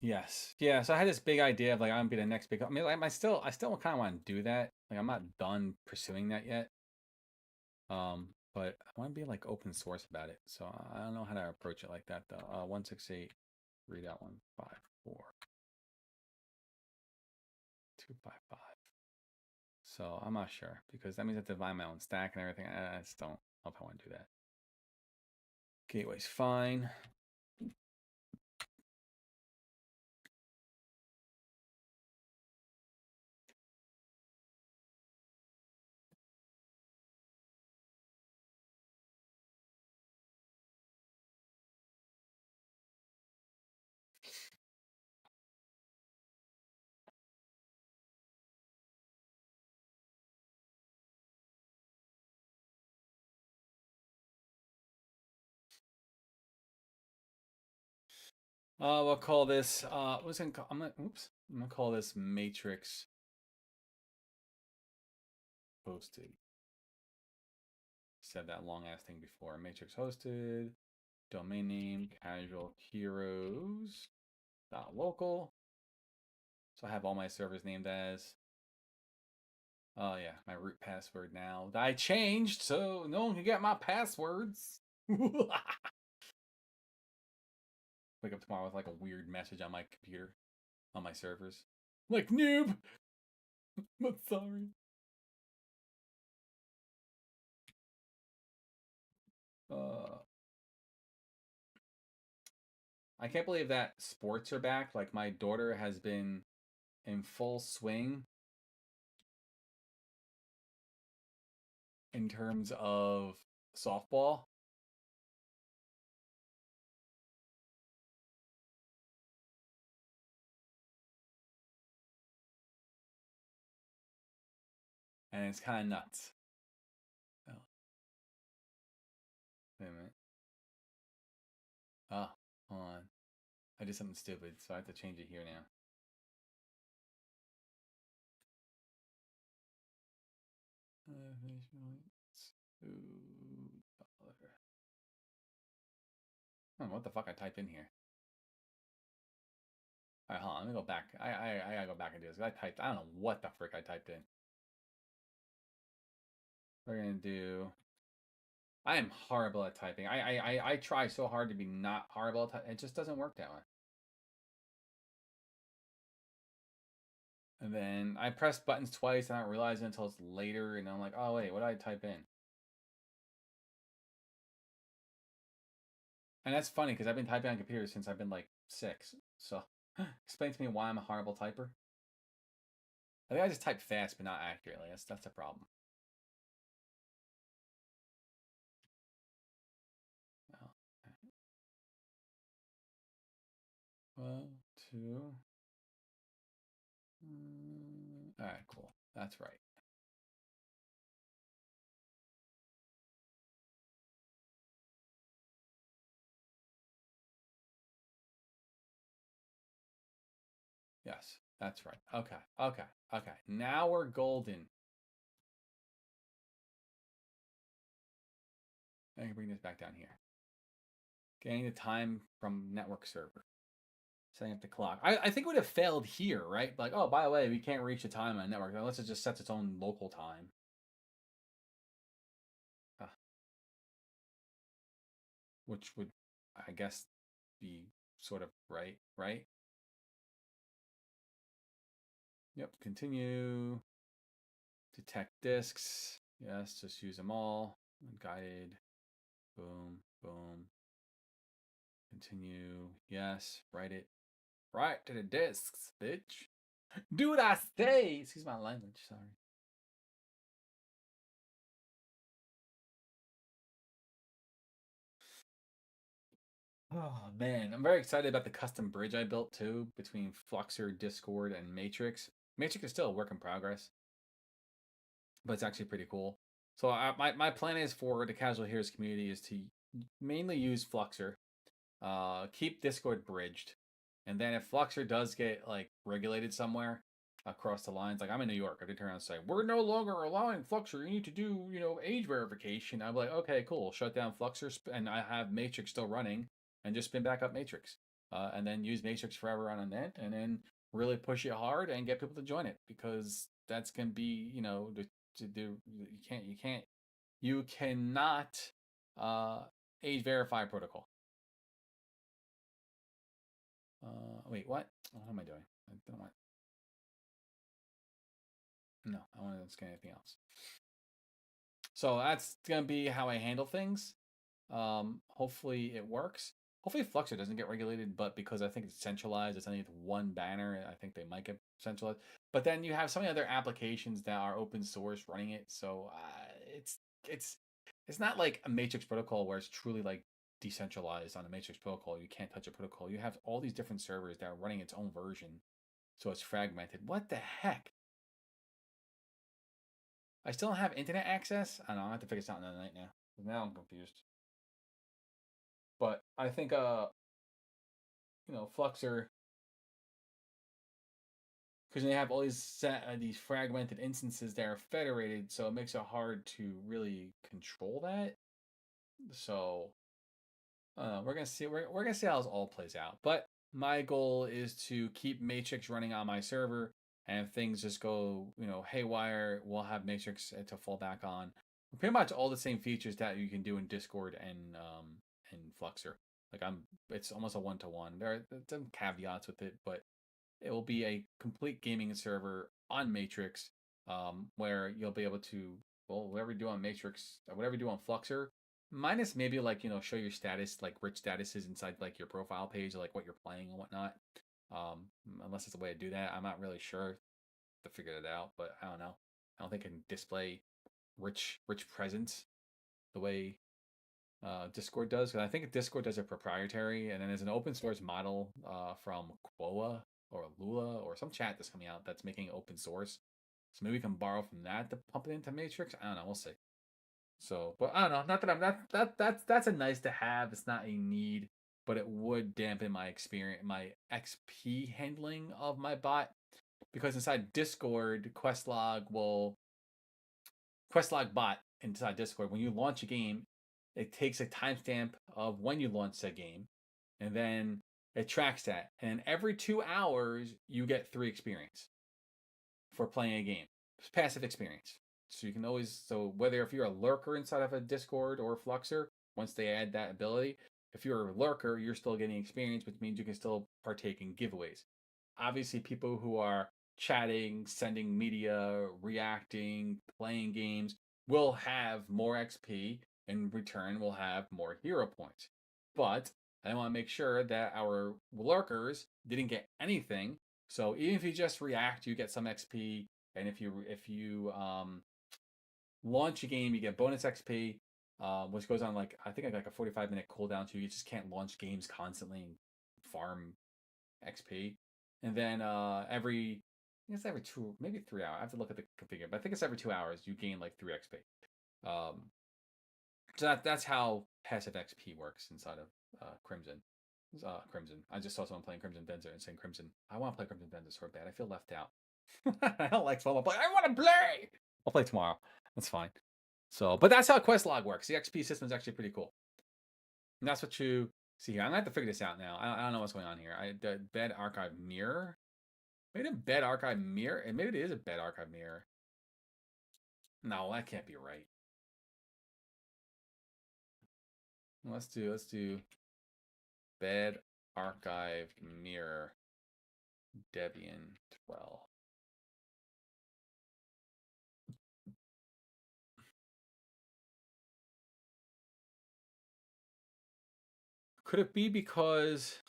Yes. Yeah. So I had this big idea of like I'm gonna be the next big. I mean, like, I still kind of want to do that. Like I'm not done pursuing that yet. but I want to be like open source about it. So I don't know how to approach it like that though. 168 readout 154 255. So I'm not sure because that means I have to find my own stack and everything. I just don't know if I want to do that. Gateway's fine. We'll call this. What's it called? I'm gonna call this matrix hosted. Said that long ass thing before. Matrix hosted. Domain name casual heroes .local. So I have all my servers named as. Oh yeah, my root password now. I changed, so no one can get my passwords. Wake up tomorrow with like a weird message on my computer, on my servers. Like, noob! I'm sorry. I can't believe that sports are back. Like, my daughter has been in full swing in terms of softball. And it's kind of nuts. Oh. Wait a minute. Oh, hold on. I did something stupid, so I have to change it here now. What the fuck I typed in here? All right, hold on. Let me go back. I gotta go back and do this. I don't know what the frick I typed in. We're gonna do. I am horrible at typing. I try so hard to be not horrible at typing. It just doesn't work that way. And then I pressed buttons twice and I don't realize it until it's later. And I'm like, oh, wait, what did I type in? And that's funny because I've been typing on computers since I've been like 6. So explain to me why I'm a horrible typer. I think I just type fast but not accurately. That's a problem. Oh, okay. 1, 2. All right, cool. That's right. Yes, that's right. Okay. Now we're golden. I can bring this back down here. Getting the time from network server. Setting up the clock. I think it would have failed here, right? Like, oh, by the way, we can't reach the time on network unless it just sets its own local time. Which would, I guess, be sort of right? Yep, continue. Detect disks. Yes, just use them all. Guided. Boom, boom. Continue. Yes, write it. Right to the disks, bitch. Do what I say. Excuse my language, sorry. Oh man, I'm very excited about the custom bridge I built too between Fluxer, Discord, and Matrix. Matrix is still a work in progress, but it's actually pretty cool. So my plan is for the Casual Heroes community is to mainly use Fluxer, keep Discord bridged, and then if Fluxer does get like regulated somewhere across the lines, like I'm in New York, I did turn around and say we're no longer allowing Fluxer. You need to do age verification. I'm like, okay, cool, shut down Fluxer, and I have Matrix still running, and just spin back up Matrix, and then use Matrix forever on a net, and then really push it hard and get people to join it because that's gonna be to do. You you cannot age verify protocol. Wait, what? What am I doing? I don't want. No, I want to scan anything else. So that's gonna be how I handle things. Hopefully it works. Hopefully Fluxer doesn't get regulated, but because I think it's centralized, it's only one banner. I think they might get centralized. But then you have so many other applications that are open source running it, so it's it's not like a Matrix protocol where it's truly like decentralized on a Matrix protocol. You can't touch a protocol. You have all these different servers that are running its own version, so it's fragmented. What the heck? I still don't have internet access. I don't know. I have to figure this out in the night now. Now I'm confused. But I think Fluxer, because they have all these fragmented instances that are federated, so it makes it hard to really control that. So we're gonna see. We're gonna see how this all plays out. But my goal is to keep Matrix running on my server, and if things just go haywire, we'll have Matrix to fall back on. Pretty much all the same features that you can do in Discord and Fluxer. Like it's almost a 1-to-1. There are some caveats with it, but it will be a complete gaming server on Matrix, where you'll be able to, well, whatever you do on Matrix, whatever you do on Fluxer, minus maybe like show your status, like rich statuses inside like your profile page, like what you're playing and whatnot. Unless it's a way to do that, I'm not really sure to figure that out, but I don't know. I don't think it can display rich presence the way Discord does, because I think Discord does it proprietary, and then there's an open source model from Quoa or Lula or some chat that's coming out that's making it open source. So maybe we can borrow from that to pump it into Matrix. I don't know. We'll see. So, but I don't know. Not that I'm that's a nice to have. It's not a need, but it would dampen my experience, my XP handling of my bot, because inside Discord, QuestLog bot inside Discord, when you launch a game, it takes a timestamp of when you launch that game, and then it tracks that. And every 2 hours, you get 3 experience for playing a game. It's passive experience. So you can always, so whether if you're a lurker inside of a Discord or a Fluxer, once they add that ability, if you're a lurker, you're still getting experience, which means you can still partake in giveaways. Obviously, people who are chatting, sending media, reacting, playing games will have more XP. In return, we'll have more hero points. But I want to make sure that our lurkers didn't get anything. So even if you just react, you get some XP, and if you launch a game, you get bonus XP, which goes on like I think like a 45-minute cooldown. So you just can't launch games constantly and farm XP. And then every I guess every 2, maybe 3 hours. I have to look at the configure, but I think it's every 2 hours you gain like 3 XP. So that's how passive XP works inside of Crimson. Crimson. I just saw someone playing Crimson Benzer and saying Crimson. I want to play Crimson Benzer so bad. I feel left out. I don't like solo play. I want to play. I'll play tomorrow. That's fine. So, but that's how QuestLog works. The XP system is actually pretty cool. And that's what you see here. I'm gonna have to figure this out now. I don't know what's going on here. The bed archive mirror. Maybe a bed archive mirror, and maybe it is a bed archive mirror. No, that can't be right. Let's do bed archive mirror Debian 12. Could it be because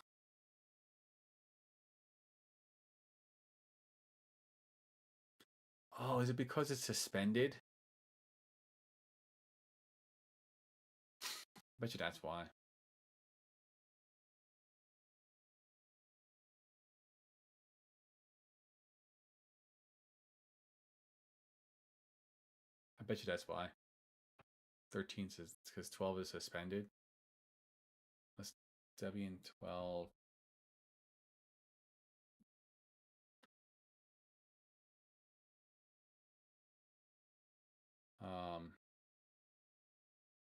oh, is it because it's suspended? I bet you that's why. I bet you that's why. 13 says because 12 is suspended. Let's Debian 12.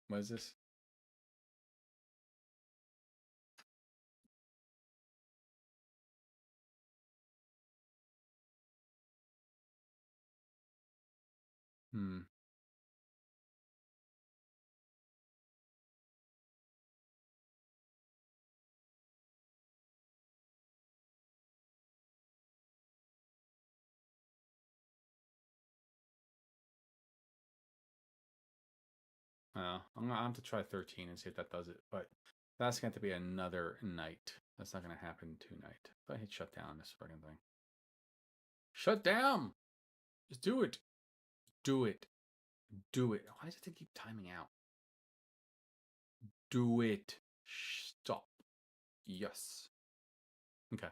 What is this? I'm gonna have to try 13 and see if that does it. But that's going to be another night. That's not going to happen tonight. If I hit shut down this fucking thing. Shut down! Just do it. Do it. Do it. Why does it keep timing out? Do it. Stop. Yes. Okay.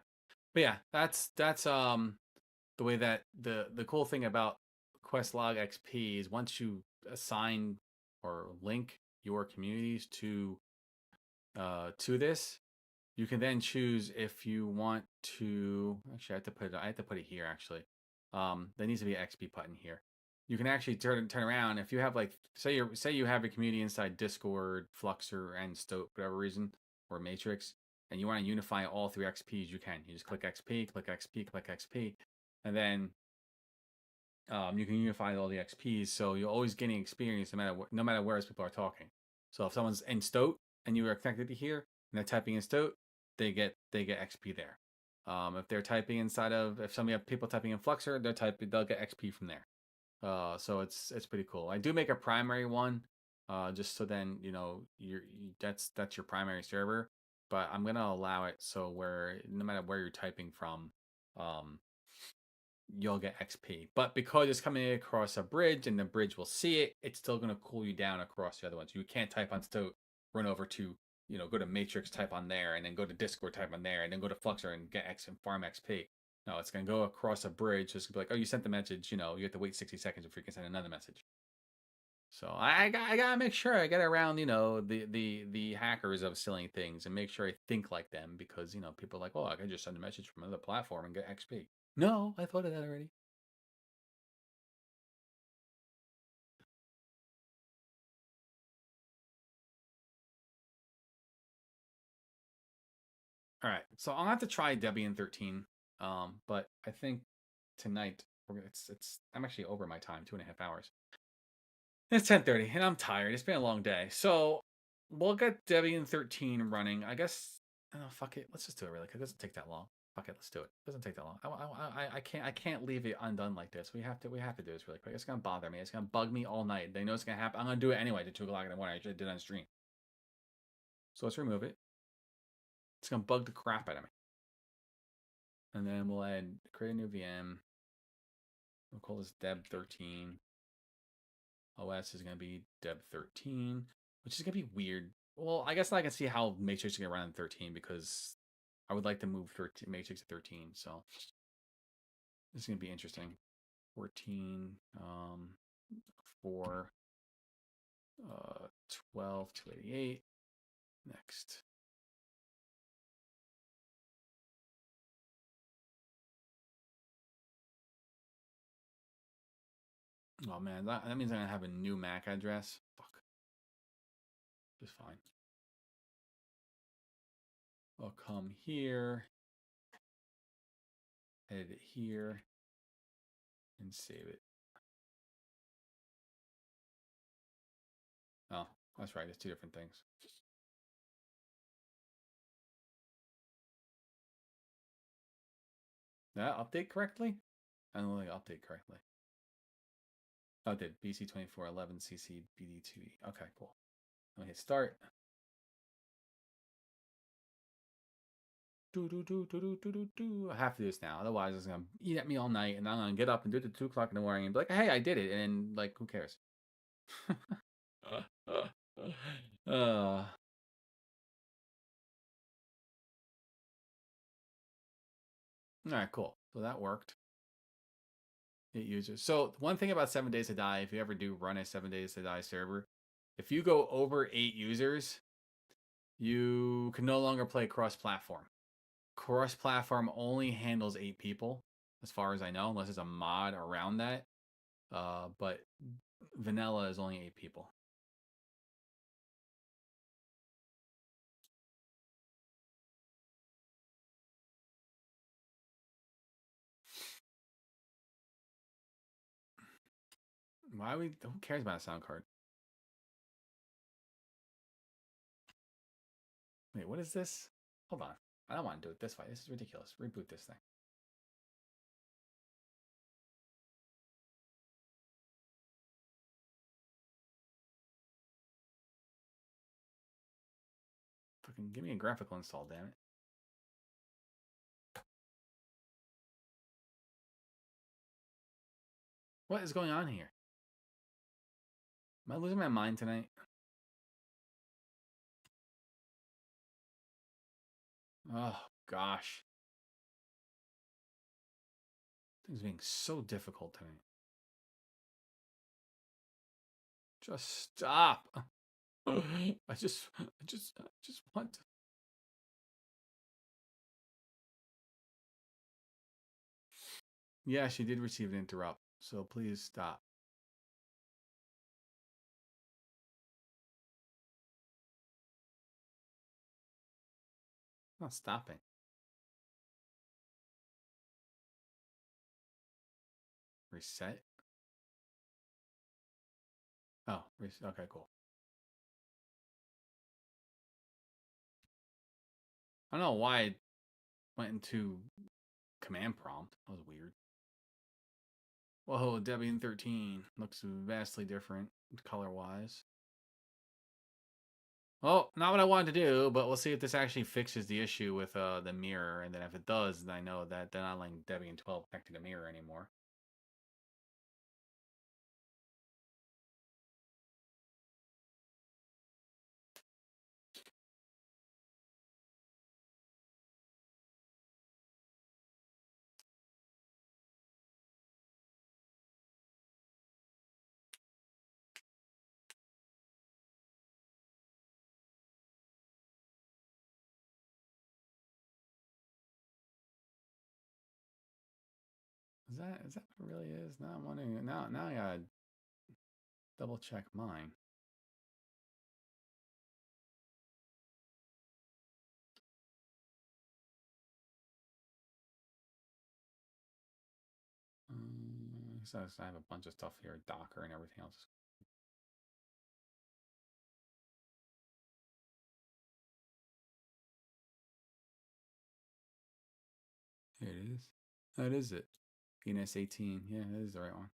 But yeah, that's the way that the cool thing about QuestLog XP is once you assign or link your communities to this, you can then choose if you want to. Actually, I have to put it here. Actually, there needs to be an XP button here. You can actually turn around if you have like say you have a community inside Discord, Fluxer, and Stoat for whatever reason, or Matrix, and you want to unify all three XPs. You can. You just click XP, click XP, click XP, and then you can unify all the XPs. So you're always getting experience no matter where people are talking. So if someone's in Stoat and you are connected to here and they're typing in Stoat, they get XP there. If they're typing inside of if some people typing in Fluxer, they'll get XP from there. So it's pretty cool. I do make a primary one, just so then that's your primary server. But I'm gonna allow it so where no matter where you're typing from, you'll get XP. But because it's coming across a bridge and the bridge will see it, it's still gonna cool you down across the other ones. You can't type on Stoat, run over to go to Matrix, type on there, and then go to Discord, type on there, and then go to Fluxer and get X and farm XP. No, it's going to go across a bridge. So it's going to be like, oh, you sent the message. You have to wait 60 seconds before you can send another message. So I got to make sure I get around, the hackers of stealing things and make sure I think like them because, people are like, oh, I can just send a message from another platform and get XP. No, I thought of that already. All right, so I'll have to try Debian 13, but I think tonight I'm actually over my time, 2.5 hours. It's 10:30, and I'm tired. It's been a long day, so we'll get Debian 13 running. I guess. Oh, fuck it. Let's just do it really quick. It doesn't take that long. Fuck it. Let's do it. It doesn't take that long. I can't leave it undone like this. We have to do this really quick. It's gonna bother me. It's gonna bug me all night. They know it's gonna happen. I'm gonna do it anyway at 2 o'clock in the morning. I should have did it on stream. So let's remove it. It's gonna bug the crap out of me. And then we'll create a new VM. We'll call this Deb 13. OS is going to be Deb 13, which is going to be weird. Well, I guess I can see how Matrix is going to run on 13 because I would like to move Matrix to 13. So this is going to be interesting. 14, 4, 12, 288. Next. Oh man, that means I'm going to have a new MAC address. Fuck. Just fine. I'll come here, edit it here, and save it. Oh, that's right. It's two different things. Did that update correctly? I don't really update correctly. Oh, it did. BC2411 CC BD2E. Okay, cool. I'm gonna hit start. I have to do this now. Otherwise, it's gonna eat at me all night, and I'm gonna get up and do it at 2 o'clock in the morning and be like, "Hey, I did it," and like, who cares? All right, cool. So that worked. Hit users. So one thing about 7 Days to Die, if you ever do run a 7 Days to Die server, if you go over 8 users, you can no longer play cross-platform. Cross-platform only handles 8 people, as far as I know, unless there's a mod around that. But vanilla is only 8 people. Who cares about a sound card? Wait, what is this? Hold on. I don't want to do it this way. This is ridiculous. Reboot this thing. Fucking give me a graphical install, damn it. What is going on here? Am I losing my mind tonight? Oh, gosh. Things being so difficult tonight. Just stop. I just want to. Yeah, she did receive an interrupt, so please stop. I'm not stopping. Reset? Oh, okay, cool. I don't know why I went into command prompt. That was weird. Whoa, Debian 13 looks vastly different color-wise. Well, not what I wanted to do, but we'll see if this actually fixes the issue with the mirror, and then if it does, then I know that they're not letting Debian 12 connect to the mirror anymore. Is that what it really is? Now I'm wondering. Now I gotta double check mine. So I have a bunch of stuff here, Docker and everything else. Here it is. That is it. PNS 18. Yeah, that is the right one.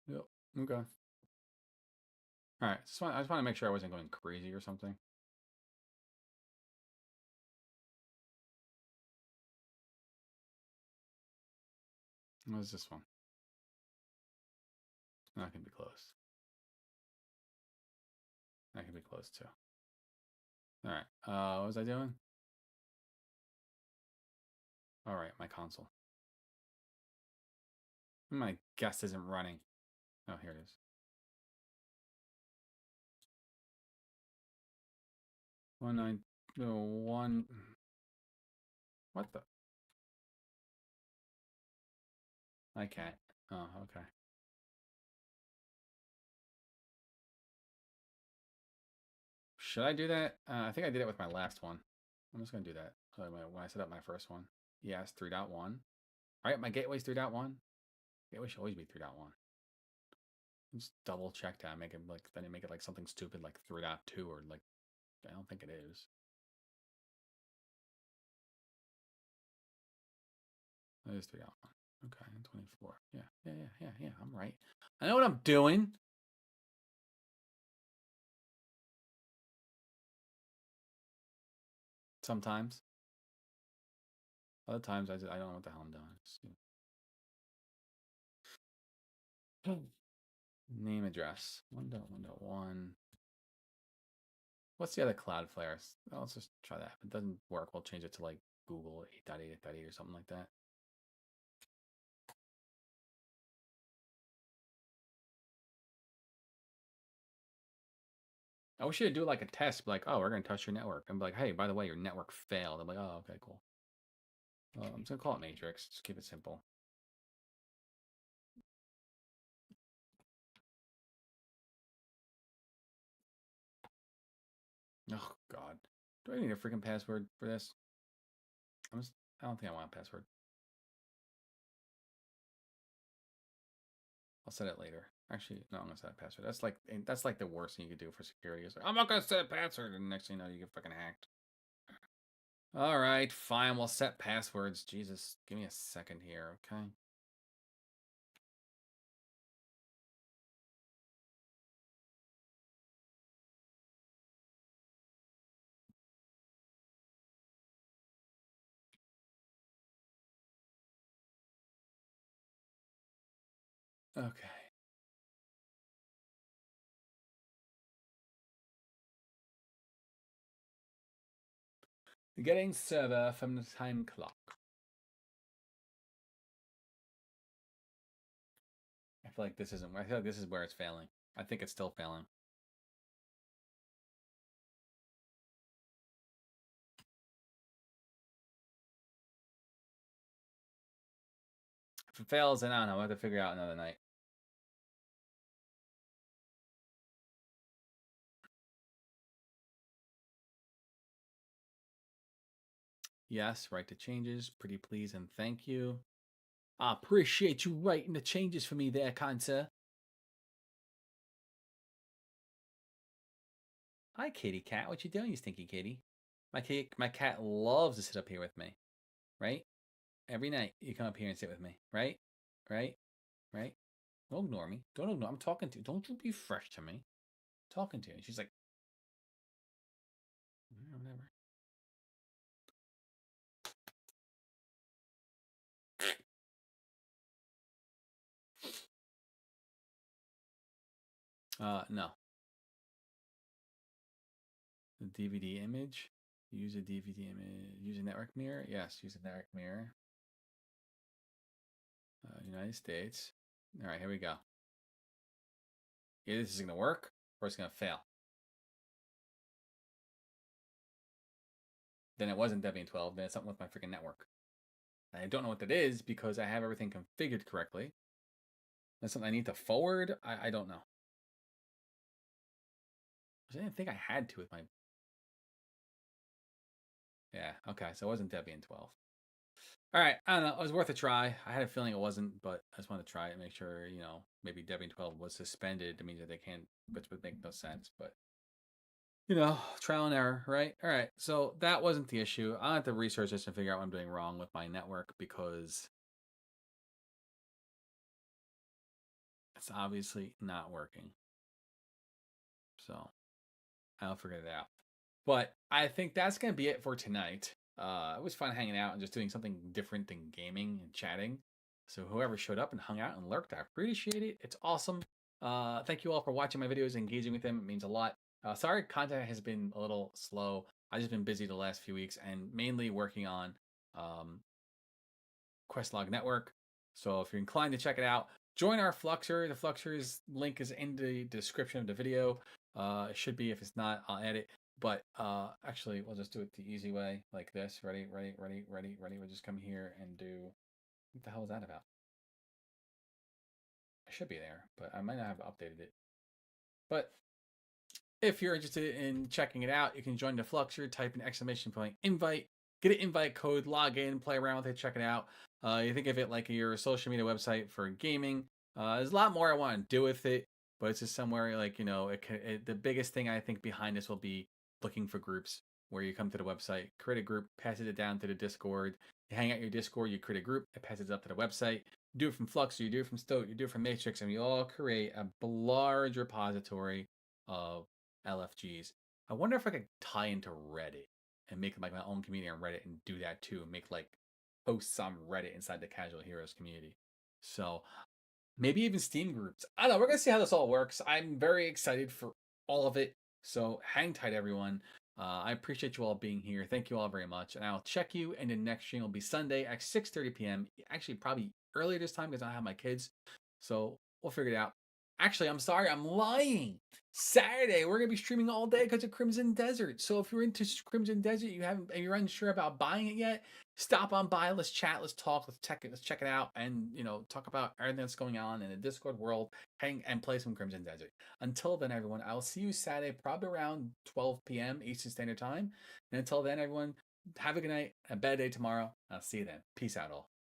Yep. Okay. All right. I just want to make sure I wasn't going crazy or something. What is this one? That can be close. That can be close too. All right. What was I doing? All right, my console. My guest isn't running. Oh, here it is. 1901. What the? I can't. Oh, okay. Should I do that? I think I did it with my last one. I'm just going to do that. When I set up my first one. Yes, 3.1. All right, my gateway's 3.1. Gateway should always be 3.1. Just double check that. Make it like, then make it like something stupid like 3.2 or like, I don't think it is. It is 3.1. Okay, 24. Yeah. I'm right. I know what I'm doing. Sometimes. Other times I don't know what the hell I'm doing. Name address. 1.1.1. What's the other Cloudflare? Well, let's just try that. If it doesn't work, we'll change it to like Google 8.8.8 or something like that. I wish you'd do like a test, like, oh, we're gonna test your network. And be like, hey, by the way, your network failed. I'm like, oh, okay, cool. Well, I'm just gonna call it Matrix. Just keep it simple. Oh God, do I need a freaking password for this? I don't think I want a password. I'll set it later. Actually, no, I'm gonna set a password. That's like the worst thing you could do for security. Is like, I'm not gonna set a password, and next thing you know, you get fucking hacked. All right, fine. We'll set passwords. Jesus, give me a second here, okay? Okay. Getting server from the time clock. I feel like this isn't. I feel like this is where it's failing. I think it's still failing. If it fails, then I don't know. We'll have to figure out another night. Yes, write the changes. Pretty please and thank you. I appreciate you writing the changes for me there, kind sir. Hi, kitty cat. What you doing, you stinky kitty? My cat loves to sit up here with me, right? Every night you come up here and sit with me, right? Right? Right? Don't ignore me. Don't ignore. I'm talking to you. Don't you be fresh to me. I'm talking to you. And she's like, whatever. No. The DVD image. Use a DVD image. Use a network mirror. Yes, use a network mirror. United States. All right, here we go. Either this is going to work or it's going to fail. Then it wasn't Debian 12. Then it's something with my freaking network. I don't know what that is because I have everything configured correctly. That's something I need to forward. I don't know. I didn't think I had to with my... Yeah, okay, so it wasn't Debian 12. All right, I don't know. It was worth a try. I had a feeling it wasn't, but I just wanted to try it and make sure, maybe Debian 12 was suspended. It means that they can't, which would make no sense, but, trial and error, right? All right, so that wasn't the issue. I'll have to research this and figure out what I'm doing wrong with my network because it's obviously not working. So I'll figure it out. But I think that's going to be it for tonight. It was fun hanging out and just doing something different than gaming and chatting. So whoever showed up and hung out and lurked, I appreciate it. It's awesome. Thank you all for watching my videos and engaging with them. It means a lot. Sorry, content has been a little slow. I've just been busy the last few weeks and mainly working on QuestLog Network. So if you're inclined to check it out, join our Fluxer. The Fluxer's link is in the description of the video. It should be. If it's not, I'll add it. But actually, we'll just do it the easy way, like this. Ready. We'll just come here and do... What the hell is that about? It should be there, but I might not have updated it. But if you're interested in checking it out, you can join the Fluxer, type in !invite, get an invite code, log in, play around with it, check it out. You think of it like your social media website for gaming. There's a lot more I want to do with it, but it's just somewhere like, the biggest thing I think behind this will be looking for groups where you come to the website, create a group, passes it down to the Discord. You hang out your Discord, you create a group, it passes it up to the website. You do it from Fluxer, you do it from Stoat, you do it from Matrix, and we all create a large repository of LFGs. I wonder if I could tie into Reddit and make like my own community on Reddit and do that too. Make like posts on Reddit inside the Casual Heroes community. So maybe even Steam groups. I don't know. We're gonna see how this all works. I'm very excited for all of it. So hang tight, everyone. I appreciate you all being here. Thank you all very much. And I'll check you. And the next stream will be Sunday at 6:30 p.m. Actually, probably earlier this time because I have my kids. So we'll figure it out. Actually, I'm sorry, I'm lying. Saturday, we're gonna be streaming all day because of Crimson Desert. So if you're into Crimson Desert, and you're unsure about buying it yet, stop on by. Let's chat. Let's talk. Let's check it out, and talk about everything that's going on in the Discord world. Hang and play some Crimson Desert. Until then, everyone, I will see you Saturday, probably around 12 p.m. Eastern Standard Time. And until then, everyone, have a good night, a bad day tomorrow. I'll see you then. Peace out, all.